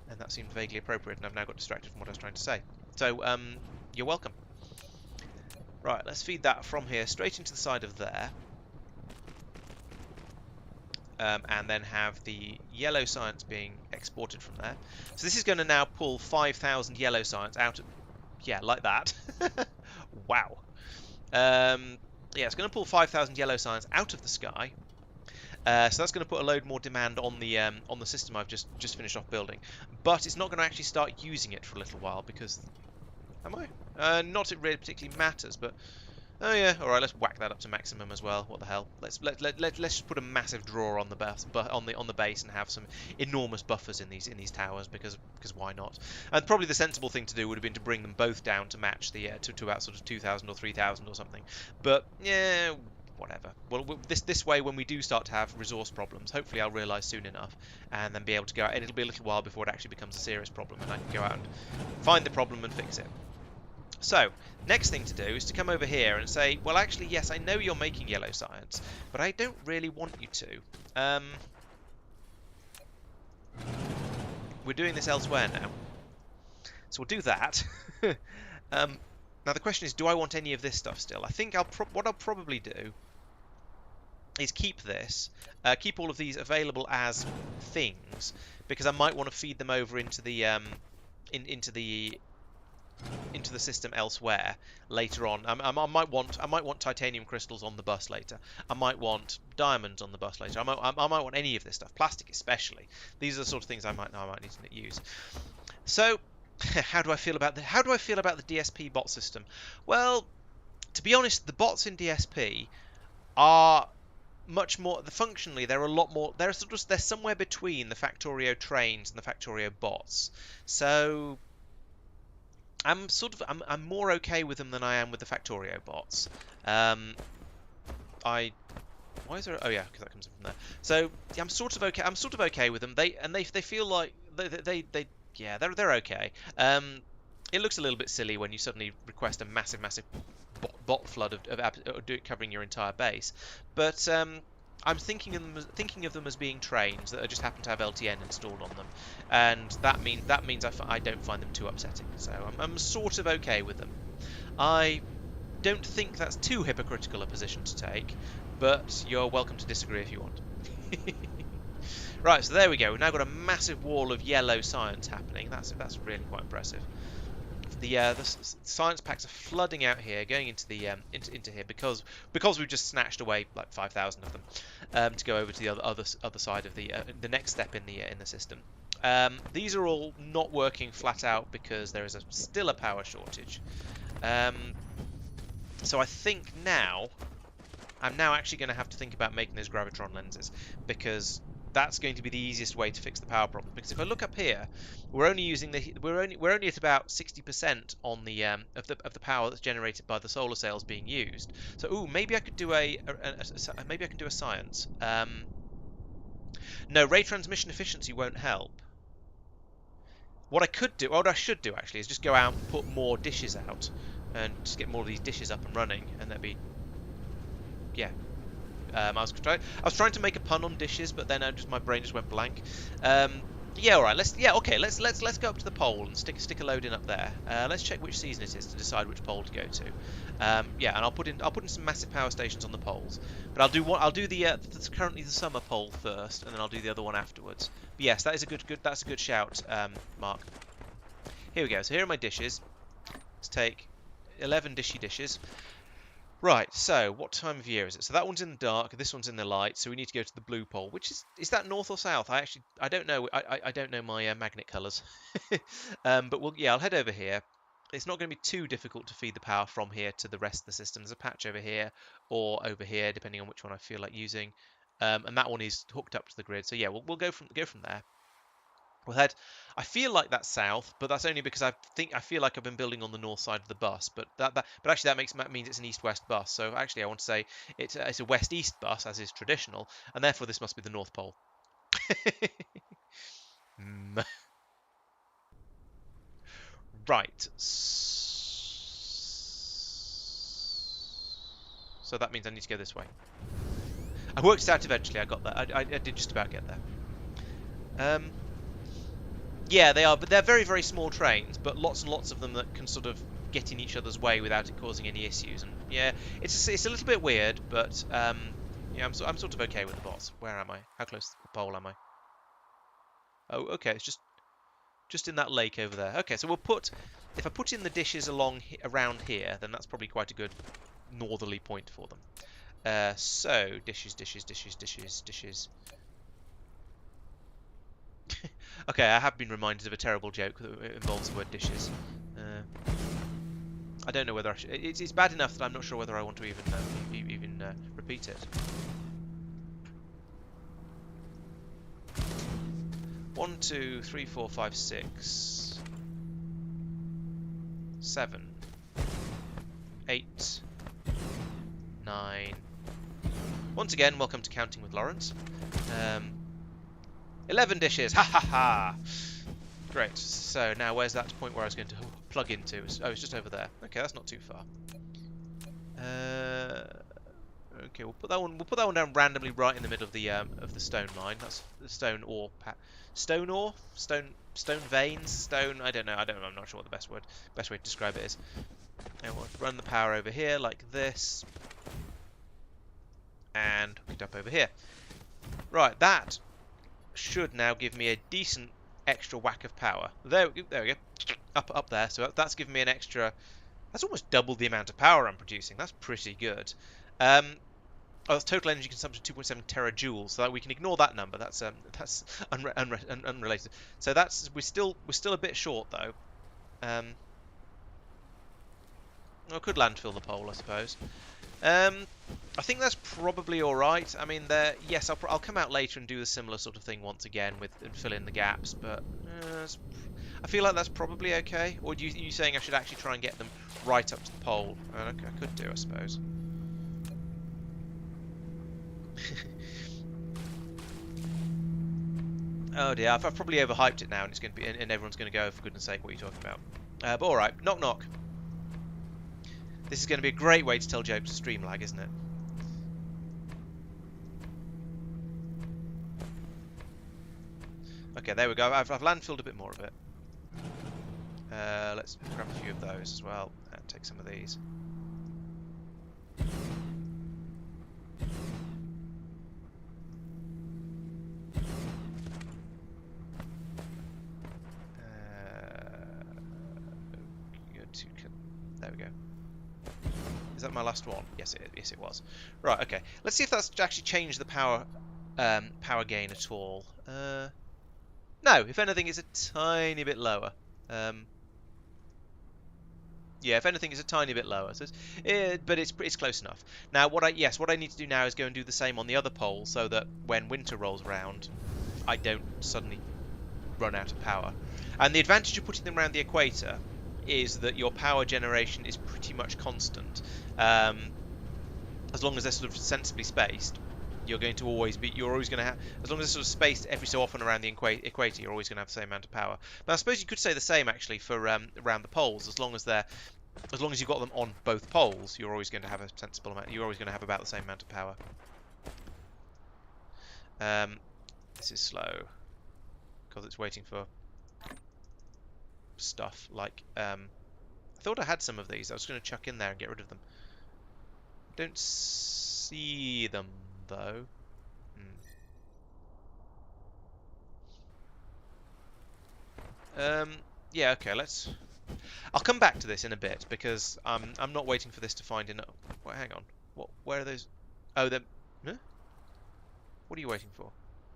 And that seemed vaguely appropriate, and I've now got distracted from what I was trying to say. So, you're welcome. Right, let's feed that from here straight into the side of there. And then have the yellow science being exported from there. So this is going to now pull 5,000 yellow science out of... Yeah, like that. Wow. Yeah, it's going to pull 5,000 yellow science out of the sky. So that's going to put a load more demand on the system I've just finished off building, but it's not going to actually start using it for a little while because, am I? Not it really particularly matters, but oh yeah, all right, let's whack that up to maximum as well. What the hell? Let's just put a massive drawer on the on the base and have some enormous buffers in these towers because why not? And probably the sensible thing to do would have been to bring them both down to match the to about sort of 2,000 or 3,000 or something. But yeah. Whatever. Well, this way, when we do start to have resource problems, hopefully I'll realise soon enough, and then be able to go out, and it'll be a little while before it actually becomes a serious problem, and I can go out and find the problem and fix it. So, next thing to do is to come over here and say, well, actually, yes, I know you're making yellow science, but I don't really want you to. We're doing this elsewhere now. So we'll do that. Now the question is, do I want any of this stuff still? I think what I'll probably do is keep this, keep all of these available as things, because I might want to feed them over into the into the system elsewhere later on. I might want titanium crystals on the bus later. I might want diamonds on the bus later. I might want any of this stuff, plastic especially. These are the sort of things I might need to use. So. How do I feel about the DSP bot system? Well, to be honest, the bots in DSP are much more functionally. They're a lot more. They're somewhere between the Factorio trains and the Factorio bots. So I'm more okay with them than I am with the Factorio bots. Why is there? Oh yeah, because that comes in from there. So yeah, I'm sort of okay with them. They feel like they yeah, they're okay. It looks a little bit silly when you suddenly request a massive bot flood of covering your entire base, but I'm thinking of them as being trains that just happen to have LTN installed on them, and that means I don't find them too upsetting. So I'm sort of okay with them. I don't think that's too hypocritical a position to take, but you're welcome to disagree if you want. Right, so there we go. We've now got a massive wall of yellow science happening. That's really quite impressive. the science packs are flooding out here, going into the into here because we've just snatched away like 5,000 of them to go over to the other side of the next step in the system. These are all not working flat out because there is still a power shortage. So I think I'm now actually going to have to think about making those gravitron lenses, because that's going to be the easiest way to fix the power problem. Because if I look up here, we're only at about 60% on the of the power that's generated by the solar cells being used. So maybe I could do maybe I can do a science. No, ray transmission efficiency won't help. What I could do, or what I should do actually, is just go out and put more dishes out, and just get more of these dishes up and running, and that'd be, yeah. I was trying to make a pun on dishes, but then my brain just went blank. Yeah, all right. Let's go up to the pole and stick a load in up there. Let's check which season it is to decide which pole to go to. Yeah, and I'll put in some massive power stations on the poles. But I'll do that's currently the summer pole first, and then I'll do the other one afterwards. But yes, that's a good shout, Mark. Here we go. So here are my dishes. Let's take 11 dishes. Right, so what time of year is it? So that one's in the dark, this one's in the light, so we need to go to the blue pole. Which is that north or south? I don't know. I don't know my magnet colours. But I'll head over here. It's not going to be too difficult to feed the power from here to the rest of the system. There's a patch over here or over here, depending on which one I feel like using. And that one is hooked up to the grid. So yeah, we'll go from there. We'll head. I feel like that's south, but that's only because I feel like I've been building on the north side of the bus. But actually that means it's an east-west bus. So actually, I want to say it's a west-east bus, as is traditional, and therefore this must be the North Pole. Right. So that means I need to go this way. I worked it out eventually. I got there. I did just about get there. Yeah, they are, but they're very, very small trains, but lots and lots of them that can sort of get in each other's way without it causing any issues. And yeah, it's a little bit weird, but yeah, I'm sort of okay with the boss. Where am I? How close to the pole am I? Oh, okay, it's just in that lake over there. Okay, so if I put in the dishes around here, then that's probably quite a good northerly point for them. So dishes. Okay, I have been reminded of a terrible joke that involves the word dishes. I don't know whether I should. It's bad enough that I'm not sure whether I want to even repeat it. 1, 2, 3, 4, 5, 6, 7, 8, 9. Once again, welcome to Counting with Laurence. 11 dishes, ha ha ha! Great, so now where's that point where I was going to plug into? Oh, it's just over there. Okay, that's not too far. Okay, we'll put that one down randomly right in the middle of the stone line. That's the stone ore stone veins, stone, I don't know, I'm not sure what the best way to describe it is. And we'll run the power over here like this. And hook it up over here. Right, that should now give me a decent extra whack of power. There we go. Up there. So that's given me an extra. That's almost double the amount of power I'm producing. That's pretty good. That's total energy consumption 2.7 terajoules. So that we can ignore that number. That's unrelated. So we're still a bit short though. I could landfill the pole, I suppose. I think that's probably all right. I mean, yes, I'll come out later and do the similar sort of thing once again and fill in the gaps, but I feel like that's probably okay. Or are you saying I should actually try and get them right up to the pole? I could do, I suppose. Oh dear, I've probably overhyped it now, and it's going to be, and everyone's going to go, for goodness sake, what are you talking about? But all right, knock knock. This is going to be a great way to tell jokes of stream lag, isn't it? Okay, there we go. I've landfilled a bit more of it. Let's grab a few of those as well and take some of these. There we go. Is that my last one? Yes, it was. Right. Okay. Let's see if that's actually changed the power gain at all. No. If anything, it's a tiny bit lower. Um, Yeah, if anything, it's a tiny bit lower. So but it's close enough. Now, what I need to do now is go and do the same on the other pole, so that when winter rolls around, I don't suddenly run out of power. And the advantage of putting them around the equator is that your power generation is pretty much constant. Um, as long as they're sort of sensibly spaced, you're always going to have, as long as they're sort of spaced every so often around the equator, you're always going to have the same amount of power. But I suppose you could say the same actually for around the poles, as long as you've got them on both poles, you're always going to have a sensible amount. You're always going to have about the same amount of power. This is slow because it's waiting for stuff like. I thought I had some of these. I was going to chuck in there and get rid of them. Don't see them though. Yeah. Okay. I'll come back to this in a bit because I'm not waiting for this to find enough. Wait, hang on. Where are those? Oh, they're. Huh? What are you waiting for?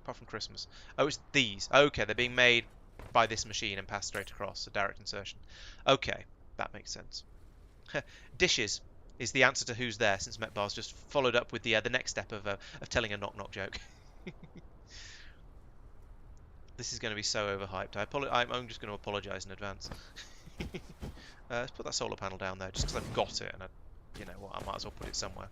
Apart from Christmas. Oh, it's these. Okay, they're being made by this machine and passed straight across. So direct insertion. Okay, that makes sense. Dishes is the answer to who's there, since Metbar's just followed up with the next step of telling a knock knock joke. This is going to be so overhyped. I'm just going to apologise in advance. Let's put that solar panel down there, just because I've got it, and you know what, I might as well put it somewhere.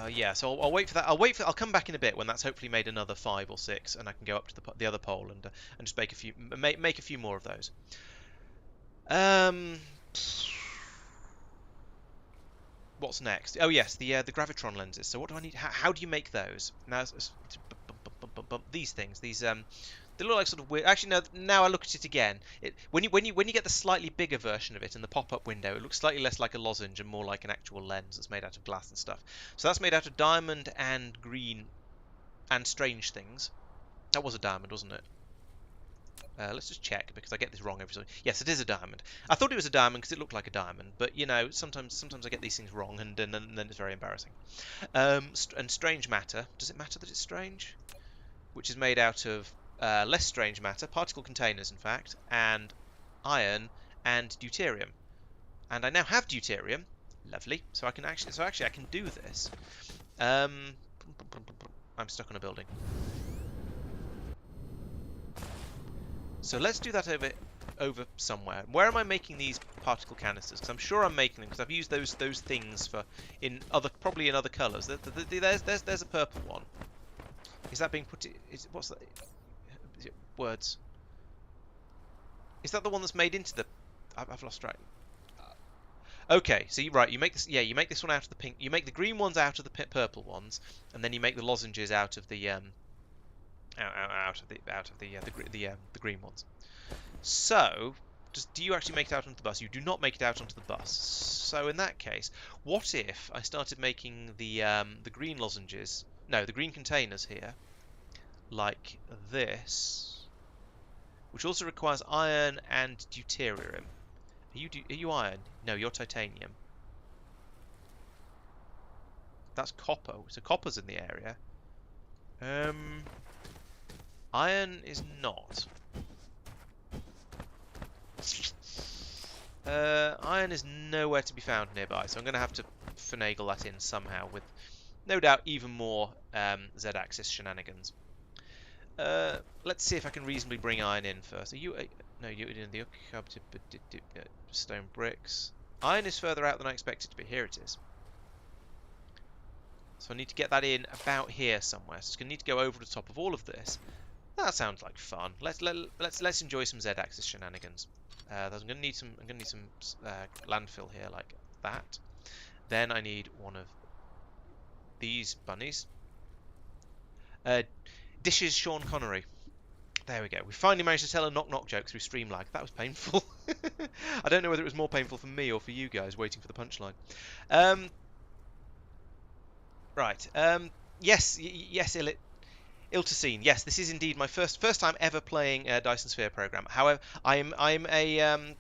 Yeah, so I'll wait for that. I'll come back in a bit when that's hopefully made another 5 or 6, and I can go up to the other pole and just make a few more of those. What's next? Oh yes, the gravitron lenses. So what do I need? How do you make those? Now these things. They look like sort of weird. Actually, no. Now I look at it again. When you get the slightly bigger version of it in the pop-up window, it looks slightly less like a lozenge and more like an actual lens that's made out of glass and stuff. So that's made out of diamond and green and strange things. That was a diamond, wasn't it? Let's just check because I get this wrong every time. Yes, it is a diamond. I thought it was a diamond because it looked like a diamond, but you know, sometimes I get these things wrong, and then it's very embarrassing. And strange matter. Does it matter that it's strange? Which is made out of less strange matter, particle containers, in fact, and iron and deuterium. And I now have deuterium. Lovely. So I can actually I can do this. I'm stuck on a building. So let's do that over somewhere. Where am I making these particle canisters? Because I'm sure I'm making them because I've used those things probably in other colours. There's a purple one. Is that being put? What's that? Is it words? Is that the one that's made into the? I've lost track. Okay, so you make this. Yeah, you make this one out of the pink. You make the green ones out of the purple ones, and then you make the lozenges out of the the green ones. So, do you actually make it out onto the bus? You do not make it out onto the bus. So in that case, what if I started making the green lozenges? No, the green containers here, like this, which also requires iron and deuterium. Are you iron? No, you're titanium. That's copper. So copper's in the area. Iron is not. Iron is nowhere to be found nearby, so I'm going to have to finagle that in somehow with, no doubt, even more Z-axis shenanigans. Let's see if I can reasonably bring iron in first. Are you? No, you're in the stone bricks. Iron is further out than I expected to be. Here it is. So I need to get that in about here somewhere. So it's going to need to go over the top of all of this. That sounds like fun. Let's enjoy some Z-axis shenanigans. I'm going to need some landfill here like that. Then I need one of these bunnies. Dishes Sean Connery. There we go. We finally managed to tell a knock knock joke through stream lag. That was painful. I don't know whether it was more painful for me or for you guys waiting for the punchline. Right. Yes, Iltacine. Yes, this is indeed my first time ever playing Dyson Sphere program. However, I'm a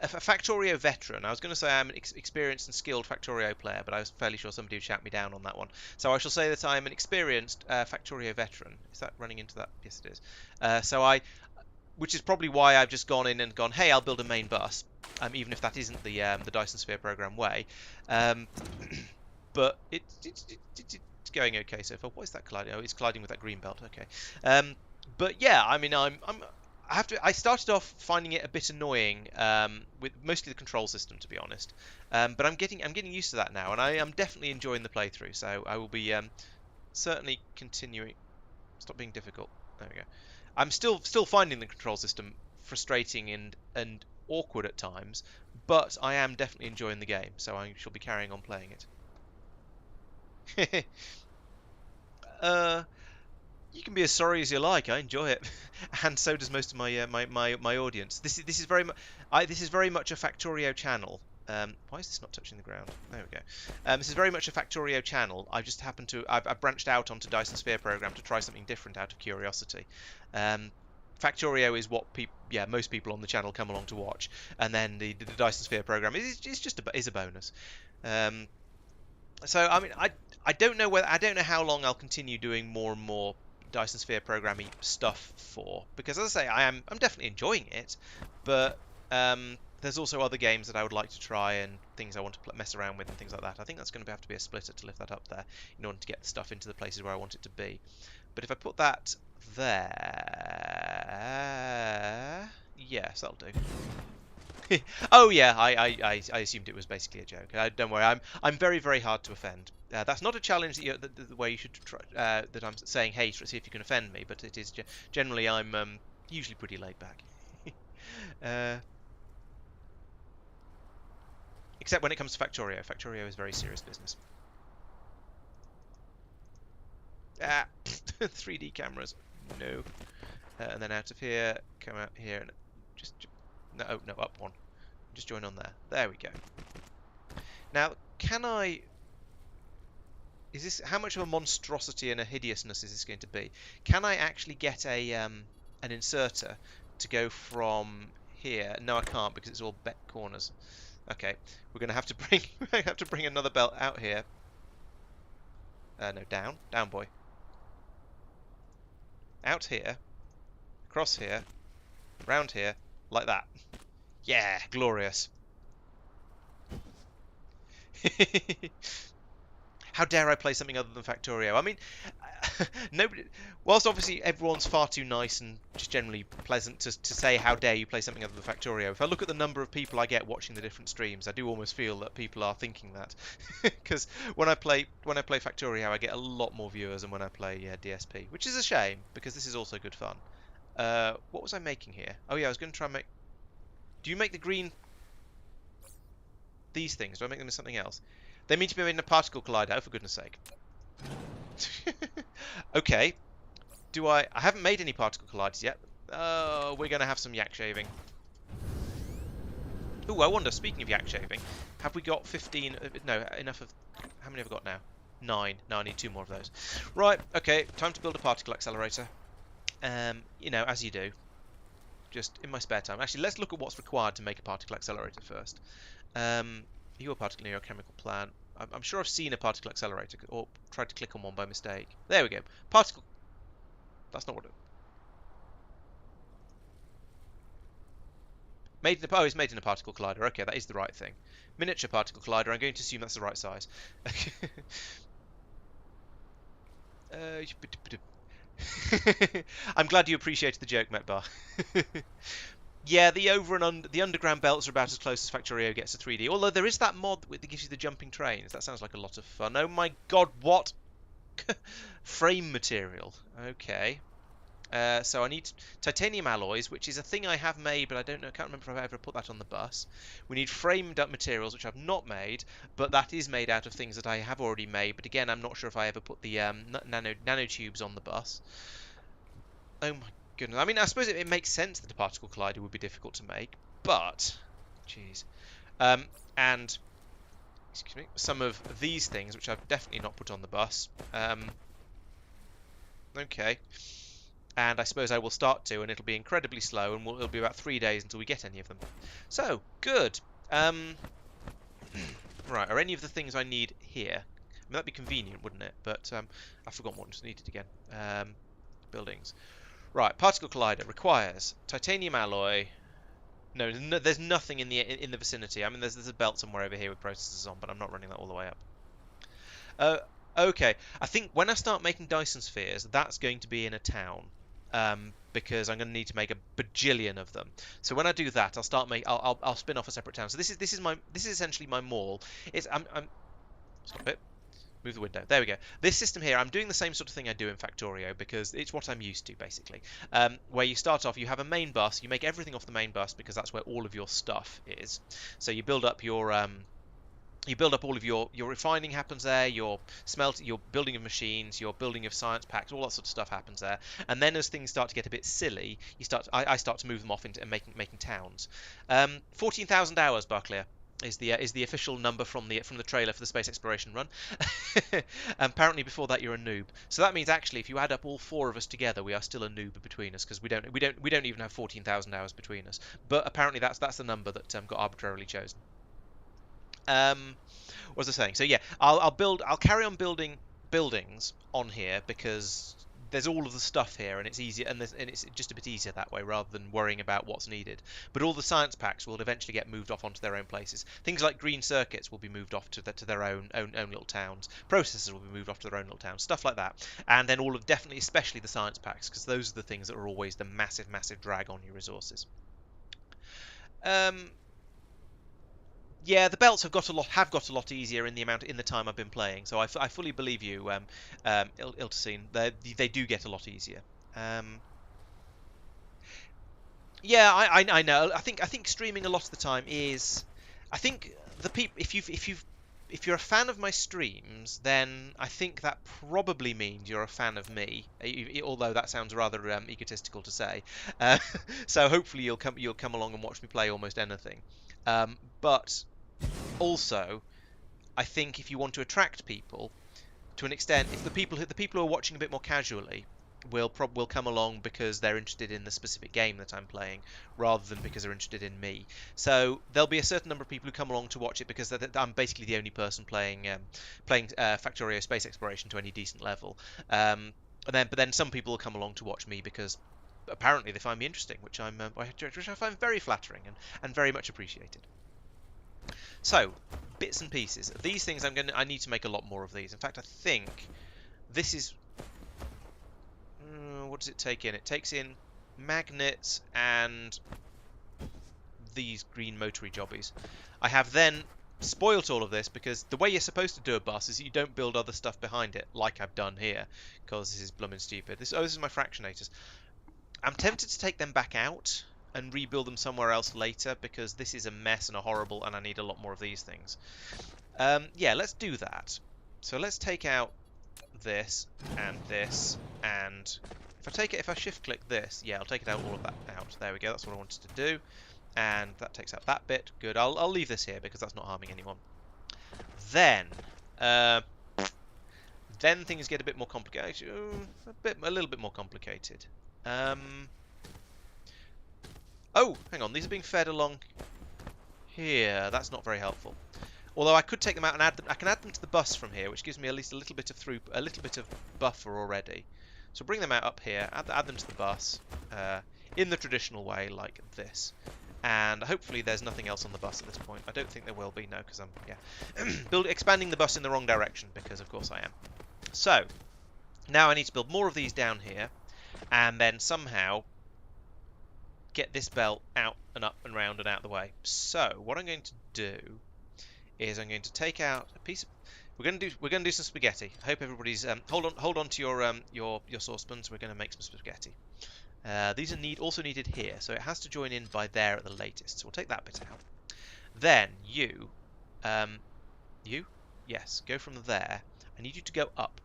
Factorio veteran. I was going to say I'm an experienced and skilled Factorio player, but I was fairly sure somebody would shout me down on that one. So I shall say that I'm an experienced Factorio veteran. Is that running into that? Yes, it is. Which is probably why I've just gone in and gone, hey, I'll build a main bus, even if that isn't the Dyson Sphere program way. Um, but it's going okay so far. What is that colliding? Oh, it's colliding with that green belt. Okay. But yeah, I mean, I started off finding it a bit annoying with mostly the control system, to be honest. But I'm getting used to that now, and I am definitely enjoying the playthrough. So I will be certainly continuing. Stop being difficult. There we go. I'm still finding the control system frustrating and awkward at times, but I am definitely enjoying the game, so I shall be carrying on playing it. uh, You can be as sorry as you like. I enjoy it, and so does most of my audience. This is very much this is very much a Factorio channel. Why is this not touching the ground? There we go. This is very much a Factorio channel. I've branched out onto Dyson Sphere program to try something different out of curiosity. Factorio is what most people on the channel come along to watch, and then the Dyson Sphere program is just a bonus. Um, so I mean, I don't know how long I'll continue doing more and more Dyson Sphere programming stuff for, because as I say, I'm definitely enjoying it, but there's also other games that I would like to try and things I want to mess around with and things like that. I think that's going to have to be a splitter to lift that up there in order to get the stuff into the places where I want it to be. But if I put that there, yes, that'll do. Oh yeah, I assumed it was basically a joke. Don't worry, I'm very very hard to offend. That's not a challenge that the way you should try. That I'm saying, hey, see if you can offend me. But it is generally I'm usually pretty laid back. uh, Except when it comes to Factorio. Factorio is very serious business. 3D cameras, no. And then out of here, come out here and just no up one. Just join on there. There we go. Now, is this, how much of a monstrosity and a hideousness is this going to be? Can I actually get an inserter to go from here? No, I can't because it's all bet corners. Okay, we're going to have to bring another belt out here. No, down, boy. Out here, across here, round here, like that. Yeah, glorious. How dare I play something other than Factorio? I mean, nobody. Whilst obviously everyone's far too nice and just generally pleasant to say how dare you play something other than Factorio. If I look at the number of people I get watching the different streams, I do almost feel that people are thinking that, because when I play Factorio, I get a lot more viewers than when I play DSP, which is a shame because this is also good fun. What was I making here? Oh yeah, I was going to try and make. Do you make the green? These things? Do I make them into something else? They mean to be made in a particle collider. Oh, for goodness sake. Okay. I haven't made any particle colliders yet. Oh, we're going to have some yak shaving. Ooh, I wonder, speaking of yak shaving, have we got 15... No, enough of... How many have I got now? 9. No, I need 2 more of those. Right, okay, time to build a particle accelerator. You know, as you do. Just in my spare time. Actually, let's look at what's required to make a particle accelerator first. You a particle near a chemical plant. I'm sure I've seen a particle accelerator, or tried to click on one by mistake. There we go. Particle... That's not what it... it's made in a particle collider. Okay, that is the right thing. Miniature particle collider. I'm going to assume that's the right size. I'm glad you appreciated the joke, Metbar. Yeah, the underground belts are about as close as Factorio gets to 3D. Although there is that mod that gives you the jumping trains. That sounds like a lot of fun. Oh my god, what? Frame material. Okay. So I need titanium alloys, which is a thing I have made, but I can't remember if I've ever put that on the bus. We need framed up materials, which I've not made, but that is made out of things that I have already made. But again, I'm not sure if I ever put the nanotubes on the bus. Oh my goodness. I mean, I suppose it makes sense that a particle collider would be difficult to make, but... Jeez. And... Excuse me. Some of these things, which I've definitely not put on the bus. Okay. And I suppose I will start to, and it'll be incredibly slow, and it'll be about 3 days until we get any of them. So, good. Right, are any of the things I need here? I mean, that'd be convenient, wouldn't it? But I've forgotten what was needed again. Buildings. Right, particle collider requires titanium alloy. No, there's nothing in the vicinity. I mean, there's a belt somewhere over here with processors on, but I'm not running that all the way up. Uh, okay. I think when I start making Dyson spheres, that's going to be in a town, because I'm going to need to make a bajillion of them. So when I do that, I'll spin off a separate town. So this is essentially my mall. I'm stop it. Move the window. There we go. This system here, I'm doing the same sort of thing I do in Factorio because it's what I'm used to, basically. Where you start off, you have a main bus, you make everything off the main bus because that's where all of your stuff is. So you build up all of your refining happens there, your building of machines, your building of science packs, all that sort of stuff happens there. And then as things start to get a bit silly, I start to move them off into making towns. 14,000 hours, Barclay, is the official number from the trailer for the space exploration run. Apparently before that you're a noob. So that means actually if you add up all four of us together, we are still a noob between us because we don't even have 14,000 hours between us. But apparently that's the number that got arbitrarily chosen. What was I saying? So yeah, I'll carry on building buildings on here because there's all of the stuff here and it's easier and it's just a bit easier that way rather than worrying about what's needed. But all the science packs will eventually get moved off onto their own places. Things like green circuits will be moved off to their own little towns. Processors will be moved off to their own little towns. Stuff like that. And then definitely, especially the science packs, because those are the things that are always the massive, massive drag on your resources. Um, Yeah, the belts have got a lot easier in the time I've been playing. So I fully believe you, Iltacine. They do get a lot easier. Um, yeah, I know. I think streaming a lot of the time is. I think the people if you're a fan of my streams, then I think that probably means you're a fan of me. Although that sounds rather egotistical to say. Uh, so hopefully you'll come along and watch me play almost anything. But also, I think if you want to attract people to an extent, if the people who are watching a bit more casually will come along because they're interested in the specific game that I'm playing, rather than because they're interested in me. So there'll be a certain number of people who come along to watch it because I'm basically the only person playing Factorio Space Exploration to any decent level. But then some people will come along to watch me because apparently they find me interesting, which I find very flattering and very much appreciated. So, bits and pieces. These things I need to make a lot more of these. In fact, I think this is what does it take in? It takes in magnets and these green motory jobbies. I have then spoilt all of this because the way you're supposed to do a bus is you don't build other stuff behind it, like I've done here, because this is blooming stupid. This is my fractionators. I'm tempted to take them back out and rebuild them somewhere else later because this is a mess and a horrible and I need a lot more of these things. Yeah, let's do that. So let's take out this and if I shift click this, yeah, I'll take it out, all of that out. There we go, that's what I wanted to do. And that takes out that bit. Good, I'll leave this here because that's not harming anyone. Then, then things get a bit more complicated. A little bit more complicated. Oh, hang on, these are being fed along here. That's not very helpful. Although I could take them out and add them. I can add them to the bus from here, which gives me at least a little bit of buffer already. So bring them out up here, add them to the bus in the traditional way, like this. And hopefully there's nothing else on the bus at this point. I don't think there will be, no, because I'm expanding the bus in the wrong direction because of course I am. So now I need to build more of these down here, and then somehow get this belt out and up and round and out the way. So what I'm going to do is I'm going to take out a piece of. We're going to do some spaghetti. I hope everybody's hold on to your saucepans. We're going to make some spaghetti. These are also needed here, so it has to join in by there at the latest. So we'll take that bit out. Then yes, go from there. I need you to go up.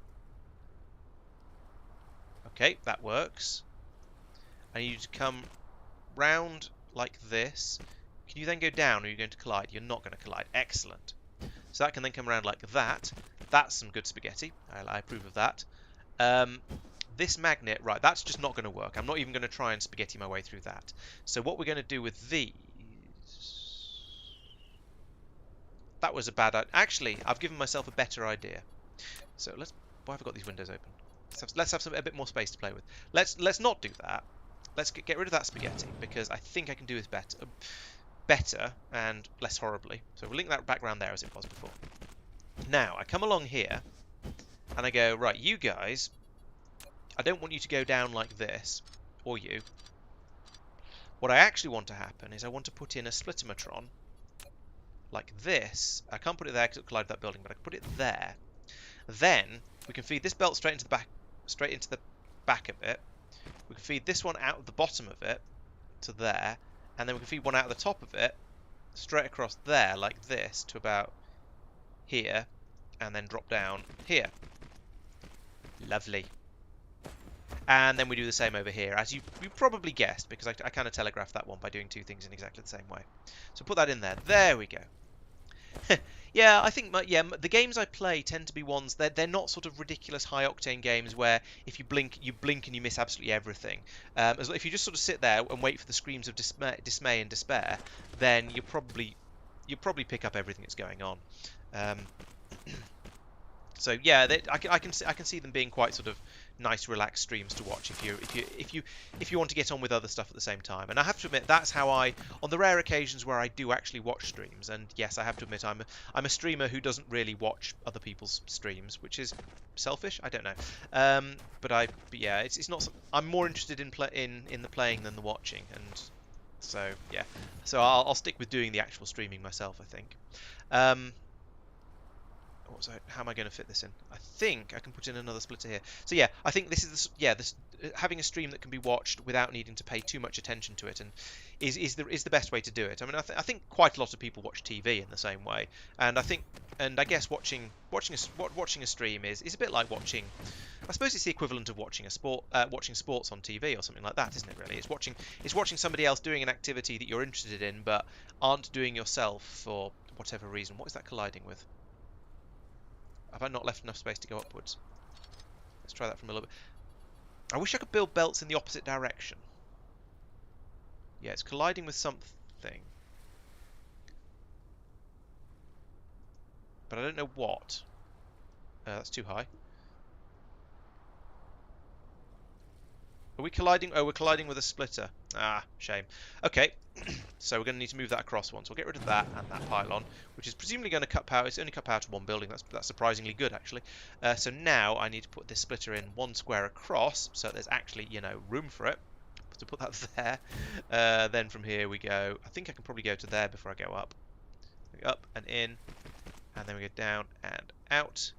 Okay, that works. I need you to come round like this. Can you then go down, or are you going to collide? You're not going to collide. Excellent. So that can then come around like that. That's some good spaghetti. I approve of that. this magnet, right, that's just not going to work. I'm not even going to try and spaghetti my way through that. So what we're going to do with these... That was a bad idea. Actually, I've given myself a better idea. So let's... Why have I got these windows open? Let's have a bit more space to play with. Let's not do that. Let's get rid of that spaghetti, because I think I can do this better and less horribly. So we'll link that background there as it was before. Now, I come along here, and I go, right, you guys, I don't want you to go down like this, or you. What I actually want to happen is I want to put in a splittometron, like this. I can't put it there because it'll collide with that building, but I can put it there. Then, we can feed this belt straight into the back of it. We can feed this one out of the bottom of it, to there, and then we can feed one out of the top of it, straight across there, like this, to about here, and then drop down here. Lovely. And then we do the same over here, as you probably guessed, because I kind of telegraphed that one by doing two things in exactly the same way. So put that in there. There we go. Yeah, I think the games I play tend to be ones they're not sort of ridiculous high octane games where if you blink and you miss absolutely everything. If you just sort of sit there and wait for the screams of dismay and despair, then you'll probably pick up everything that's going on. So yeah, I can see them being quite sort of nice, relaxed streams to watch if you want to get on with other stuff at the same time. And I have to admit, that's how on the rare occasions where I do actually watch streams. And yes, I have to admit, I'm a streamer who doesn't really watch other people's streams, which is selfish. I don't know. But yeah, it's not. I'm more interested in the playing than the watching, and so yeah. So I'll stick with doing the actual streaming myself, I think. How am I going to fit this in? I think I can put in another splitter here. So yeah, I think this is having a stream that can be watched without needing to pay too much attention to it, and is the best way to do it. I mean, I think quite a lot of people watch TV in the same way, and I guess watching a stream is a bit like watching. I suppose it's the equivalent of watching watching sports on TV or something like that, isn't it? Really, it's watching somebody else doing an activity that you're interested in but aren't doing yourself for whatever reason. What is that colliding with? Have I not left enough space to go upwards? Let's try that from a little bit. I wish I could build belts in the opposite direction. Yeah, it's colliding with something. But I don't know what. That's too high. Are we colliding? Oh, we're colliding with a splitter. Ah, shame. Okay, so we're going to need to move that across once. We'll get rid of that and that pylon, which is presumably going to cut power. It's only cut power to one building. That's surprisingly good, actually. So now I need to put this splitter in one square across, so there's actually, room for it. To put that there. Then from here we go. I think I can probably go to there before I go up. Up and in, and then we go down and out.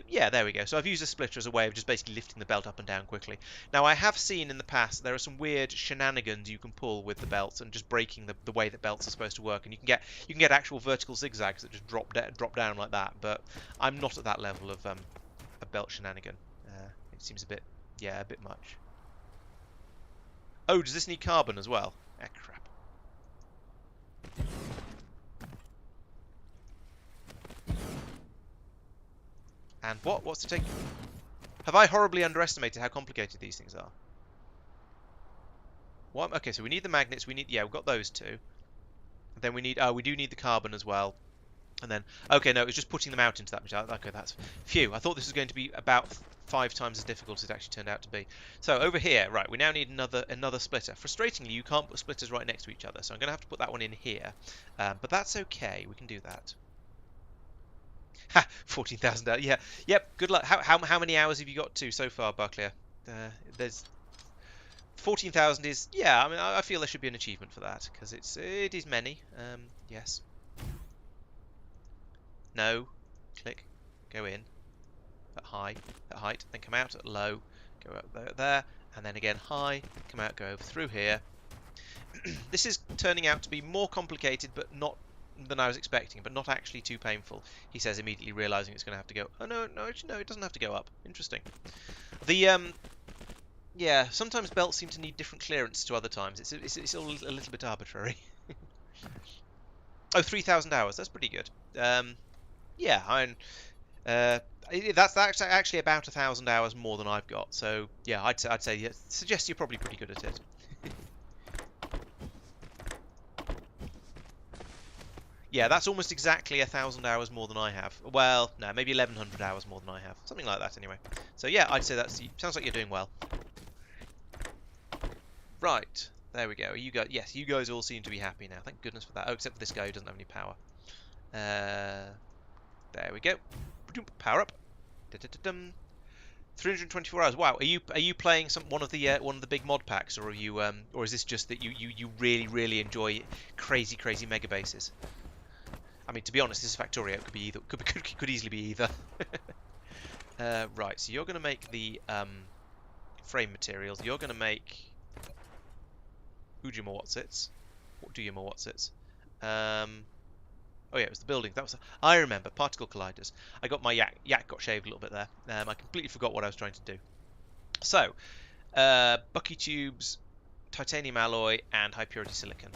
Yeah, there we go. So I've used a splitter as a way of just basically lifting the belt up and down quickly. Now, I have seen in the past there are some weird shenanigans you can pull with the belts and just breaking the way that belts are supposed to work, and you can get actual vertical zigzags that just drop down like that. But I'm not at that level of a belt shenanigan. It seems a bit much. Oh, does this need carbon as well? Ah, crap. And what's to take? Have I horribly underestimated how complicated these things are? What? Okay, so we need the magnets. We've got those two. Then we do need the carbon as well. And then, okay, no, it was just putting them out into that material. Okay, that's phew. I thought this was going to be about 5 times as difficult as it actually turned out to be. So over here, right, we now need another splitter. Frustratingly, you can't put splitters right next to each other, so I'm going to have to put that one in here. But that's okay. We can do that. Ha! 14,000 hours. Yeah. Yep. Good luck. How many hours have you got to so far, Buckler? There's 14,000 is, yeah. I mean, I feel there should be an achievement for that because it is many. Yes. No. Click. Go in. At high. At height. Then come out at low. Go up there. And then again high. Come out. Go over through here. This is turning out to be more complicated, but not than I was expecting, but not actually too painful, he says, immediately realizing it's going to have to go. Oh no, it doesn't have to go up. Interesting. Yeah, sometimes belts seem to need different clearance to other times. It's all a little bit arbitrary. Oh, 3,000 hours. That's pretty good. Yeah, Uh, that's actually about 1,000 hours more than I've got. So yeah, I'd say yeah, suggest you're probably pretty good at it. Yeah, that's almost exactly 1,000 hours more than I have. Well, no, maybe 1,100 hours more than I have. Something like that, anyway. So yeah, I'd say that's sounds like you're doing well. Right, there we go. You guys, yes, you guys all seem to be happy now. Thank goodness for that. Oh, except for this guy who doesn't have any power. There we go. Power up. 324 hours. Wow. Are you playing one of the big mod packs, or are you or is this just that you really enjoy crazy mega bases? I mean, to be honest, this is Factorio. It could be either. Could easily be either. Right. So you're going to make the frame materials. You're going to make Ujima Watsits. What do you Watsits? Oh yeah, it was the building. That was. I remember particle colliders. I got my yak got shaved a little bit there. I completely forgot what I was trying to do. So, bucky tubes, titanium alloy, and high purity silicon.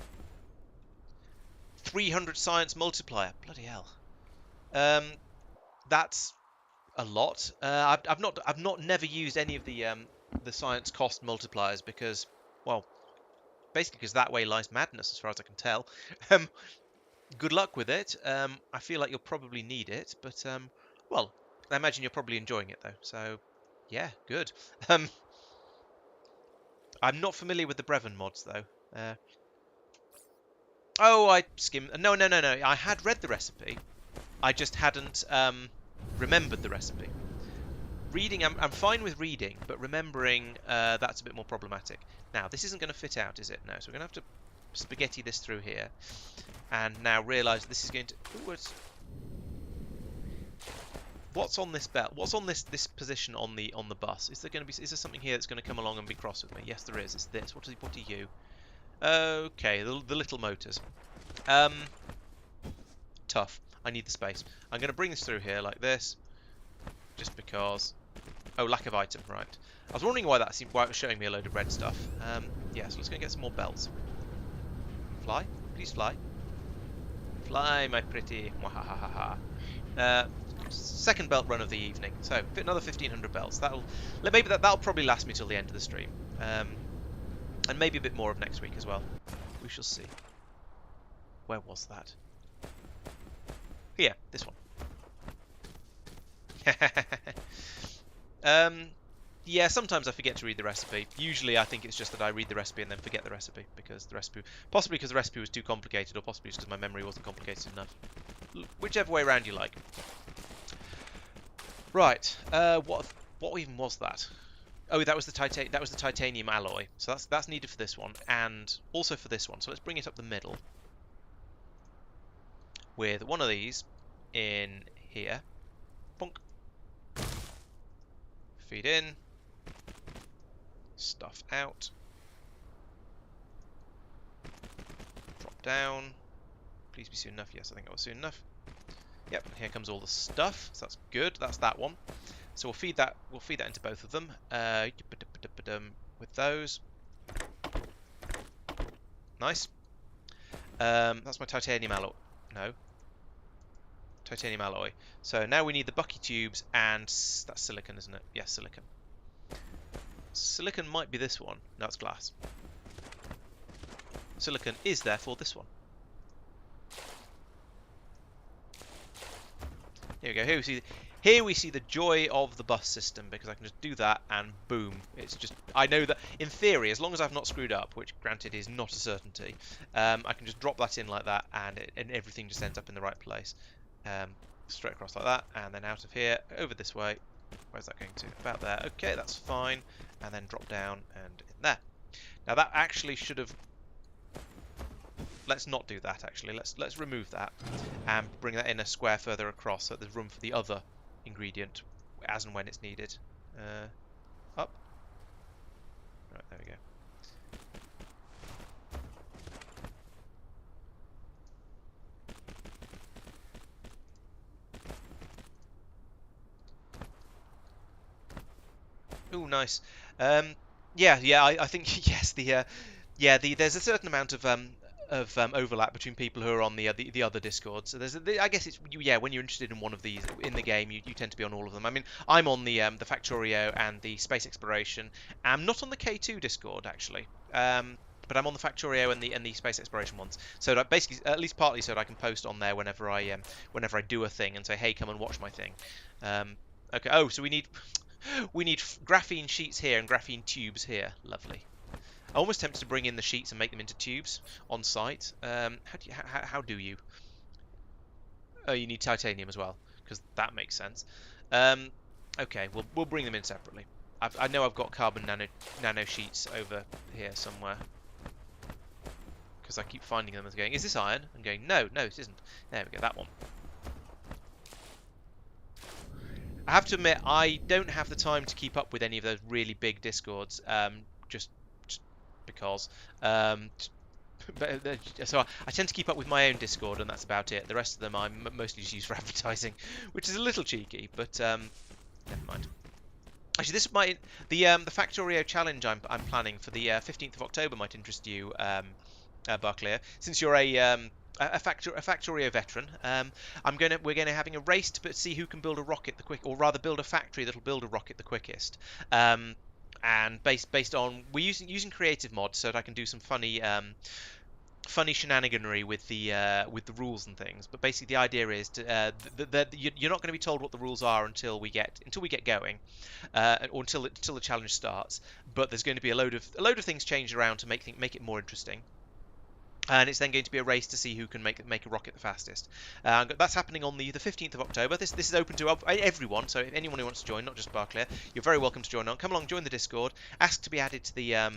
300 science multiplier. Bloody hell. That's a lot. I've never used any of the science cost multipliers because, well, basically because that way lies madness as far as I can tell. Good luck with it. I feel like you'll probably need it, but well, I imagine you're probably enjoying it though. So, yeah, good. Um, I'm not familiar with the Brevin mods though. Oh, I skimmed. No. I had read the recipe. I just hadn't remembered the recipe. Reading, I'm fine with reading, but remembering that's a bit more problematic. Now, this isn't going to fit out, is it? No, so we're going to have to spaghetti this through here, and now realise this is going to. Ooh, what's on this belt? What's on this position on the bus? Is there going to be? Is there something here that's going to come along and be cross with me? Yes, there is. It's this. What are you? Okay, the little motors. Tough. I need the space. I'm going to bring this through here like this, just because. Oh, lack of item. Right. I was wondering why it was showing me a load of red stuff. Yeah, so let's go get some more belts. Fly, please fly. Fly, my pretty. Second belt run of the evening. So another 1,500 belts. That'll probably last me till the end of the stream, and maybe a bit more of next week as well. We shall see. Where was that? Here, this one. Yeah, sometimes I forget to read the recipe. Usually I think it's just that I read the recipe and then forget the recipe because possibly because the recipe was too complicated, or possibly just because my memory wasn't complicated enough. Whichever way around you like. Right. What even was that? Oh, that was the titanium alloy. So that's needed for this one and also for this one. So let's bring it up the middle with one of these in here. Bonk. Feed in. Stuff out. Drop down. Please be soon enough. Yes, I think I was soon enough. Yep, and here comes all the stuff. So that's good. That's that one. So we'll feed that into both of them. With those. Nice. That's my titanium alloy. No. Titanium alloy. So now we need the bucky tubes, and that's silicon, isn't it? Yes, silicon. Silicon might be this one. No, it's glass. Silicon is therefore this one. Here we go. Here we see the joy of the bus system, because I can just do that and boom. It's just, I know that in theory, as long as I've not screwed up, which granted is not a certainty, I can just drop that in like that, and everything just ends up in the right place. Straight across like that, and then out of here, over this way. Where's that going to? About there. Okay, that's fine. And then drop down and in there. Now that actually should have. Let's not do that. Actually, let's remove that and bring that in a square further across, so that there's room for the other ingredient as and when it's needed. Up. Right, there we go. Oh, nice. Yeah. I think yes. There's a certain amount of of overlap between people who are on the other Discord. So I guess it's yeah, when you're interested in one of these in the game, you tend to be on all of them. I mean, I'm on the Factorio and the Space Exploration. I'm not on the K2 Discord actually. But I'm on the Factorio and the Space Exploration ones. So that basically, at least partly, so that I can post on there whenever I do a thing and say, hey, come and watch my thing. Okay. Oh, so we need graphene sheets here and graphene tubes here. Lovely. I'm almost tempted to bring in the sheets and make them into tubes on site. How do you? Oh, you need titanium as well, because that makes sense. Um, okay, we'll bring them in separately. I know I've got carbon nano sheets over here somewhere, because I keep finding them and going, is this iron? And going, no, it isn't. There we go, that one. I have to admit, I don't have the time to keep up with any of those really big discords, just because. So I tend to keep up with my own Discord, and that's about it. The rest of them I mostly just use for advertising, which is a little cheeky, but never mind. Actually, this might the Factorio challenge I'm planning for the 15th of October might interest you, Barclay, since you're a Factorio veteran. We're gonna having a race to see who can build a rocket the quick, or rather build a factory that'll build a rocket the quickest. And based on we're using creative mods so that I can do some funny shenaniganery with the rules and things. But basically, the idea is you're not going to be told what the rules are until we get going, or until the challenge starts. But there's going to be a load of things changed around to make it more interesting. And it's then going to be a race to see who can make a rocket the fastest. That's happening on the 15th of October. This is open to everyone, so if anyone who wants to join, not just Barclay, you're very welcome to join on. Come along, join the Discord. Ask to be added to the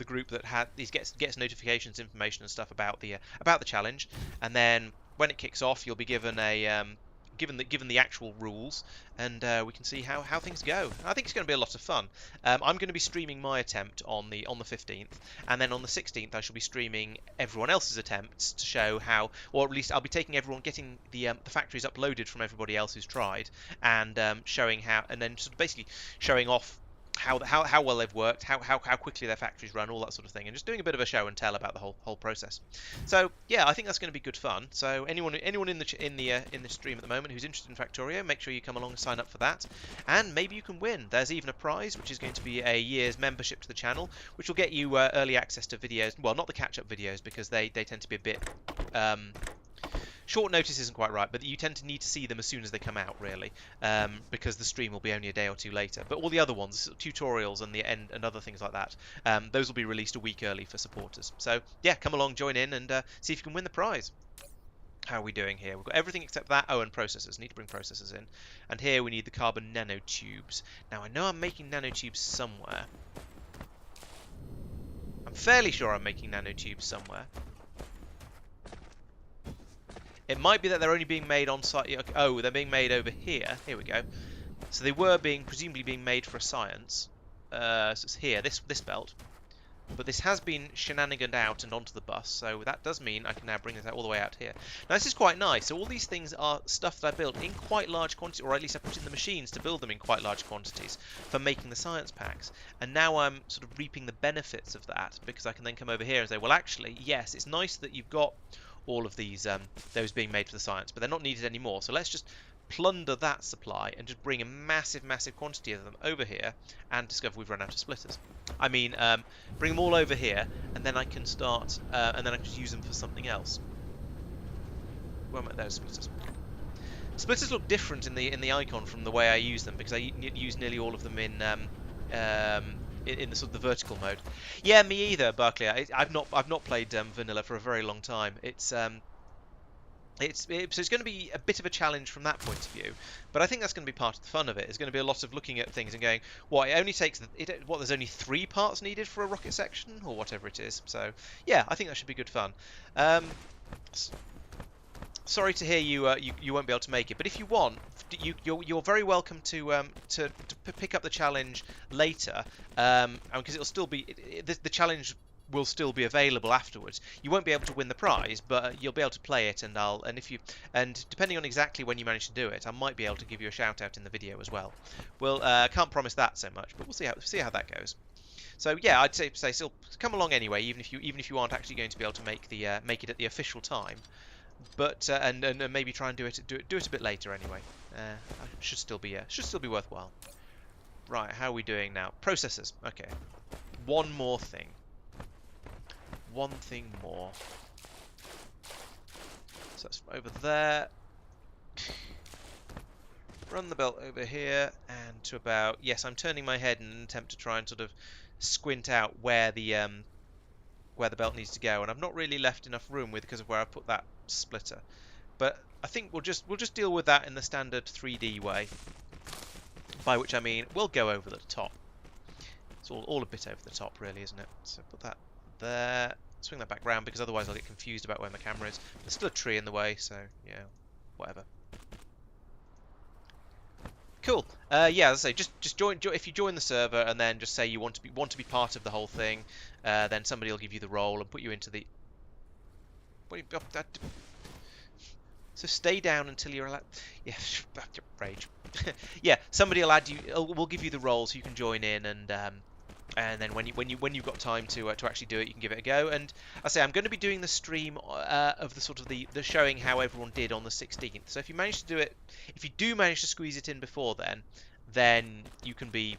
group that gets notifications, information, and stuff about the challenge. And then when it kicks off, you'll be given given the actual rules, and we can see how things go. I think it's going to be a lot of fun. I'm going to be streaming my attempt on the 15th, and then on the 16th I shall be streaming everyone else's attempts to show how, or at least I'll be getting the factories uploaded from everybody else who's tried, and showing how, and then sort of basically showing off how well they've worked, how quickly their factories run, all that sort of thing, and just doing a bit of a show and tell about the whole process. So yeah, I think that's going to be good fun. So anyone in the stream at the moment who's interested in Factorio, make sure you come along and sign up for that, and maybe you can win. There's even a prize, which is going to be a year's membership to the channel, which will get you early access to videos. Well, not the catch-up videos, because they tend to be a bit short notice isn't quite right, but you tend to need to see them as soon as they come out, really, because the stream will be only a day or two later. But all the other ones, tutorials and other things like that, those will be released a week early for supporters. So yeah, come along, join in, and see if you can win the prize. How are we doing here? We've got everything except that. Oh, and processors. Need to bring processors in. And here we need the carbon nanotubes. Now, I know I'm making nanotubes somewhere. I'm fairly sure I'm making nanotubes somewhere. It might be that they're only being made on site. Oh, they're being made over here. Here we go. So they were presumably being made for a science. So it's here, this belt. But this has been shenaniganed out and onto the bus, so that does mean I can now bring this out all the way out here. Now this is quite nice. So all these things are stuff that I built in quite large quantities, or at least I put in the machines to build them in quite large quantities for making the science packs. And now I'm sort of reaping the benefits of that, because I can then come over here and say, well, actually, yes, it's nice that you've got all of these those being made for the science, but they're not needed anymore. So let's just plunder that supply and just bring a massive quantity of them over here and discover we've run out of splitters. I mean, bring them all over here, and then I can start, and then I can just use them for something else. Where am I? There's splitters. Splitters look different in the icon from the way I use them, because I use nearly all of them in the sort of the vertical mode. Yeah, me either, Barclay. I've not played vanilla for a very long time. So it's going to be a bit of a challenge from that point of view, but I think that's going to be part of the fun of it. It's going to be a lot of looking at things and going, well, it only takes there's only 3 parts needed for a rocket section, or whatever it is. So yeah, I think that should be good fun. Sorry to hear you won't be able to make it, but if you want, you're very welcome to pick up the challenge later, because it'll still be the challenge will still be available afterwards. You won't be able to win the prize, but you'll be able to play it, and depending on exactly when you manage to do it, I might be able to give you a shout out in the video as well. Well, can't promise that so much, but we'll see how that goes. So yeah, I'd say still come along anyway, even if you aren't actually going to be able to make it at the official time. But and maybe try and do it a bit later anyway. Should still be worthwhile. Right, how are we doing now? Processors. Okay. One more thing. One thing more. So that's over there. Run the belt over here and to about, yes, I'm turning my head in an attempt to try and sort of squint out where the belt needs to go, and I've not really left enough room with because of where I put that splitter. But I think we'll just deal with that in the standard 3D way, by which I mean we'll go over the top. It's all a bit over the top, really, isn't it? So put that there, swing that back round because otherwise I'll get confused about where my camera is. There's still a tree in the way, so yeah, whatever. Cool. Yeah, as I say, just join. If you join the server and then just say you want to be part of the whole thing, then somebody will give you the role and put you into the. So stay down until you're allowed. Yeah, rage. Yeah, somebody will add you. Will give you the role so you can join in, and then when you've got time to actually do it, you can give it a go. And I say I'm going to be doing the stream of the sort of the showing how everyone did on the 16th. So if you manage to do it, if you do manage to squeeze it in before then you can be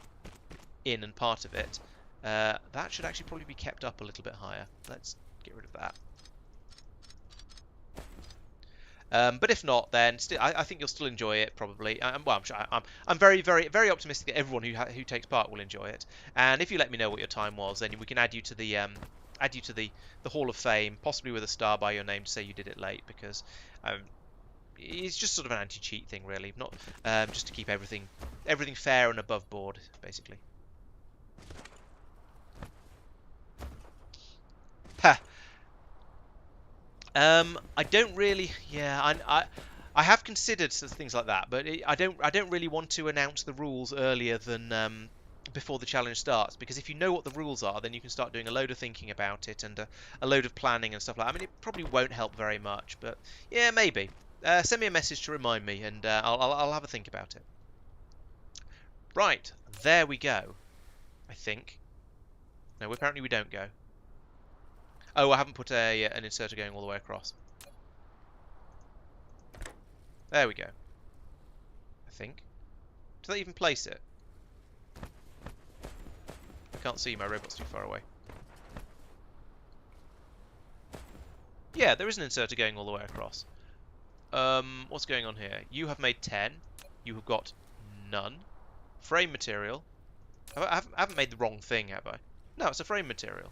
in and part of it. That should actually probably be kept up a little bit higher. Let's get rid of that. But if not, then still, I think you'll still enjoy it probably. Well, I'm sure I'm very, very, very optimistic that everyone who takes part will enjoy it. And if you let me know what your time was, then we can add you to the Hall of Fame, possibly with a star by your name to say you did it late, because it's just sort of an anti-cheat thing, really, not just to keep everything fair and above board, basically. Ha. I don't really. Yeah, I have considered things like that, but I don't really want to announce the rules earlier than before the challenge starts, because if you know what the rules are, then you can start doing a load of thinking about it and a load of planning and stuff like that. I mean, it probably won't help very much, but yeah, maybe. Send me a message to remind me, and I'll have a think about it. Right, there we go. I think. No, apparently we don't go. Oh, I haven't put an inserter going all the way across. There we go. I think. Does that even place it? I can't see, my robot's too far away. Yeah, there is an inserter going all the way across. What's going on here? You have made 10. You have got none. Frame material. I haven't made the wrong thing, have I? No, it's a frame material.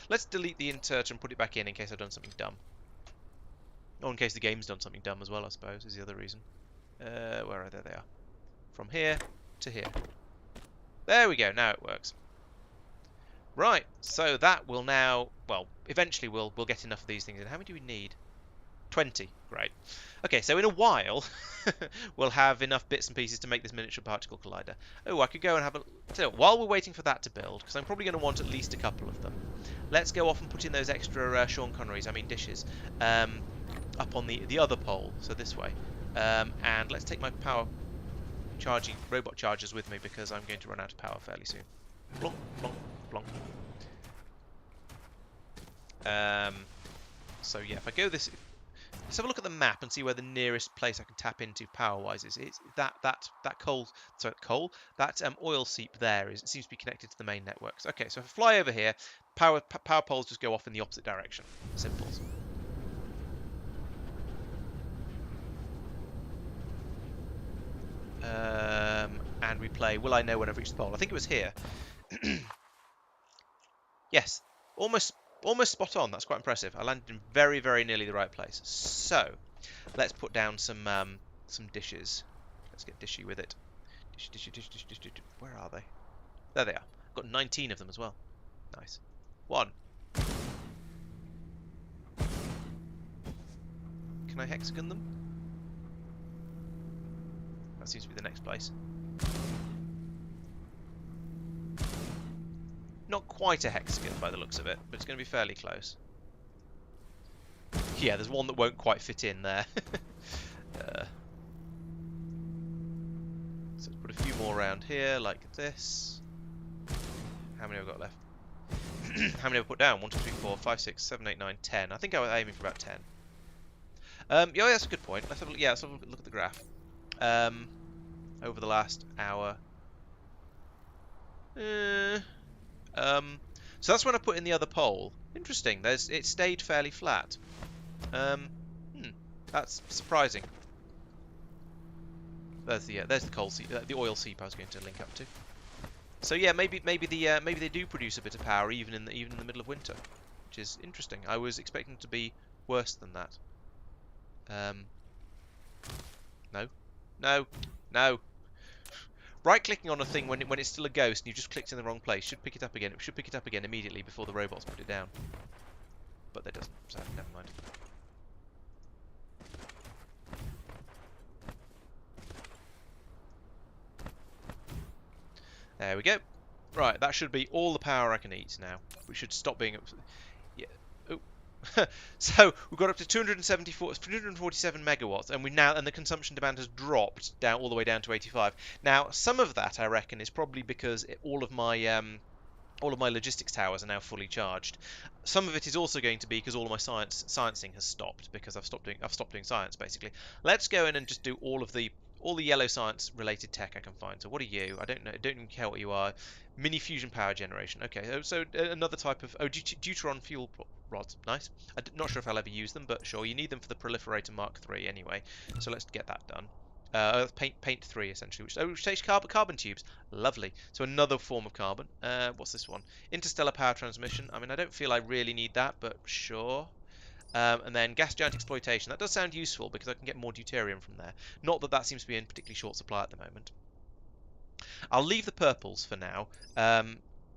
Let's delete the inserter and put it back in case I've done something dumb. Or in case the game's done something dumb as well, I suppose, is the other reason. Where are they? There they are. From here to here. There we go, now it works. Right, so that will now, well, eventually we'll get enough of these things in. How many do we need? 20. Great. Okay, so in a while, we'll have enough bits and pieces to make this miniature particle collider. Oh, I could go and have a... So, while we're waiting for that to build, because I'm probably going to want at least a couple of them, let's go off and put in those extra Sean Connerys, I mean dishes, up on the other pole, so this way. And let's take my power charging robot chargers with me, because I'm going to run out of power fairly soon. Plonk, plonk, plonk. So yeah, if I go this... Let's have a look at the map and see where the nearest place I can tap into power-wise is. It's that oil seep there is. It seems to be connected to the main networks. Okay, so if I fly over here, power poles just go off in the opposite direction. Simples. And we play Will I Know When I've Reached the Pole. I think it was here. Yes, almost spot on. That's quite impressive. I landed in very, very nearly the right place. So, let's put down some dishes. Let's get dishy with it. Dish. Where are they? There they are. I've got 19 of them as well. Nice. 1. Can I hexagon them? That seems to be the next place. Not quite a hexagon by the looks of it, but it's going to be fairly close. Yeah, there's one that won't quite fit in there. a few more around here, like this. How many have I got left? How many have I put down? 1, 2, 3, 4, 5, 6, 7, 8, 9, 10. I think I was aiming for about 10. Yeah, that's a good point. Let's have a look, yeah, let's have a look at the graph. Over the last hour. So that's when I put in the other pole. Interesting. It stayed fairly flat. That's surprising. There's the coal seep, the oil seep I was going to link up to. So yeah, maybe they do produce a bit of power even in the middle of winter, which is interesting. I was expecting it to be worse than that. No, no, no. Right-clicking on a thing when it's still a ghost and you just clicked in the wrong place should pick it up again. It should pick it up again immediately before the robots put it down. But that doesn't, so never mind. There we go. Right, that should be all the power I can eat now. We should stop being... Yeah. Oh. So we've got up to 247 megawatts, and the consumption demand has dropped down all the way down to 85. Now, some of that I reckon is probably because all of my logistics towers are now fully charged. Some of it is also going to be because all of my sciencing has stopped because I've stopped doing science basically. Let's go in and just do all the yellow science related tech I can find. So what are you? I don't know. I don't even care what you are. Mini fusion power generation. Okay, so another type of deuteron fuel rods. Nice. I'm not sure if I'll ever use them, but sure. You need them for the proliferator Mark III anyway. So let's get that done. Paint 3 essentially, which takes carbon tubes. Lovely. So another form of carbon. What's this one? Interstellar power transmission. I mean, I don't feel I really need that, but sure. And then gas giant exploitation. That does sound useful because I can get more deuterium from there. Not that that seems to be in particularly short supply at the moment. I'll leave the purples for now.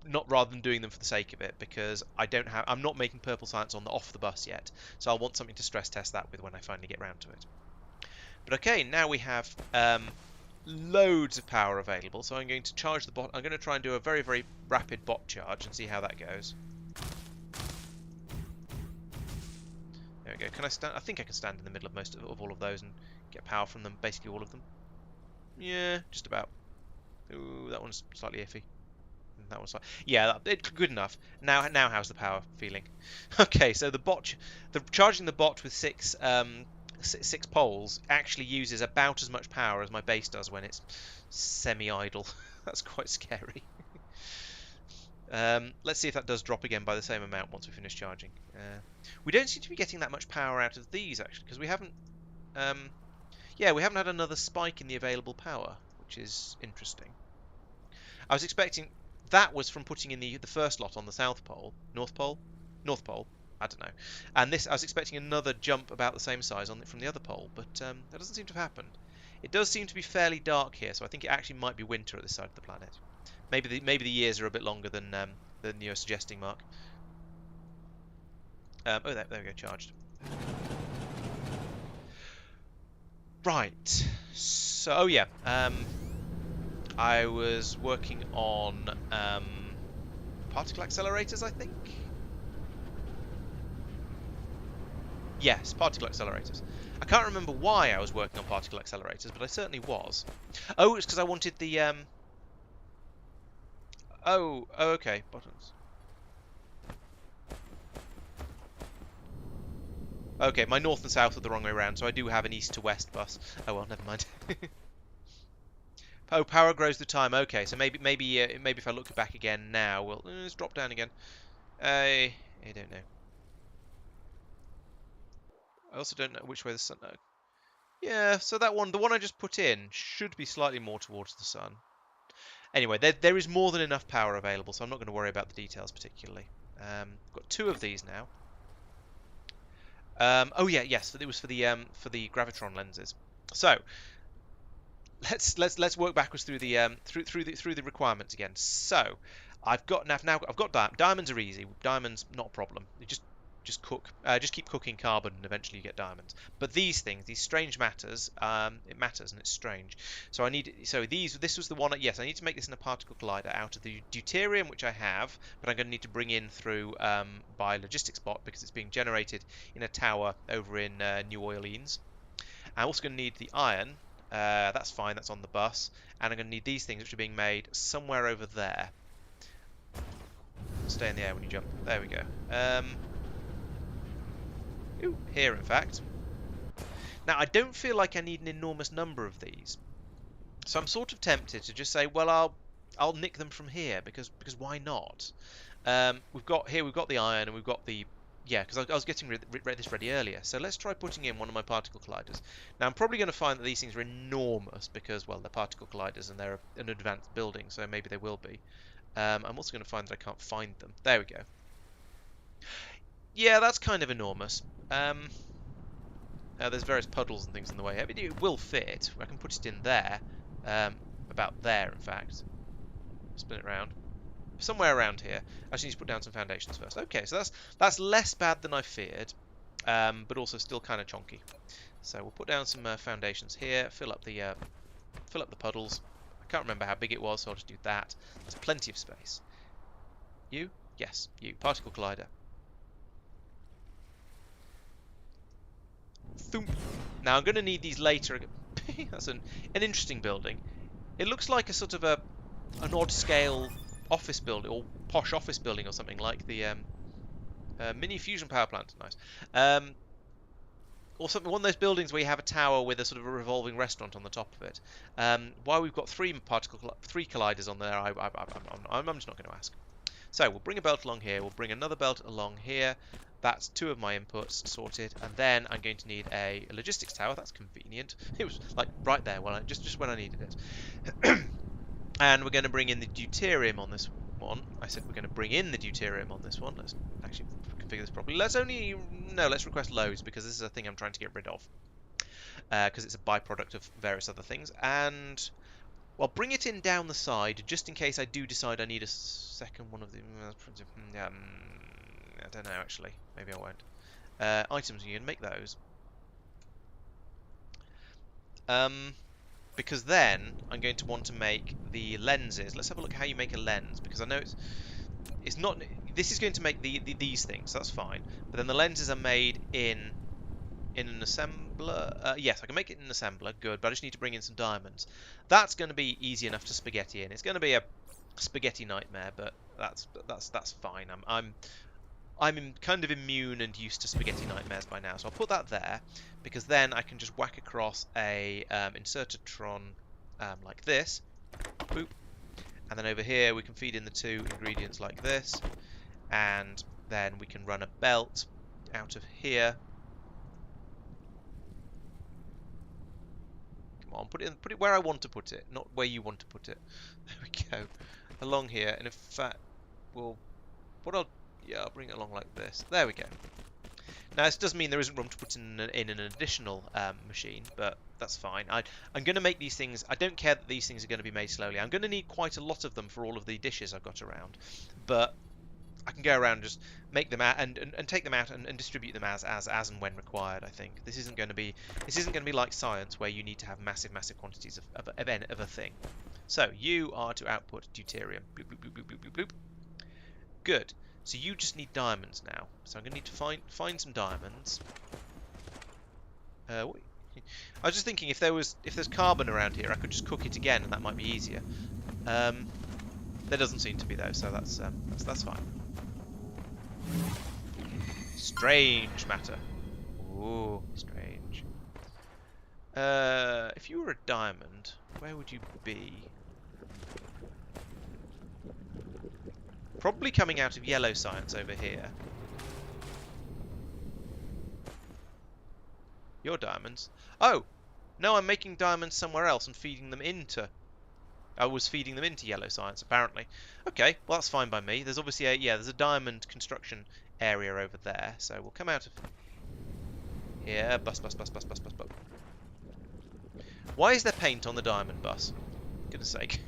Not rather than doing them for the sake of it, because I'm not making purple science on off the bus yet. So I'll want something to stress test that with when I finally get round to it. But okay, now we have loads of power available, so I'm going to charge the bot. I'm going to try and do a very, very rapid bot charge and see how that goes. There we go. Can I stand? I think I can stand in the middle of most of all of those and get power from them, basically all of them. Yeah, just about. Ooh, that one's slightly iffy. That one's yeah, it's good enough. Now how's the power feeling? Okay, so charging the bot with six poles actually uses about as much power as my base does when it's semi-idle. That's quite scary. Let's see if that does drop again by the same amount once we finish charging. We don't seem to be getting that much power out of these actually, because we haven't had another spike in the available power, which is interesting. I was expecting that was from putting in the first lot on the South Pole, North Pole, I don't know. And I was expecting another jump about the same size from the other pole, but that doesn't seem to have happened. It does seem to be fairly dark here, so I think it actually might be winter at this side of the planet. Maybe the years are a bit longer than you're suggesting, Mark. There we go, charged. Right. So, I was working on particle accelerators, I think. Yes, particle accelerators. I can't remember why I was working on particle accelerators, but I certainly was. Oh, it's because I wanted the Oh, okay, buttons. Okay, my north and south are the wrong way around, so I do have an east to west bus. Oh well, never mind. Oh, power grows with time. Okay, so maybe if I look back again now, well, let's drop down again. I don't know. I also don't know which way the sun. Yeah, so the one I just put in, should be slightly more towards the sun. Anyway, there is more than enough power available, so I'm not going to worry about the details particularly. Got 2 of these now. Oh yeah, yes, it was for the gravitron lenses. So let's work backwards through the through the requirements again. So I've got diamonds are easy. Diamonds not a problem. You just keep cooking carbon and eventually you get diamonds. But these things, these strange matters, it matters and it's strange. So this was the one. Yes, I need to make this in a particle collider out of the deuterium, which I have, but I'm going to need to bring in through by logistics bot because it's being generated in a tower over in New Orleans. I'm also going to need the iron. That's fine, that's on the bus. And I'm going to need these things, which are being made somewhere over there. Stay in the air when you jump. There we go. Ooh, here, in fact. Now, I don't feel like I need an enormous number of these. So I'm sort of tempted to just say, well, I'll nick them from here, because why not? We've got the iron, and we've got the... Yeah, because I was getting this ready earlier. So let's try putting in one of my particle colliders. Now, I'm probably going to find that these things are enormous because, well, they're particle colliders and they're an advanced building, so maybe they will be. I'm also going to find that I can't find them. There we go. Yeah, that's kind of enormous. There's various puddles and things in the way. I mean, it will fit. I can put it in there. About there, in fact. Spin it around. Somewhere around here. I just need to put down some foundations first. Okay, so that's less bad than I feared, but also still kind of chonky. So we'll put down some foundations here. Fill up the puddles. I can't remember how big it was, so I'll just do that. There's plenty of space. You? Yes, you. Particle collider. Thump. Now I'm going to need these later. That's an interesting building. It looks like a sort of an odd scale office building or posh office building or something like the mini fusion power plant. Nice. Or something, one of those buildings where you have a tower with a sort of a revolving restaurant on the top of it. Why we've got three colliders on there, I'm just not going to ask. So we'll bring a belt along here. We'll bring another belt along here. That's two of my inputs sorted, and then I'm going to need a logistics tower. That's convenient. It was like right there, just when I needed it. And we're going to bring in the deuterium on this one. I said we're going to bring in the deuterium on this one. Let's actually configure this properly. Let's request loads, because this is a thing I'm trying to get rid of. Because it's a byproduct of various other things. And, well, bring it in down the side, just in case I do decide I need a second one of the... I don't know, actually. Maybe I won't. Items, you can make those. Because then I'm going to want to make the lenses. Let's have a look how you make a lens, because I know it's not. This is going to make these things. So that's fine. But then the lenses are made in an assembler. Yes, I can make it in an assembler. Good, but I just need to bring in some diamonds. That's going to be easy enough to spaghetti in. It's going to be a spaghetti nightmare, but that's fine. I'm kind of immune and used to spaghetti nightmares by now, so I'll put that there, because then I can just whack across a insertatron like this, boop, and then over here we can feed in the two ingredients like this, and then we can run a belt out of here. Come on, put it where I want to put it, not where you want to put it. There we go, along here, and in fact, yeah, I'll bring it along like this. There we go. Now, this does mean there isn't room to put in an additional machine, but that's fine. I'm going to make these things... I don't care that these things are going to be made slowly. I'm going to need quite a lot of them for all of the dishes I've got around. But I can go around and just make them out and take them out and distribute them as and when required, I think. This isn't going to be like science, where you need to have massive quantities of a thing. So, you are to output deuterium. Bloop, bloop, bloop, bloop, bloop, bloop, bloop. Good. So you just need diamonds now. So I'm going to need to find some diamonds. I was just thinking if there's carbon around here, I could just cook it again, and that might be easier. There doesn't seem to be though, so that's fine. Strange matter. Ooh, strange. If you were a diamond, where would you be? Probably coming out of yellow science over here. Your diamonds. Oh! No, I'm making diamonds somewhere else and feeding them into... I was feeding them into yellow science, apparently. Okay, well that's fine by me. There's obviously there's a diamond construction area over there. So we'll come out of here. Bus. Why is there paint on the diamond bus? For goodness sake.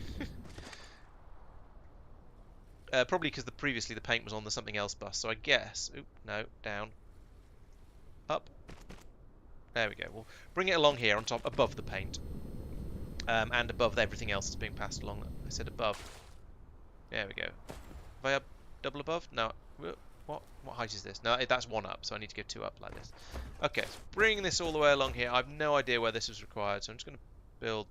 Probably because previously the paint was on the something else bus, so I guess... Oop, no, down. Up. There we go. We'll bring it along here on top, above the paint. And above everything else that's being passed along. I said above. There we go. Have I up double above? No. What height is this? No, that's one up, so I need to go two up like this. Okay, so bring this all the way along here. I have no idea where this is required, so I'm just going to build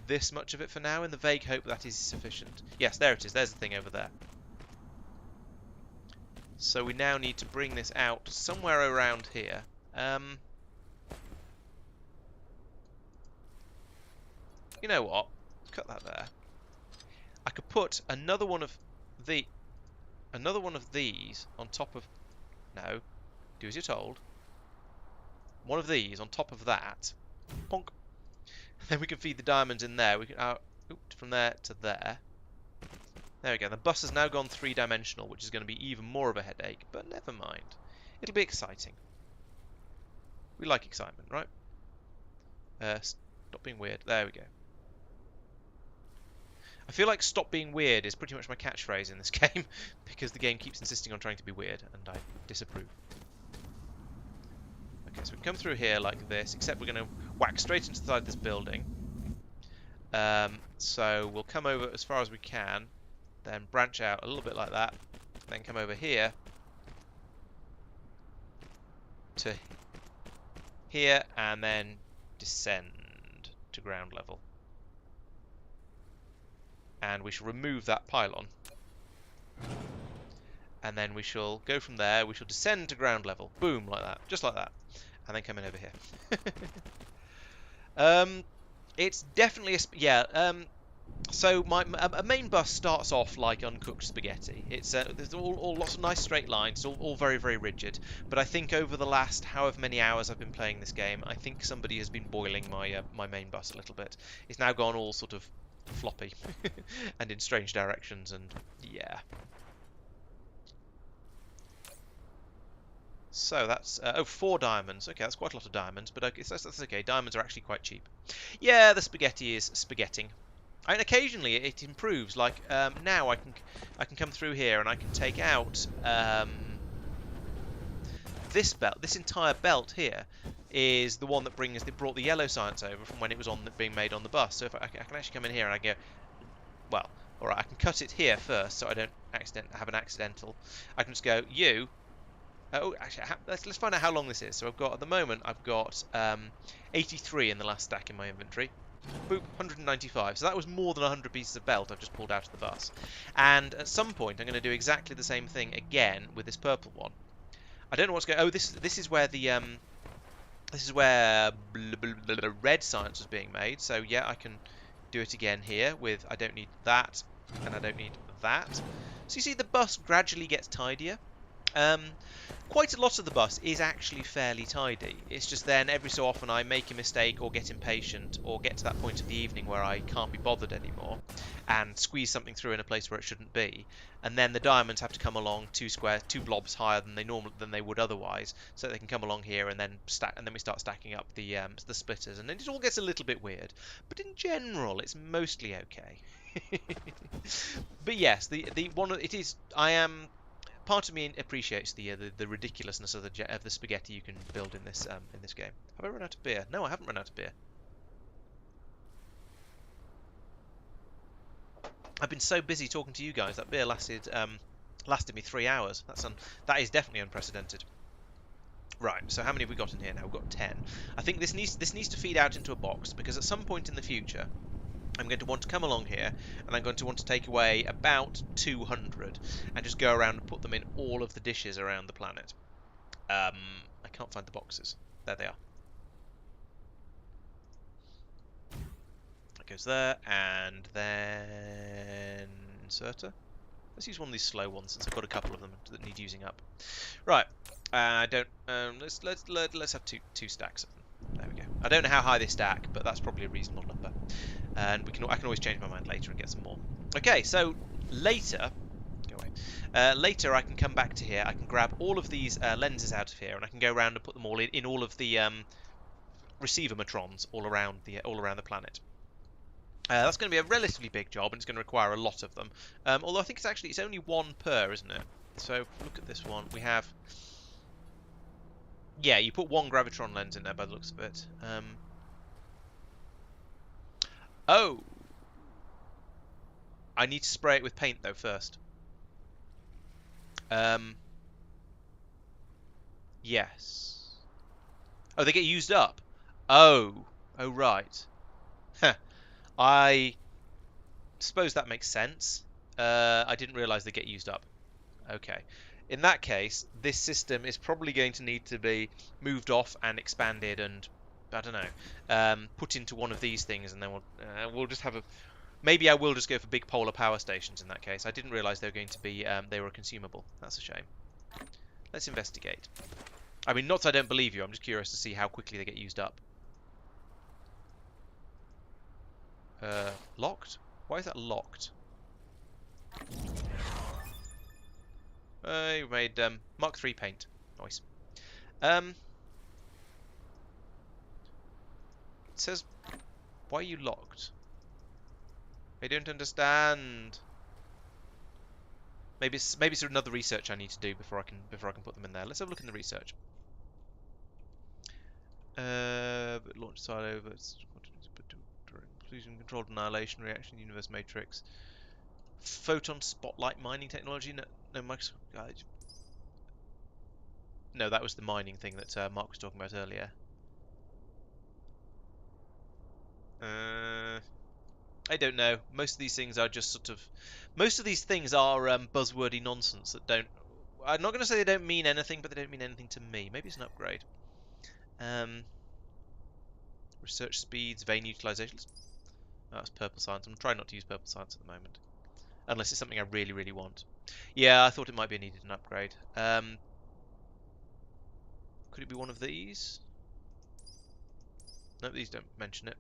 this much of it for now, in the vague hope that is sufficient. Yes, there it is. There's the thing over there. So we now need to bring this out somewhere around here. You know what? Cut that there. I could put another one of these on top of. No, do as you're told. One of these on top of that. Bonk. Then we can feed the diamonds in there. We can from there to there. There we go. The bus has now gone three-dimensional, which is going to be even more of a headache, but never mind. It'll be exciting. We like excitement, right? Stop being weird. There we go. I feel like stop being weird is pretty much my catchphrase in this game, because the game keeps insisting on trying to be weird, and I disapprove. Okay, so we can come through here like this, except we're going to whack straight inside this building. So we'll come over as far as we can, then branch out a little bit like that, then come over here to here, and then descend to ground level. And we shall remove that pylon. And then we shall go from there, we shall descend to ground level. Boom, like that. Just like that. And then come in over here. It's definitely so a main bus starts off like uncooked spaghetti. It's there's all lots of nice straight lines, all very, very rigid. But I think over the last however many hours I've been playing this game, I think somebody has been boiling my my main bus a little bit. It's now gone all sort of floppy and in strange directions, and yeah. So that's 4 diamonds. Okay, that's quite a lot of diamonds, but okay, that's okay. Diamonds are actually quite cheap. Yeah, the spaghetti is spaghetting. And occasionally it improves. Like now, I can come through here and I can take out this belt. This entire belt here is the one that brought the yellow science over from when it was being made on the bus. So if I can actually come in here and I go, well, all right, I can cut it here first, so I don't have an accidental. I can just go you. Oh, actually, let's find out how long this is. So at the moment I've got 83 in the last stack in my inventory. Boop, 195. So that was more than 100 pieces of belt I've just pulled out of the bus. And at some point I'm going to do exactly the same thing again with this purple one. I don't know what's going. Oh, this is where the red science was being made. So yeah, I can do it again here with. I don't need that, and I don't need that. So you see, the bus gradually gets tidier. Quite a lot of the bus is actually fairly tidy. It's just then every so often I make a mistake or get impatient or get to that point of the evening where I can't be bothered anymore and squeeze something through in a place where it shouldn't be, and then the diamonds have to come along 2 blobs higher than they would otherwise, so they can come along here and then we start stacking up the splitters, and then it all gets a little bit weird. But in general, it's mostly okay. But yes, part of me appreciates the ridiculousness of the spaghetti you can build in this game. Have I run out of beer? No, I haven't run out of beer. I've been so busy talking to you guys that beer lasted me 3 hours. That is definitely unprecedented. Right, so how many have we got in here now? We've got 10. I think this needs to feed out into a box, because at some point in the future I'm going to want to come along here, and I'm going to want to take away about 200 and just go around and put them in all of the dishes around the planet. I can't find the boxes. There they are. That goes there, and then inserter. Let's use one of these slow ones since I've got a couple of them that need using up. Right. I don't. Let's have two stacks of them. There we go. I don't know how high they stack, but that's probably a reasonable number. And I can always change my mind later and get some more. Okay, so later, go away. Later I can come back to here. I can grab all of these lenses out of here, and I can go around and put them all in all of the receiver-matrons all around the planet. That's going to be a relatively big job, and it's going to require a lot of them. Although I think it's only 1 per, isn't it? So look at this one. We have. Yeah, you put 1 gravitron lens in there by the looks of it. Oh! I need to spray it with paint, though, first. Yes. Oh, they get used up. Oh. Oh, right. Huh. I suppose that makes sense. I didn't realise they get used up. Okay. In that case, this system is probably going to need to be moved off and expanded and I don't know, put into one of these things, and then we'll just have a. Maybe I will just go for big polar power stations in that case. I didn't realise they were going to be they were consumable. That's a shame. Let's investigate. I mean, not that I don't believe you. I'm just curious to see how quickly they get used up. Locked? Why is that locked? You made Mark III paint. Nice. It says, why are you locked? I don't understand. Maybe it's another research I need to do before I can put them in there. Let's have a look in the research. Launch silo, fusion controlled annihilation reaction, universe matrix, photon spotlight mining technology. No, no, that was the mining thing that Mark was talking about earlier. I don't know. Most of these things are just sort of. Most of these things are buzzwordy nonsense that don't. I'm not going to say they don't mean anything, but they don't mean anything to me. Maybe it's an upgrade. Um, research speeds, vein utilization. Oh, that's purple science. I'm trying not to use purple science at the moment, unless it's something I really, really want. Yeah, I thought it might be needed an upgrade. Could it be one of these? No, these don't mention it.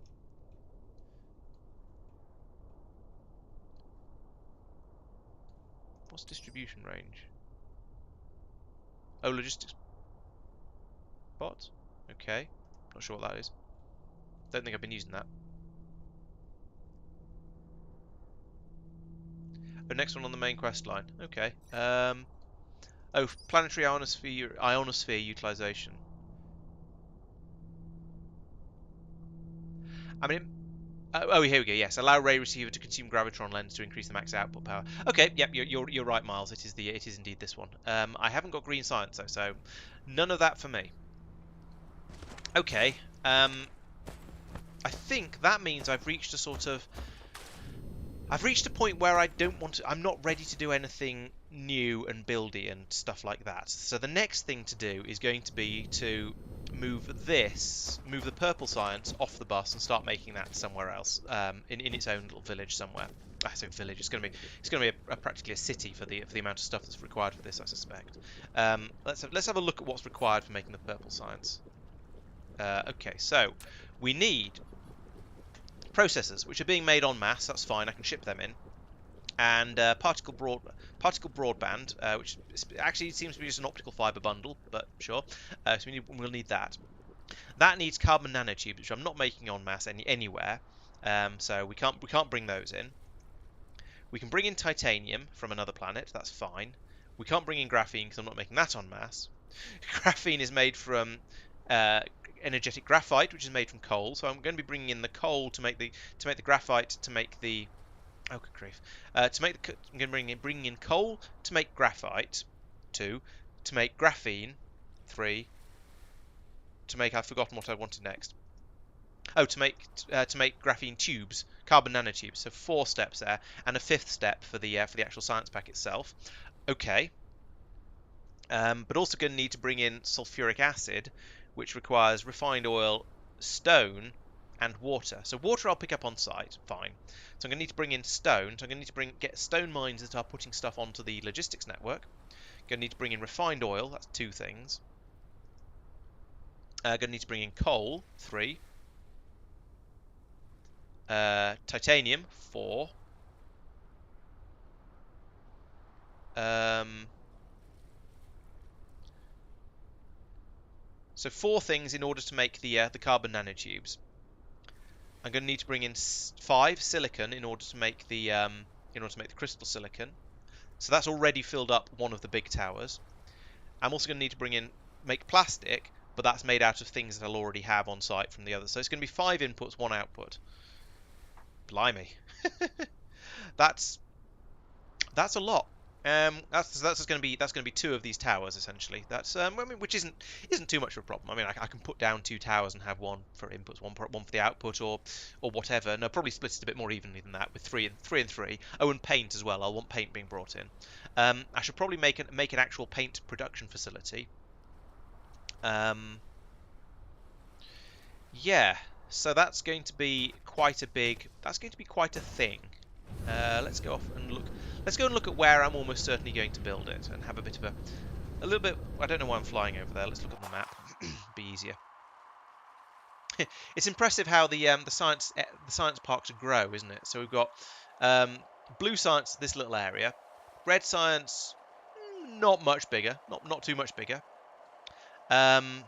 What's distribution range? Oh, logistics bot? Okay. Not sure what that is. Don't think I've been using that. The next one on the main quest line. Okay. Oh, planetary ionosphere utilization. I mean, oh, here we go. Yes, allow ray receiver to consume gravitron lens to increase the max output power. Okay, yep, you're right, Miles. It is indeed this one. I haven't got green science though, so none of that for me. Okay. I think that means I've reached a sort of. I've reached a point where I don't want to. I'm not ready to do anything new and buildy and stuff like that. So the next thing to do is going to be to move the purple science off the bus and start making that somewhere else, in its own little village somewhere. I say village. It's going to be practically a city for the amount of stuff that's required for this, I suspect. Let's have a look at what's required for making the purple science. Okay, so we need processors, which are being made en masse. That's fine. I can ship them in. And particle broadband, which actually seems to be just an optical fiber bundle, but sure. So we'll need that. That needs carbon nanotubes, which I'm not making en masse anywhere. So we can't bring those in. We can bring in titanium from another planet. That's fine. We can't bring in graphene because I'm not making that en masse. Graphene is made from energetic graphite, which is made from coal. So I'm going to be bringing in the coal to make the graphite to make the. Oh, good grief! I'm going to bring in coal to make graphite, 2, to make graphene, 3, to make. I've forgotten what I wanted next. Oh, to make graphene tubes, carbon nanotubes. So 4 steps there, and a 5th step for the actual science pack itself. Okay. But also going to need to bring in sulfuric acid, which requires refined oil, stone, and water. So water I'll pick up on site, fine. So I'm going to need to bring in stone. So I'm going to need to get stone mines that are putting stuff onto the logistics network. Going to need to bring in refined oil. That's 2 things. Going to need to bring in coal. 3. Titanium. 4. So 4 things in order to make the carbon nanotubes. I'm going to need to bring in 5 silicon in order to make the crystal silicon. So that's already filled up one of the big towers. I'm also going to need to make plastic, but that's made out of things that I'll already have on site from the others. So it's going to be 5 inputs, 1 output. Blimey. that's a lot. That's going to be two of these towers essentially. That's I mean, which isn't too much of a problem. I mean, I can put down two towers and have one for inputs, one for the output, or whatever. No, probably split it a bit more evenly than that with three and three. Oh, and paint as well. I'll want paint being brought in. I should probably make an actual paint production facility. Um, yeah, so that's going to be quite a big. That's going to be quite a thing. Let's go off and look. Let's go and look at where I'm almost certainly going to build it, and have a bit of a little bit. I don't know why I'm flying over there. Let's look at the map. Be easier. It's impressive how the science parks grow, isn't it? So we've got um, blue science, this little area. Red science, not much bigger, not too much bigger. Um,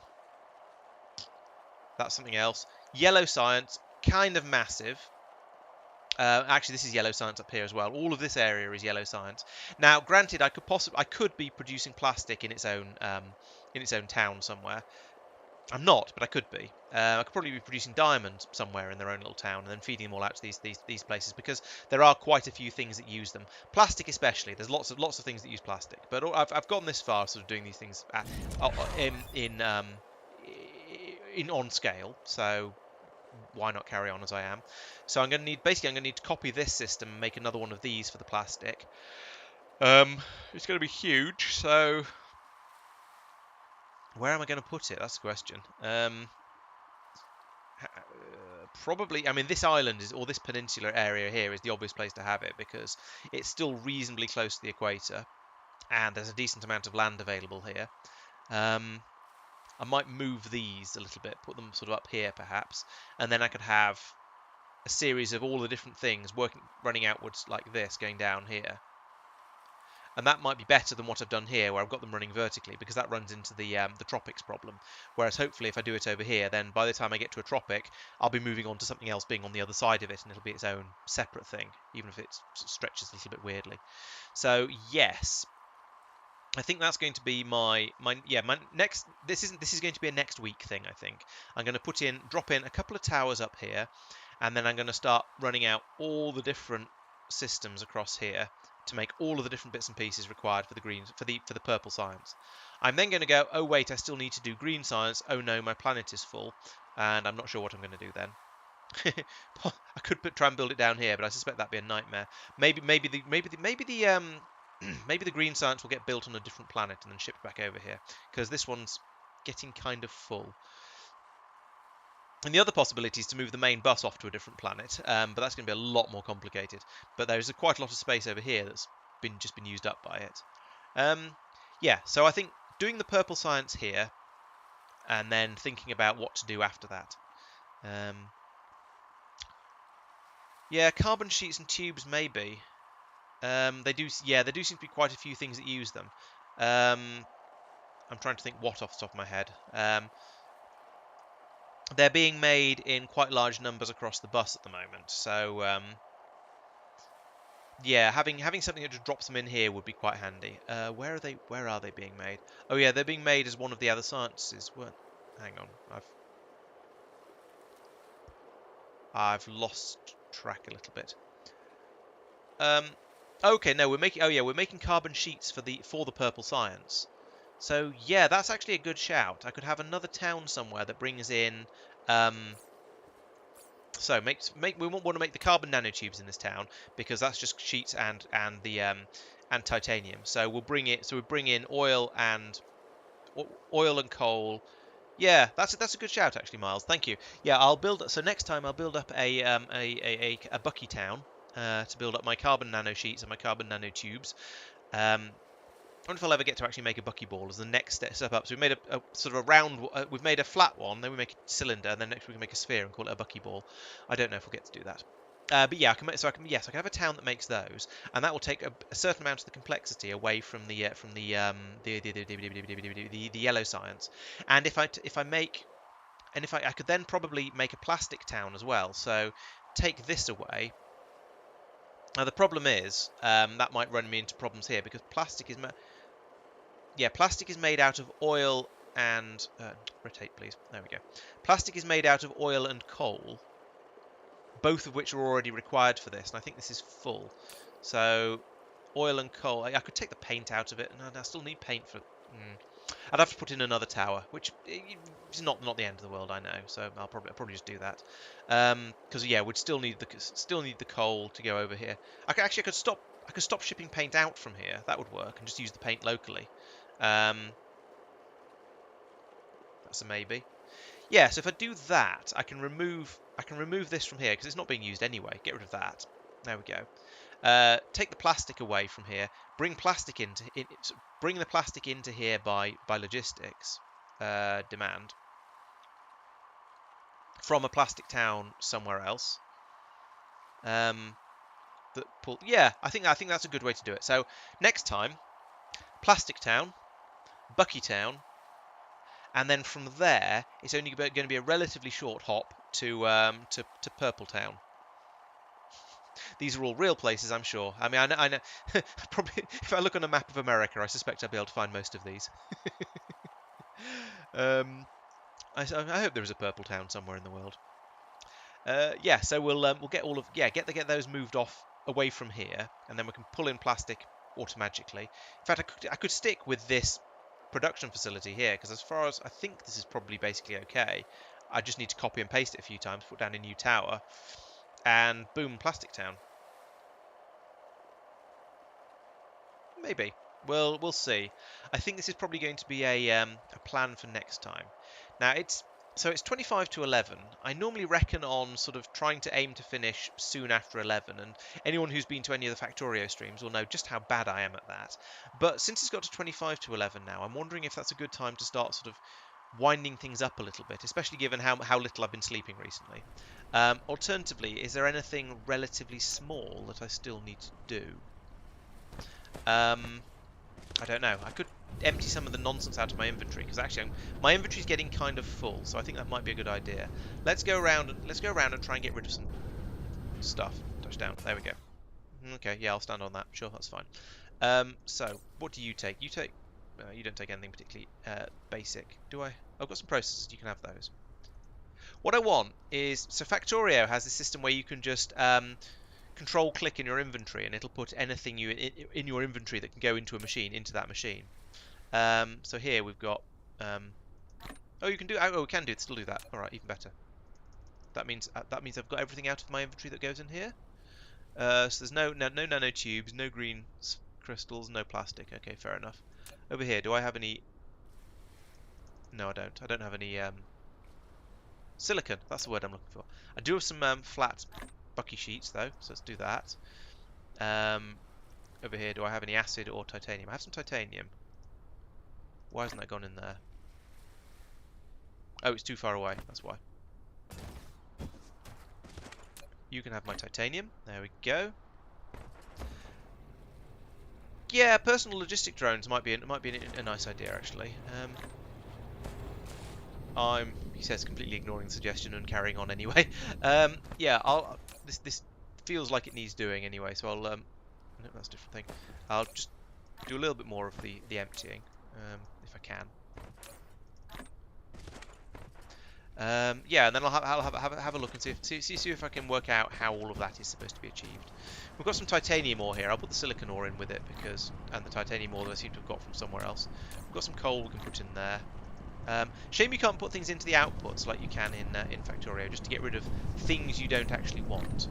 that's something else. Yellow science, kind of massive. Actually, this is yellow science up here as well. All of this area is yellow science. Now, granted, I could be producing plastic in its own town somewhere. I'm not, but I could be. I could probably be producing diamonds somewhere in their own little town, and then feeding them all out to these places, because there are quite a few things that use them. Plastic, especially. There's lots of things that use plastic. But I've gone this far, sort of doing these things in on scale. So why not carry on as I am? So I'm going to need to copy this system and make another one of these for the plastic. It's going to be huge. So where am I going to put it? That's the question. Probably, I mean, this island or this peninsular area here is the obvious place to have it, because it's still reasonably close to the equator, and there's a decent amount of land available here. I might move these a little bit, put them sort of up here perhaps, and then I could have a series of all the different things running outwards like this, going down here. And that might be better than what I've done here, where I've got them running vertically, because that runs into the tropics problem. Whereas hopefully if I do it over here, then by the time I get to a tropic, I'll be moving on to something else being on the other side of it, and it'll be its own separate thing, even if it stretches a little bit weirdly. So yes, I think that's going to be my next. This is going to be a next week thing. I think I'm going to drop in a couple of towers up here, and then I'm going to start running out all the different systems across here to make all of the different bits and pieces required for the green for the purple science. I'm then going to go, oh wait, I still need to do green science. Oh no, my planet is full, and I'm not sure what I'm going to do then. I could try and build it down here, but I suspect that'd be a nightmare. Maybe the maybe the green science will get built on a different planet and then shipped back over here, because this one's getting kind of full. And the other possibility is to move the main bus off to a different planet, but that's going to be a lot more complicated. But there's quite a lot of space over here that's just been used up by it. Yeah, so I think doing the purple science here, and then thinking about what to do after that. Yeah, carbon sheets and tubes maybe. They do seem to be quite a few things that use them. I'm trying to think what off the top of my head. They're being made in quite large numbers across the bus at the moment, so yeah, having something that just drops them in here would be quite handy. Where are they being made? Oh yeah, they're being made as one of the other sciences. What? Hang on, I've lost track a little bit. Okay, no, we're making carbon sheets for the purple science. So yeah, that's actually a good shout. I could have another town somewhere that brings in. So we want to make the carbon nanotubes in this town, because that's just sheets and titanium. So we'll bring it. So we bring in oil and coal. Yeah, that's a good shout actually, Miles. Thank you. Yeah, I'll build. So next time I'll build up a Bucky town to build up my carbon nano sheets and my carbon nanotubes. I wonder if I'll ever get to actually make a buckyball as the next step up. So we've made a sort of a round, we've made a flat one, then we make a cylinder, and then next we can make a sphere and call it a buckyball. I don't know if we'll get to do that. But yeah, I can have a town that makes those, and that will take a certain amount of the complexity away from the yellow science. And I could then probably make a plastic town as well. So take this away. Now the problem is that might run me into problems here, because plastic is made out of oil and rotate, please. There we go. Plastic is made out of oil and coal, both of which are already required for this, and I think this is full. So Oil and coal. I could take the paint out of it, and I still need paint for. I'd have to put in another tower, which is not the end of the world, I know. So I'll probably just do that. Because yeah, we'd still need the coal to go over here. I could stop shipping paint out from here. That would work, and just use the paint locally. That's a maybe. Yeah, so if I do that, I can remove this from here because it's not being used anyway. Get rid of that. There we go. Take the plastic away from here. Bring the plastic into here by logistics demand from a plastic town somewhere else. Yeah, I think that's a good way to do it. So next time, plastic town, Bucky town. And then from there, it's only going to be a relatively short hop to Purple Town. These are all real places, I'm sure. I mean, I know. Probably, if I look on a map of America, I suspect I'll be able to find most of these. I hope there is a Purple Town somewhere in the world. Yeah, so we'll get all of get those moved off away from here, and then we can pull in plastic automatically. In fact, I could stick with this production facility here, because as far as I think this is probably basically okay. I just need to copy and paste it a few times, put down a new tower, and boom, Plastic Town. Maybe. We'll see. I think this is probably going to be a plan for next time. Now it's 25 to 11. I normally reckon on sort of trying to aim to finish soon after 11, and anyone who's been to any of the Factorio streams will know just how bad I am at that. But since it's got to 25 to 11 now, I'm wondering if that's a good time to start sort of winding things up a little bit, especially given how little I've been sleeping recently. Alternatively, is there anything relatively small that I still need to do? I don't know. I could empty some of the nonsense out of my inventory, because actually my inventory's getting kind of full, so I think that might be a good idea. Let's go around and try and get rid of some stuff. Touchdown. There we go. Okay, yeah, I'll stand on that. Sure, that's fine. So what do you take? You don't take anything particularly basic. Do I? I've got some processors. You can have those. What I want is, so Factorio has this system where you can just control click in your inventory, and it'll put anything in your inventory that can go into a machine into that machine. So here we've got. Oh, you can do. Oh, we can still do that. All right, even better. That means I've got everything out of my inventory that goes in here. So there's no nanotubes, no green crystals, no plastic. Okay, fair enough. Over here, do I have any? No, I don't. I don't have any silicon. That's the word I'm looking for. I do have some flat Bucky sheets though, so let's do that. Over here, do I have any acid or titanium? I have some titanium. Why hasn't that gone in there? Oh, it's too far away. That's why. You can have my titanium. There we go. Yeah, personal logistic drones might be a nice idea actually. He says, completely ignoring the suggestion and carrying on anyway. Yeah, this feels like it needs doing anyway, so I'll no, that's a different thing. I'll just do a little bit more of the emptying, if I can. Yeah, and then I'll have a look and see if I can work out how all of that is supposed to be achieved. We've got some titanium ore here. I'll put the silicon ore in with it and the titanium ore that I seem to have got from somewhere else. We've got some coal we can put in there. Shame you can't put things into the outputs like you can in Factorio, just to get rid of things you don't actually want.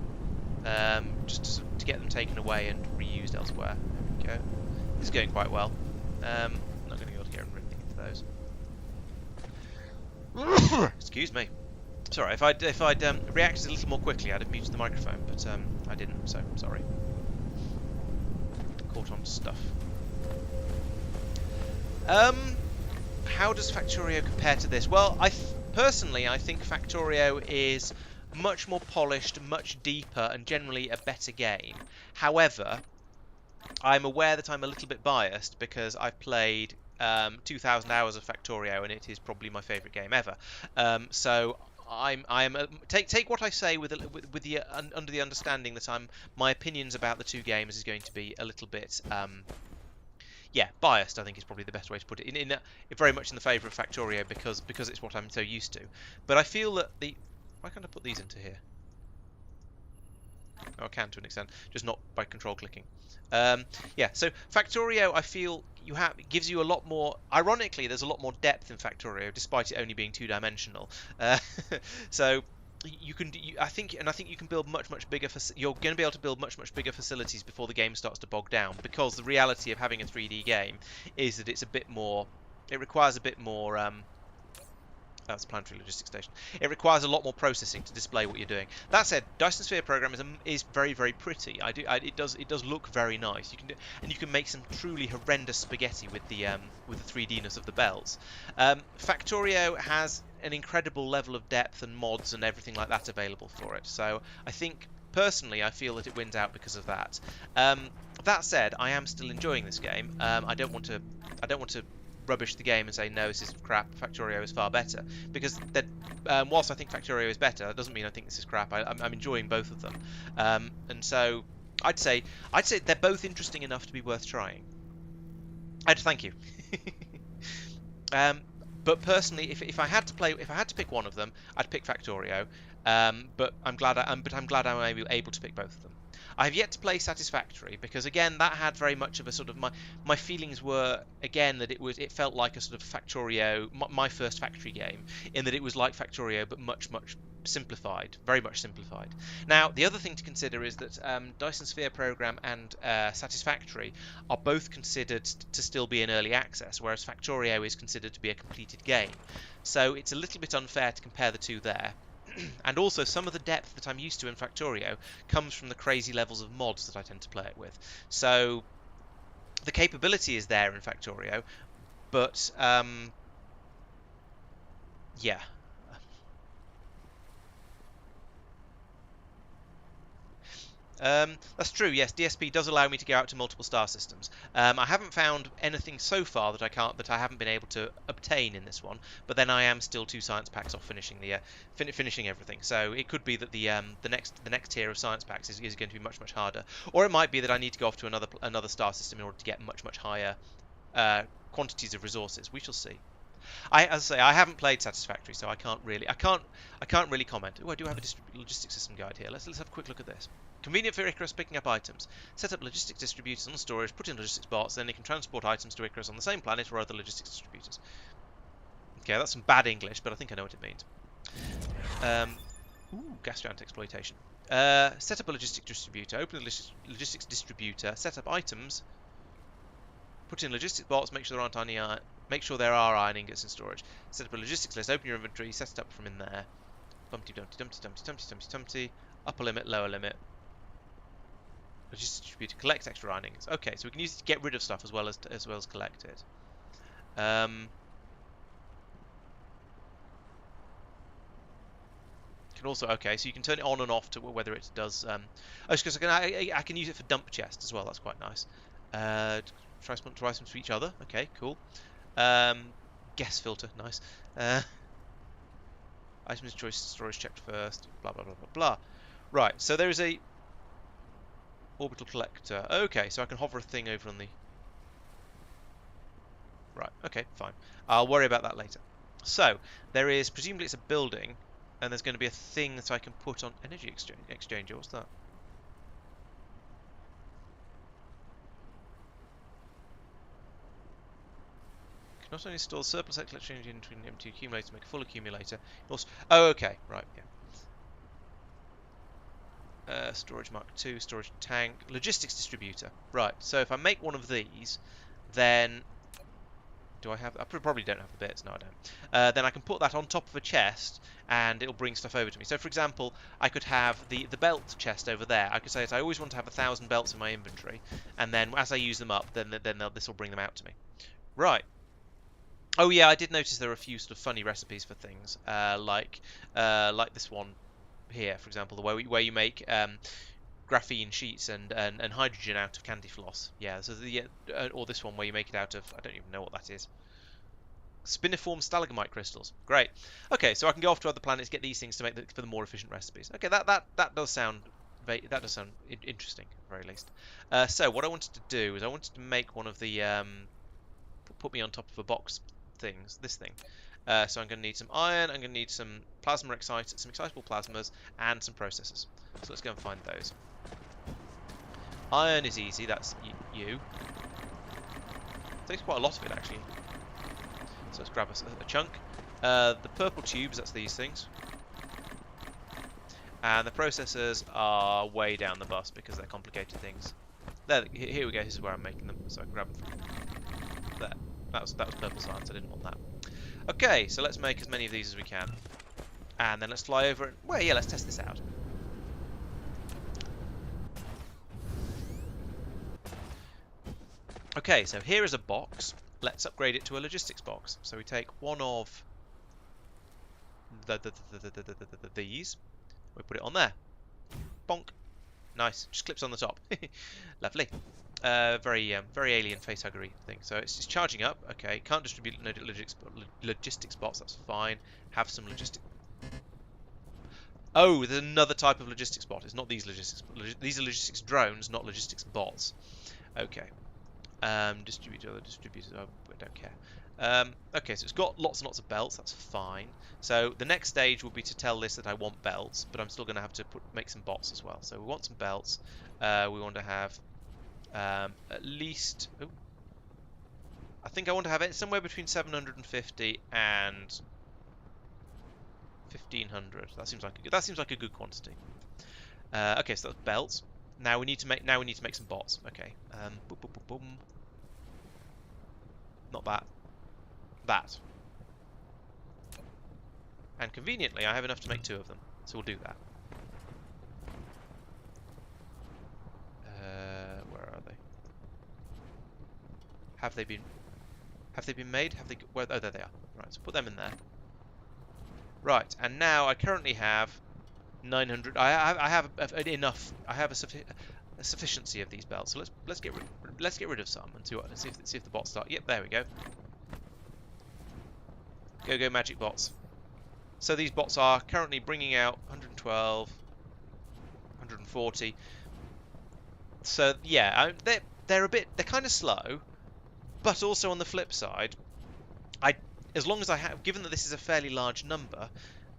Just to get them taken away and reused elsewhere. There we go. This is going quite well. I'm not going to be able to get anything into those. Excuse me. Sorry, if I'd reacted a little more quickly, I'd have muted the microphone, but I didn't, so sorry. Caught on stuff. How does Factorio compare to this? Well, personally, I think Factorio is much more polished, much deeper, and generally a better game. However, I'm aware that I'm a little bit biased because I've played 2,000 hours of Factorio, and it is probably my favourite game ever. So take what I say with the under the understanding that my opinions about the two games is going to be a little bit yeah, biased, I think is probably the best way to put it. Very much in the favour of Factorio because it's what I'm so used to. But I feel that why can't I put these into here? or can to an extent, just not by control clicking. Yeah, so Factorio, I feel gives you a lot more. Ironically, there's a lot more depth in Factorio, despite it only being two-dimensional. Uh, so you can, I think you can build much bigger. You're going to be able to build much bigger facilities before the game starts to bog down, because the reality of having a 3D game is that it's a bit more. It requires a bit more. That's Planetary Logistics Station. It requires a lot more processing to display what you're doing. That said, Dyson Sphere program is very pretty. It does look very nice. You can make some truly horrendous spaghetti with the 3Dness of the belts. Factorio has an incredible level of depth and mods and everything like that available for it. So I think personally, I feel that it wins out because of that. That said, I am still enjoying this game. I don't want to rubbish the game and say no, this is crap, Factorio is far better, because whilst I think Factorio is better, that doesn't mean I think this is crap. I'm enjoying both of them, and so I'd say they're both interesting enough to be worth trying. Thank you. But personally, if I had to pick one of them, I'd pick Factorio. But I'm glad I'm able to pick both of them. I have yet to play Satisfactory, because again that had very much of a sort of my feelings were again that it felt like a sort of Factorio, my first factory game, in that it was like Factorio but much simplified, very much simplified. Now the other thing to consider is that Dyson Sphere Program and Satisfactory are both considered to still be in early access, whereas Factorio is considered to be a completed game. So it's a little bit unfair to compare the two there. And also, some of the depth that I'm used to in Factorio comes from the crazy levels of mods that I tend to play it with. So the capability is there in Factorio, but yeah. That's true. Yes, DSP does allow me to go out to multiple star systems. I haven't found anything so far that I haven't been able to obtain in this one. But then I am still 2 science packs off finishing finishing everything. So it could be that the next tier of science packs is going to be much harder, or it might be that I need to go off to another star system in order to get much higher quantities of resources. We shall see. As I say, I haven't played Satisfactory, so I can't really comment. Oh, I do have a logistics system guide here. Let's have a quick look at this. Convenient for Icarus picking up items. Set up logistics distributors on storage, put in logistics bots, then they can transport items to Icarus on the same planet or other logistics distributors. Okay, that's some bad English, but I think I know what it means. Gas giant exploitation. Set up a logistics distributor, open the logistics distributor, set up items, put in logistics bots, make sure there are iron ingots in storage. Set up a logistics list, open your inventory, set it up from in there. Bumpty dumpty. Upper limit, lower limit. Logistics distributor, collect extra iron ingots. Okay, so we can use it to get rid of stuff as well as collect it. Can also, okay, so you can turn it on and off to whether it does. Oh, because I can use it for dump chest as well. That's quite nice. Try some to each other. Okay, cool. Guess filter, nice. Items choice storage checked first. Blah blah blah blah blah. Right, so there is a orbital collector. Okay, so I can hover a thing over on the. Right. Okay, fine. I'll worry about that later. So there is, presumably it's a building, and there's going to be a thing that I can put on energy exchanger. What's that? Not only store surplus electricity into an empty accumulator to make a full accumulator. Also, oh, okay, right, yeah. Storage Mark II, storage tank, logistics distributor. Right, so if I make one of these, then do I have? I probably don't have the bits. No, I don't. Then I can put that on top of a chest, and it'll bring stuff over to me. So, for example, I could have the belt chest over there. I could say that I always want to have 1,000 belts in my inventory, and then as I use them up, then this will bring them out to me. Right. Oh yeah, I did notice there are a few sort of funny recipes for things, like this one here, for example, the where you make graphene sheets and hydrogen out of candy floss. Yeah, so or this one where you make it out of, I don't even know what that is. Spiniform stalagmite crystals. Great. Okay, so I can go off to other planets, get these things to make for the more efficient recipes. Okay, that does sound interesting, at the very least. So what I wanted to do is I wanted to make one of the put me on top of a box things. This thing. So I'm going to need some iron. I'm going to need some plasma excitable plasmas, and some processors. So let's go and find those. Iron is easy. That's you. Takes quite a lot of it actually. So let's grab a chunk. The purple tubes, that's these things. And the processors are way down the bus because they're complicated things. There, here we go. This is where I'm making them. So I can grab them from there. That was purple science. I didn't want that. Okay, so let's make as many of these as we can, and then let's fly over. Well, yeah, let's test this out. Okay, so here is a box. Let's upgrade it to a logistics box. So we take one of these. We put it on there. Bonk. Nice. Just clips on the top. Lovely. Very alien facehuggery thing. So it's charging up. Okay. Can't distribute logistics bots. That's fine. Have some logistics. Oh, there's another type of logistics bot. It's not these logistics. These are logistics drones, not logistics bots. Okay. Distributor. Oh, I don't care. Okay, so it's got lots and lots of belts. That's fine. So the next stage will be to tell this that I want belts, but I'm still going to have to make some bots as well. So we want some belts. We want to have at least. Oh, I think I want to have it somewhere between 750 and 1500. That seems like a good quantity. Okay, so that's belts. Now we need to make some bots. Okay. Boom, boom, boom, boom. Not that. That. And conveniently, I have enough to make 2 of them, so we'll do that. Where are they? Have they been made? Where, oh, there they are. Right, so put them in there. Right, and now I currently have 900. I have enough. I have a sufficiency of these belts. So let's get rid of some and see if the bots start. Yep, there we go. Go magic bots. So these bots are currently bringing out 112, 140. So yeah, they're kind of slow, but also on the flip side, as long as I have, given that this is a fairly large number,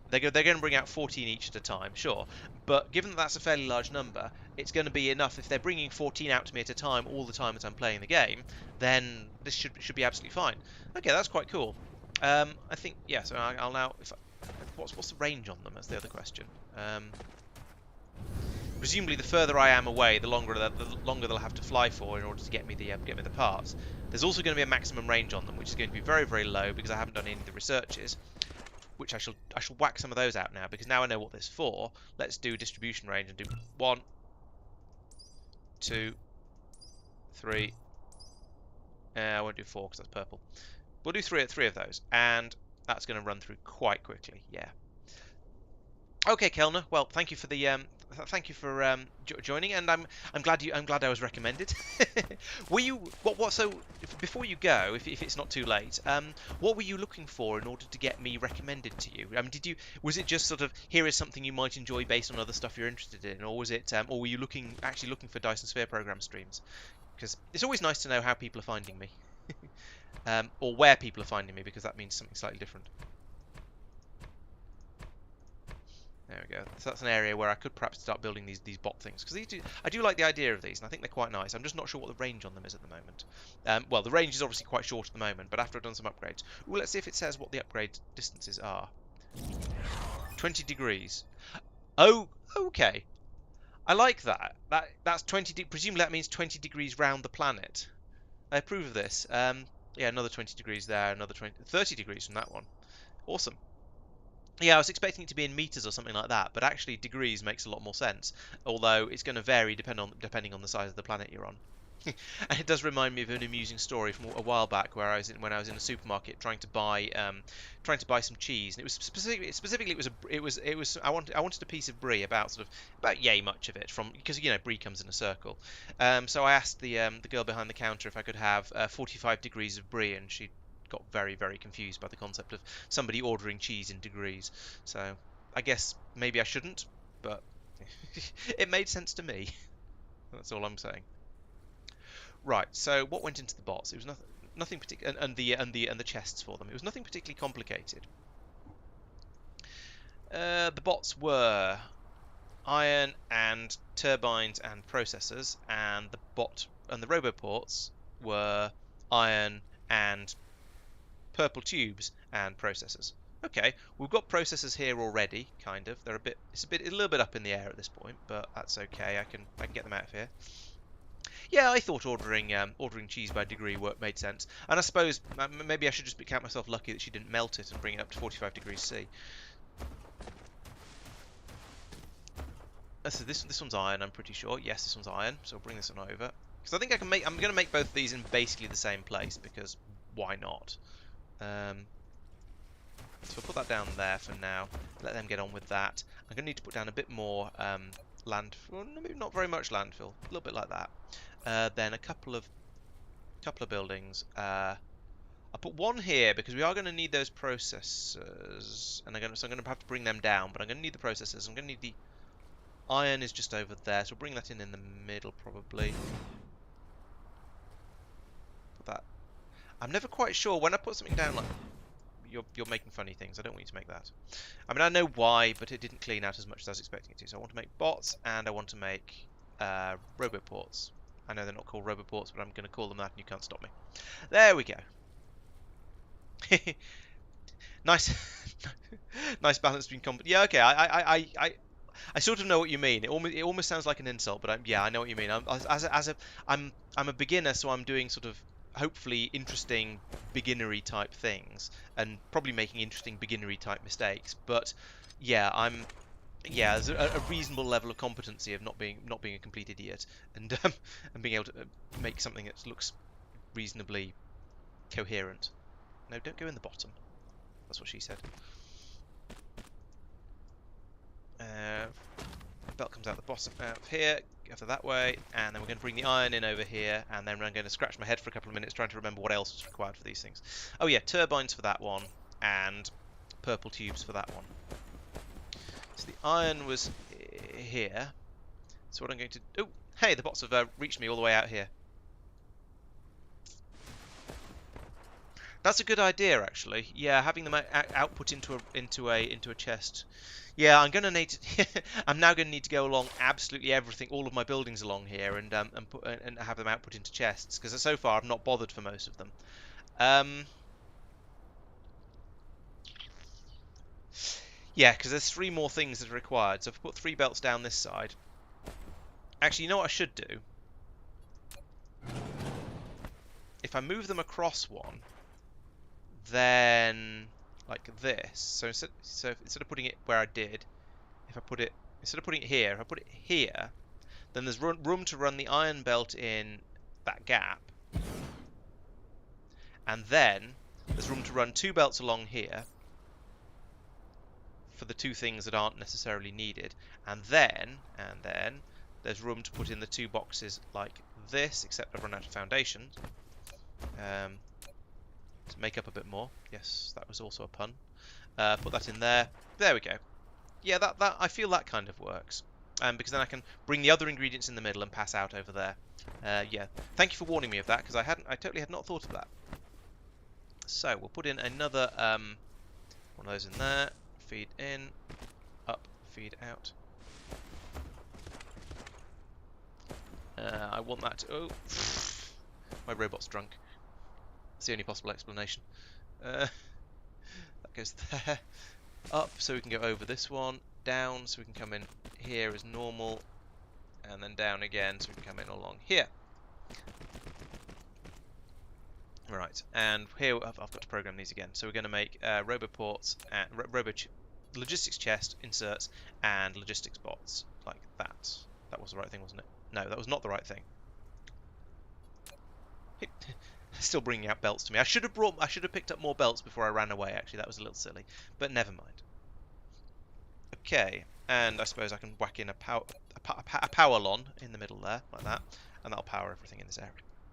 they're going to bring out 14 each at a time, sure. But given that that's a fairly large number, it's going to be enough. If they're bringing 14 out to me at a time all the time that I'm playing the game, then this should be absolutely fine. Okay, that's quite cool. I think, yeah, so I'll now... What's the range on them? That's the other question. Presumably, the further I am away, the longer they'll have to fly for in order to get me the parts. There's also going to be a maximum range on them, which is going to be very, very low because I haven't done any of the researches. Which I shall whack some of those out now because now I know what this is for. Let's do distribution range and do 1, 2, 3. I won't do 4 because that's purple. We'll do three of those, and that's going to run through quite quickly. Yeah. Okay, Kellner. Well, thank you for joining, and I'm glad I was recommended. Were you so before you go, if it's not too late, what were you looking for in order to get me recommended to you? I mean, was it just sort of here is something you might enjoy based on other stuff you're interested in, or was it or were you actually looking for Dyson Sphere program streams? Because it's always nice to know how people are finding me, or where people are finding me, because that means something slightly different. There we go. So that's an area where I could perhaps start building these bot things, because I do like the idea of these, and I think they're quite nice. I'm just not sure what the range on them is at the moment. Well, the range is obviously quite short at the moment, but after I've done some upgrades, ooh, let's see if it says what the upgrade distances are. 20 degrees. Oh, okay. I like that. That's 20. Presumably that means 20 degrees round the planet. I approve of this. Yeah, another 20 degrees there, another 30 degrees from that one. Awesome. Yeah, I was expecting it to be in meters or something like that, but actually degrees makes a lot more sense. Although it's going to vary depending on the size of the planet you're on. And it does remind me of an amusing story from a while back where when I was in a supermarket trying to buy some cheese, and it was specifically I wanted a piece of brie about yay much of it, because brie comes in a circle. So I asked the girl behind the counter if I could have 45 degrees of brie, and she got very, very confused by the concept of somebody ordering cheese in degrees. So I guess maybe I shouldn't, but it made sense to me. That's all I'm saying. Right. So what went into the bots? It was nothing particular, and the chests for them. It was nothing particularly complicated. The bots were iron and turbines and processors, and the roboports were iron and purple tubes and processors. Okay, we've got processors here already, kind of. A little bit up in the air at this point, but that's okay. I can get them out of here. Yeah, I thought ordering cheese by degree work made sense, and I suppose maybe I should just count myself lucky that she didn't melt it and bring it up to 45 degrees C. So this one's iron, I'm pretty sure. Yes, this one's iron, so I'll bring this one over. Because I think I'm going to make both of these in basically the same place, because why not? So I'll put that down there for now. Let them get on with that. I'm going to need to put down a bit more landfill. Maybe not very much landfill. A little bit like that. Then a couple of buildings. I'll put one here because we are going to need those processors, and so I'm going to have to bring them down. But I'm going to need the processors. I'm going to need the iron is just over there, so we'll bring that in the middle probably. Put that. I'm never quite sure when I put something down like. You're making funny things. I don't want you to make that. I mean, I know why, but it didn't clean out as much as I was expecting it to. So I want to make bots, and I want to make roboports. I know they're not called roboports, but I'm going to call them that, and you can't stop me. There we go. Nice, nice balance between comp. Yeah, okay. I sort of know what you mean. It almost sounds like an insult, but yeah, I know what you mean. I'm a beginner, so I'm doing sort of hopefully interesting beginnery type things, and probably making interesting beginnery type mistakes. But yeah, there's a reasonable level of competency of not being a complete idiot, and being able to make something that looks reasonably coherent. No, don't go in the bottom. That's what she said. Belt comes out the bottom out of here, go that way, and then we're going to bring the iron in over here, and then I'm going to scratch my head for a couple of minutes trying to remember what else is required for these things. Oh yeah, turbines for that one, and purple tubes for that one. So the iron was here. So what I'm going to... Oh, hey, the bots have reached me all the way out here. That's a good idea, actually. Yeah, having them output into a chest. Yeah, I'm gonna need to. I'm now gonna need to go along absolutely everything, all of my buildings along here, and have them output into chests. Because so far I've not bothered for most of them. Yeah, because there's 3 more things that are required. So if I put 3 belts down this side. Actually, you know what I should do? If I move them across one, then like this. So instead of putting it where I did, if I put it instead of putting it here, if I put it here, then there's room to run the iron belt in that gap, and then there's room to run 2 belts along here for the 2 things that aren't necessarily needed, and then there's room to put in the 2 boxes like this, except I've run out of foundations. To make up a bit more. Yes, that was also a pun. Put that in there. There we go. Yeah, that I feel that kind of works. Because then I can bring the other ingredients in the middle and pass out over there. Yeah. Thank you for warning me of that, because I totally had not thought of that. So we'll put in another one of those in there. Feed in, up, feed out. I want that to... Oh, my robot's drunk. That's the only possible explanation. That goes there. Up, so we can go over this one. Down, so we can come in here as normal. And then down again, so we can come in along here. Right, and here I've got to program these again. So we're going to make roboports, logistics chest, inserts, and logistics bots. Like that. That was the right thing, wasn't it? No, that was not the right thing. Still bringing out belts to me. I should have picked up more belts before I ran away. Actually, that was a little silly, but never mind. Okay, and I suppose I can whack in a power lon in the middle there, like that, and that'll power everything in this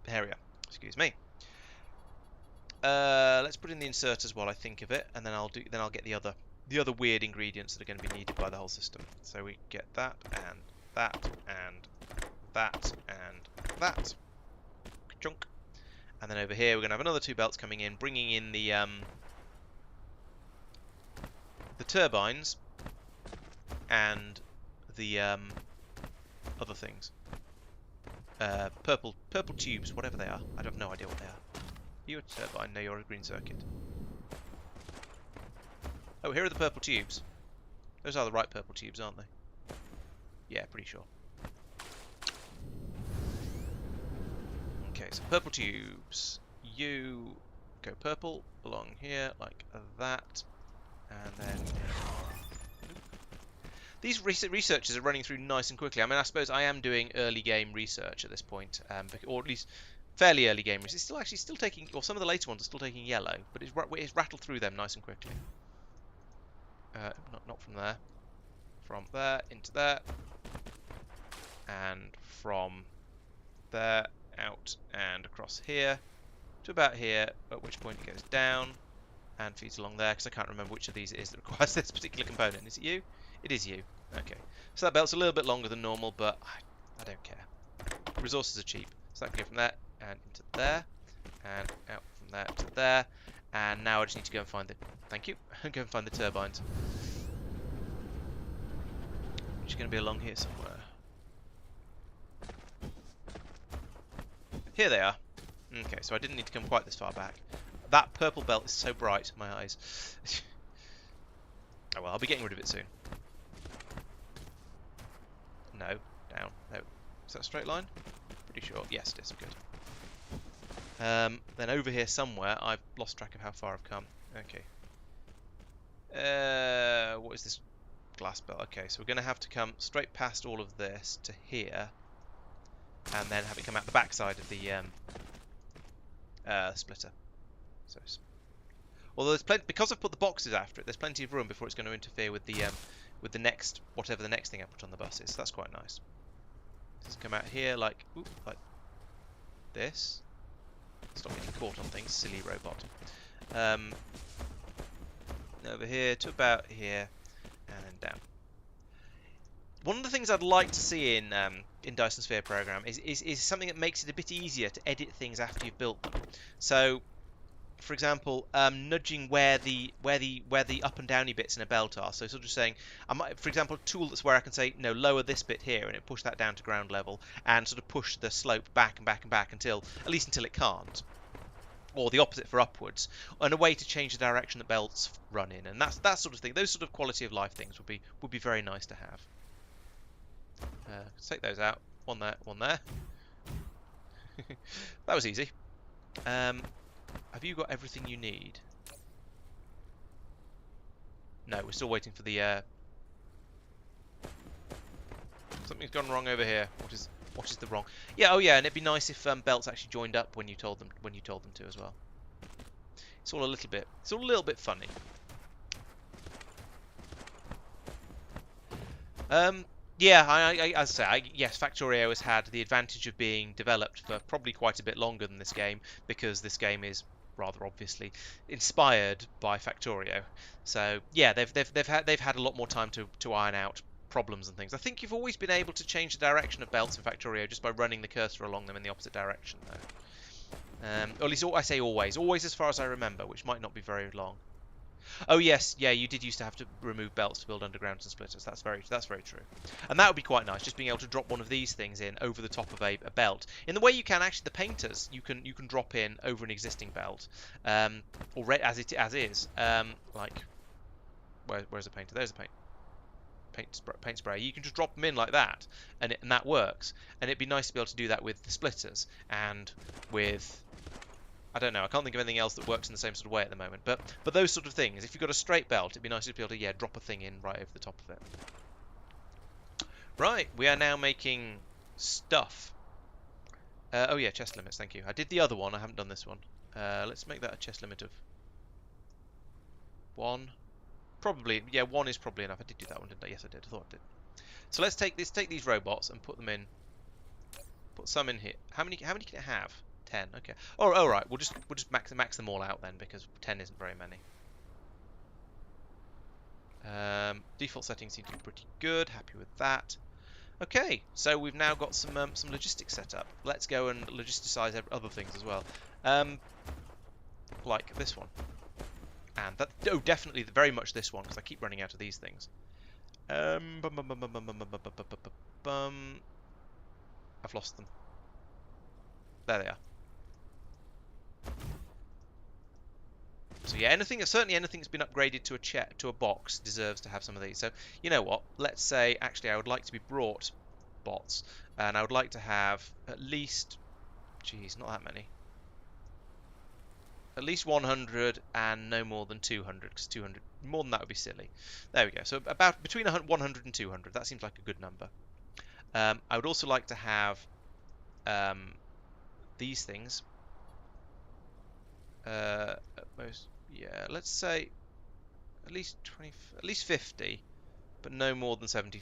area. Excuse me. Let's put in the inserters while I think of it, and then I'll get the other weird ingredients that are going to be needed by the whole system. So we get that and that and that and that. Chunk. And then over here we're going to have another 2 belts coming in, bringing in the turbines and the other things. Purple tubes, whatever they are. I have no idea what they are. You're a turbine. No, you're a green circuit. Oh, here are the purple tubes. Those are the right purple tubes, aren't they? Yeah, pretty sure. Okay, so purple tubes. You go purple along here like that, and then these researches are running through nice and quickly. I mean, I suppose I am doing early game research at this point, or at least fairly early game research. It's still taking, or some of the later ones are still taking yellow, but it's rattled through them nice and quickly. Not from there. From there into there, and from there out and across here to about here, at which point it goes down and feeds along there, because I can't remember which of these it is that requires this particular component. Is it you? It is you. Okay. So that belt's a little bit longer than normal, but I don't care. Resources are cheap. So I can go from there and into there, and out from there to there, and now I just need to go and find the... Thank you. Go and find the turbines. Which are going to be along here somewhere. Here they are. Okay, so I didn't need to come quite this far back. That purple belt is so bright, my eyes. Oh well, I'll be getting rid of it soon. No, down, no. Is that a straight line? Pretty sure. Yes, it is. Good. Then over here somewhere, I've lost track of how far I've come. Okay. What is this glass belt? Okay, so we're going to have to come straight past all of this to here, and then have it come out the back side of the splitter. So, although there's plenty, because I've put the boxes after it, there's plenty of room before it's going to interfere with the next, whatever the next thing I put on the bus is. So that's quite nice. Just come out here like this. Stop getting caught on things, silly robot. Over here to about here, and then down. One of the things I'd like to see in Dyson Sphere program is something that makes it a bit easier to edit things after you've built them. So, for example, nudging where the up and downy bits in a belt are. So sort of saying, for example, a tool that's where I can say, no, lower this bit here, and it push that down to ground level, and sort of push the slope back and back and back until it can't, or the opposite for upwards, and a way to change the direction that belts run in, and that sort of thing. Those sort of quality of life things would be very nice to have. Let's take those out. One there, one there. That was easy. Have you got everything you need? No, we're still waiting for the... Something's gone wrong over here. What is the wrong? Yeah, oh yeah, and it'd be nice if belts actually joined up when you told them to as well. It's all a little bit funny. Yeah, as I say, yes, Factorio has had the advantage of being developed for probably quite a bit longer than this game, because this game is rather obviously inspired by Factorio. So yeah, they've had a lot more time to iron out problems and things. I think you've always been able to change the direction of belts in Factorio just by running the cursor along them in the opposite direction, though. Or at least I say always as far as I remember, which might not be very long. Oh yes, yeah, you did used to have to remove belts to build undergrounds and splitters. That's very true. And that would be quite nice, just being able to drop one of these things in over the top of a belt. In the way you can actually, the painters, you can drop in over an existing belt, or as is. Like, where's the painter? There's a paint spray. You can just drop them in like that, and that works. And it'd be nice to be able to do that with the splitters and with, I don't know, I can't think of anything else that works in the same sort of way at the moment. But those sort of things, if you've got a straight belt, it'd be nice to be able to, drop a thing in right over the top of it. Right, we are now making stuff. Oh yeah, chest limits, thank you. I did the other one, I haven't done this one. Let's make that a chest limit of 1. Probably, yeah, 1 is probably enough. I did do that one, didn't I? Yes, I did. I thought I did. So let's take these robots and put them in. Put some in here. How many can it have? 10. Okay. Oh, right. We'll just max them all out then, because 10 isn't very many. Default settings seem to be pretty good. Happy with that. Okay, so we've now got some logistics set up. Let's go and logisticize other things as well, like this one, and that. Oh, definitely very much this one, because I keep running out of these things. Bum, bum, bum, bum, bum, bum, bum, bum, bum, bum, bum. I've lost them. There they are. So yeah, certainly anything that's been upgraded to a box deserves to have some of these. So you know what? Let's say actually I would like to be brought bots, and I would like to have at least, geez, not that many. At least 100 and no more than 200, because 200 more than that would be silly. There we go. So about between 100 and 200. That seems like a good number. I would also like to have um, these things. At most, yeah, let's say at least 20, at least 50, but no more than 70,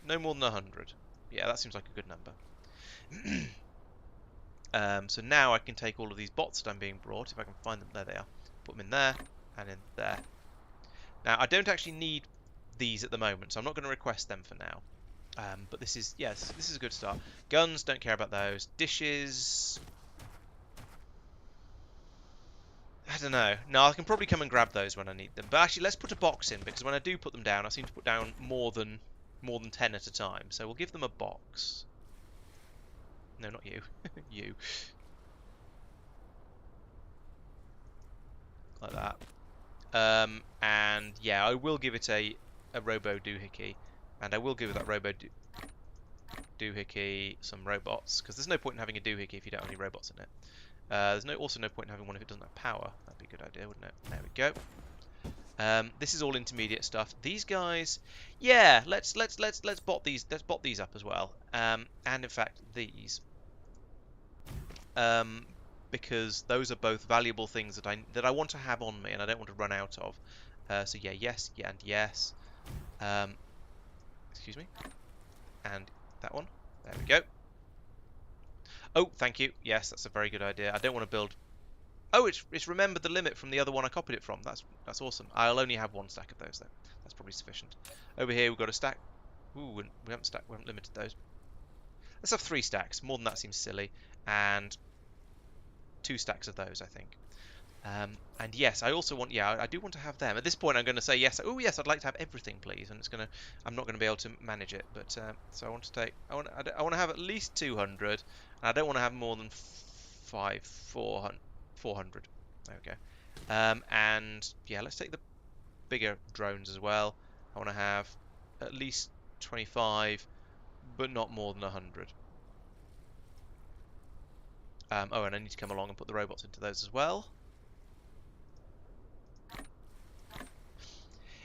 no more than 100. Yeah, that seems like a good number. So now I can take all of these bots that I'm being brought, if I can find them. There they are. Put them in there and in there. Now I don't actually need these at the moment, so I'm not going to request them for now. But this is, yes, this is a good start. Guns, don't care about those. Dishes, I don't know. No, I can probably come and grab those when I need them. But actually, let's put a box in, because when I do put them down, I seem to put down more than 10 at a time. So we'll give them a box. No, not you. You. Like that. And yeah, I will give it a robo doohickey, and I will give that robo doohickey some robots, because there's no point in having a doohickey if you don't have any robots in it. There's also no point in having one if it doesn't have power. That'd be a good idea, wouldn't it? There we go. This is all intermediate stuff. These guys, yeah, let's bot these. Let's bot these up as well. And in fact, these, because those are both valuable things that I want to have on me, and I don't want to run out of. So yeah, yes, yeah, and yes. Excuse me. And that one. There we go. Oh, thank you. Yes, that's a very good idea. I don't want to build. Oh, it's remembered the limit from the other one I copied it from. That's awesome. I'll only have one stack of those though. That's probably sufficient. Over here we've got a stack. Ooh, we haven't limited those. Let's have 3 stacks. More than that seems silly. And 2 stacks of those, I think. And yes, I also want. Yeah, I do want to have them. At this point, I'm going to say yes. Oh yes, I'd like to have everything, please. And I'm not going to be able to manage it. But so I want to take. I want to have at least 200. And I don't want to have more than 400. There we go. And yeah, let's take the bigger drones as well. I want to have at least 25, but not more than 100. Oh, and I need to come along and put the robots into those as well.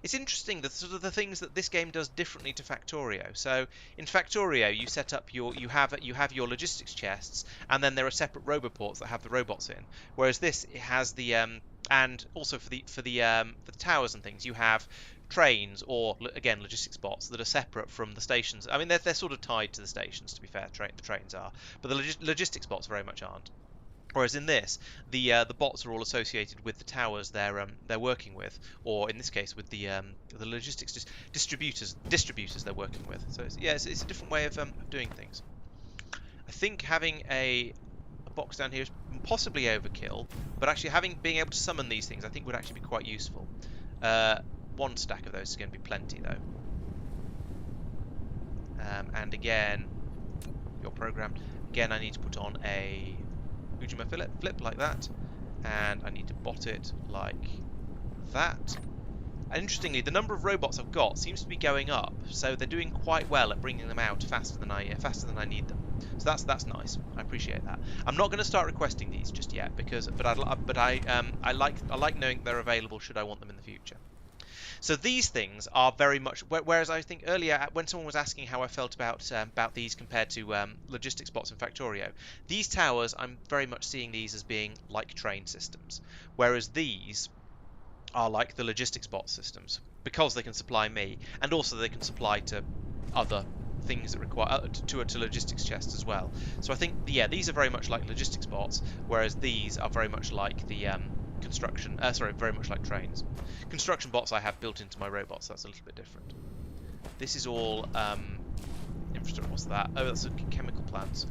It's interesting the sort of the things that this game does differently to Factorio. So in Factorio, you set up you have your logistics chests, and then there are separate roboports that have the robots in. Whereas this, it has the and also for the towers and things, you have trains, or again logistics bots that are separate from the stations. I mean, they're sort of tied to the stations, to be fair. The trains are, but the logistics bots very much aren't. Whereas in this, the bots are all associated with the towers they're working with, or in this case with the logistics distributors they're working with. So it's a different way of doing things. I think having a box down here is possibly overkill, but actually being able to summon these things, I think would actually be quite useful. 1 stack of those is going to be plenty though. And again, you're programmed. Again, I need to put on a Ujima flip like that, and I need to bot it like that. And interestingly, the number of robots I've got seems to be going up, so they're doing quite well at bringing them out faster than I need them. So that's nice. I appreciate that. I'm not going to start requesting these just yet, but I like knowing they're available should I want them in the future. So these things are very much, whereas I think earlier when someone was asking how I felt about these compared to logistics bots in Factorio, these towers, I'm very much seeing these as being like train systems, whereas these are like the logistics bot systems, because they can supply me, and also they can supply to other things that require to logistics chests as well. So I think yeah, these are very much like logistics bots, whereas these are very much like the very much like trains. Construction bots I have built into my robots, so that's a little bit different. This is all infrastructure. What's that? Oh, that's chemical plants.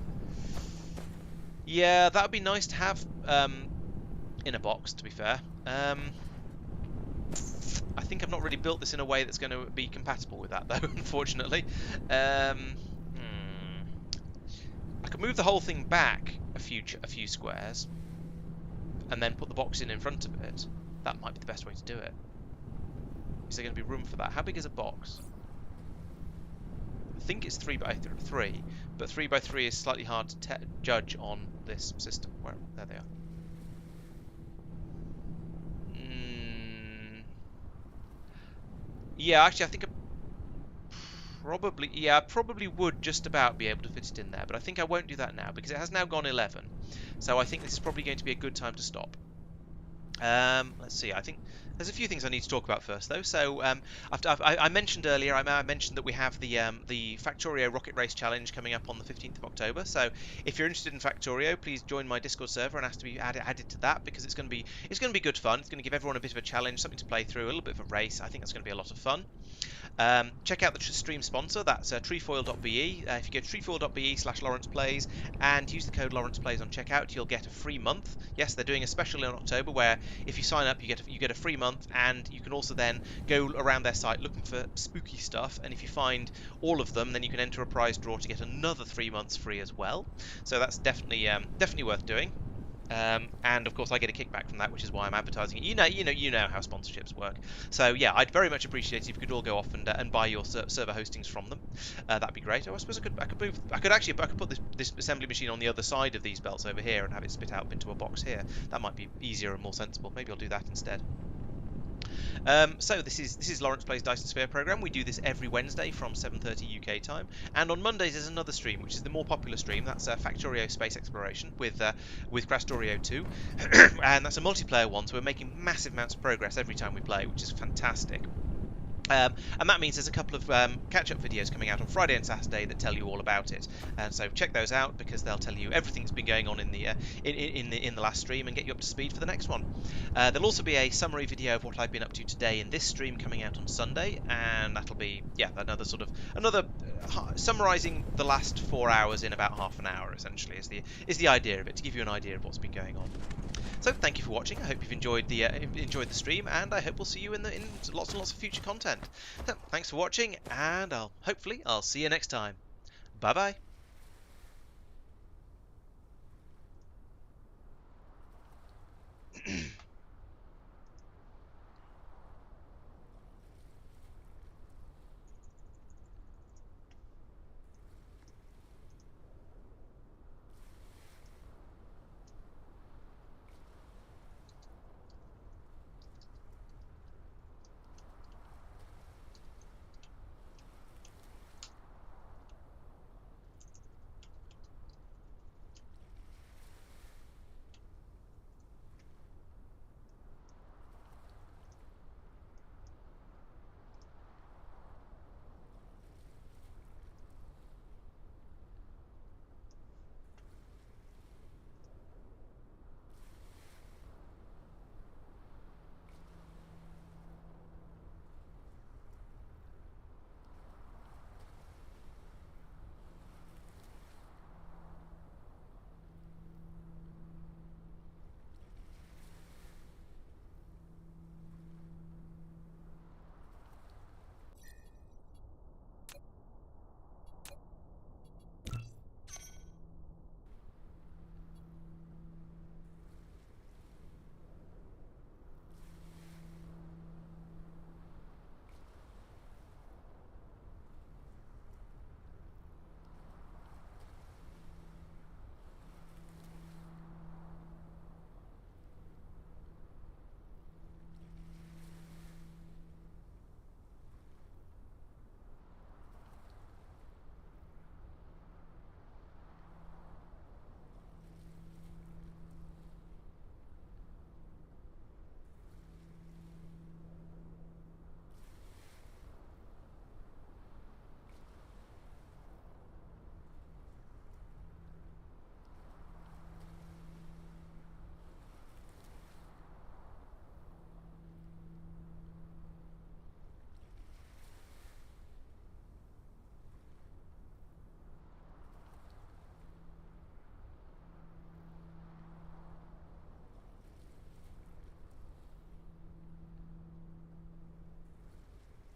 Yeah, that would be nice to have in a box, to be fair. I think I've not really built this in a way that's going to be compatible with that, though, unfortunately. I could move the whole thing back a few squares, and then put the box in front of it. That might be the best way to do it. Is there going to be room for that? How big is a box? I think it's 3 by 3, but 3 by 3 is slightly hard to judge on this system. Where, there they are. Yeah, actually, I think I probably would just about be able to fit it in there, but I think I won't do that now because it has now gone 11. So I think this is probably going to be a good time to stop. Let's see. I think there's a few things I need to talk about first, though. So I mentioned earlier, I mentioned that we have the Factorio Rocket Race Challenge coming up on the 15th of October. So if you're interested in Factorio, please join my Discord server and ask to be added to that, because it's going to be good fun. It's going to give everyone a bit of a challenge, something to play through, a little bit of a race. I think that's going to be a lot of fun. Check out the stream sponsor, that's trefoil.be. If you go to trefoil.be/LaurencePlays and use the code LaurencePlays on checkout, you'll get a free month. Yes, they're doing a special in October where if you sign up, you get a free month, and you can also then go around their site looking for spooky stuff. And if you find all of them, then you can enter a prize draw to get another 3 months free as well. So that's definitely worth doing. And of course, I get a kickback from that, which is why I'm advertising it. You know how sponsorships work. So yeah, I'd very much appreciate it if you could all go off and buy your server hostings from them. That'd be great. Oh, I suppose I could put this assembly machine on the other side of these belts over here and have it spit out into a box here. That might be easier and more sensible. Maybe I'll do that instead. So this is Laurence Plays Dyson Sphere program. We do this every Wednesday from 7:30 UK time, and on Mondays there's another stream, which is the more popular stream. That's Factorio Space Exploration with Crastorio 2, and that's a multiplayer one. So we're making massive amounts of progress every time we play, which is fantastic. And that means there's a couple of catch-up videos coming out on Friday and Saturday that tell you all about it. And so check those out, because they'll tell you everything that's been going on in the last stream and get you up to speed for the next one. There'll also be a summary video of what I've been up to today in this stream coming out on Sunday, and that'll be another summarising the last 4 hours in about half an hour. Essentially, is the idea of it, to give you an idea of what's been going on. So thank you for watching. I hope you've enjoyed the stream, and I hope we'll see you in lots and lots of future content. So thanks for watching, and I'll see you next time. Bye bye.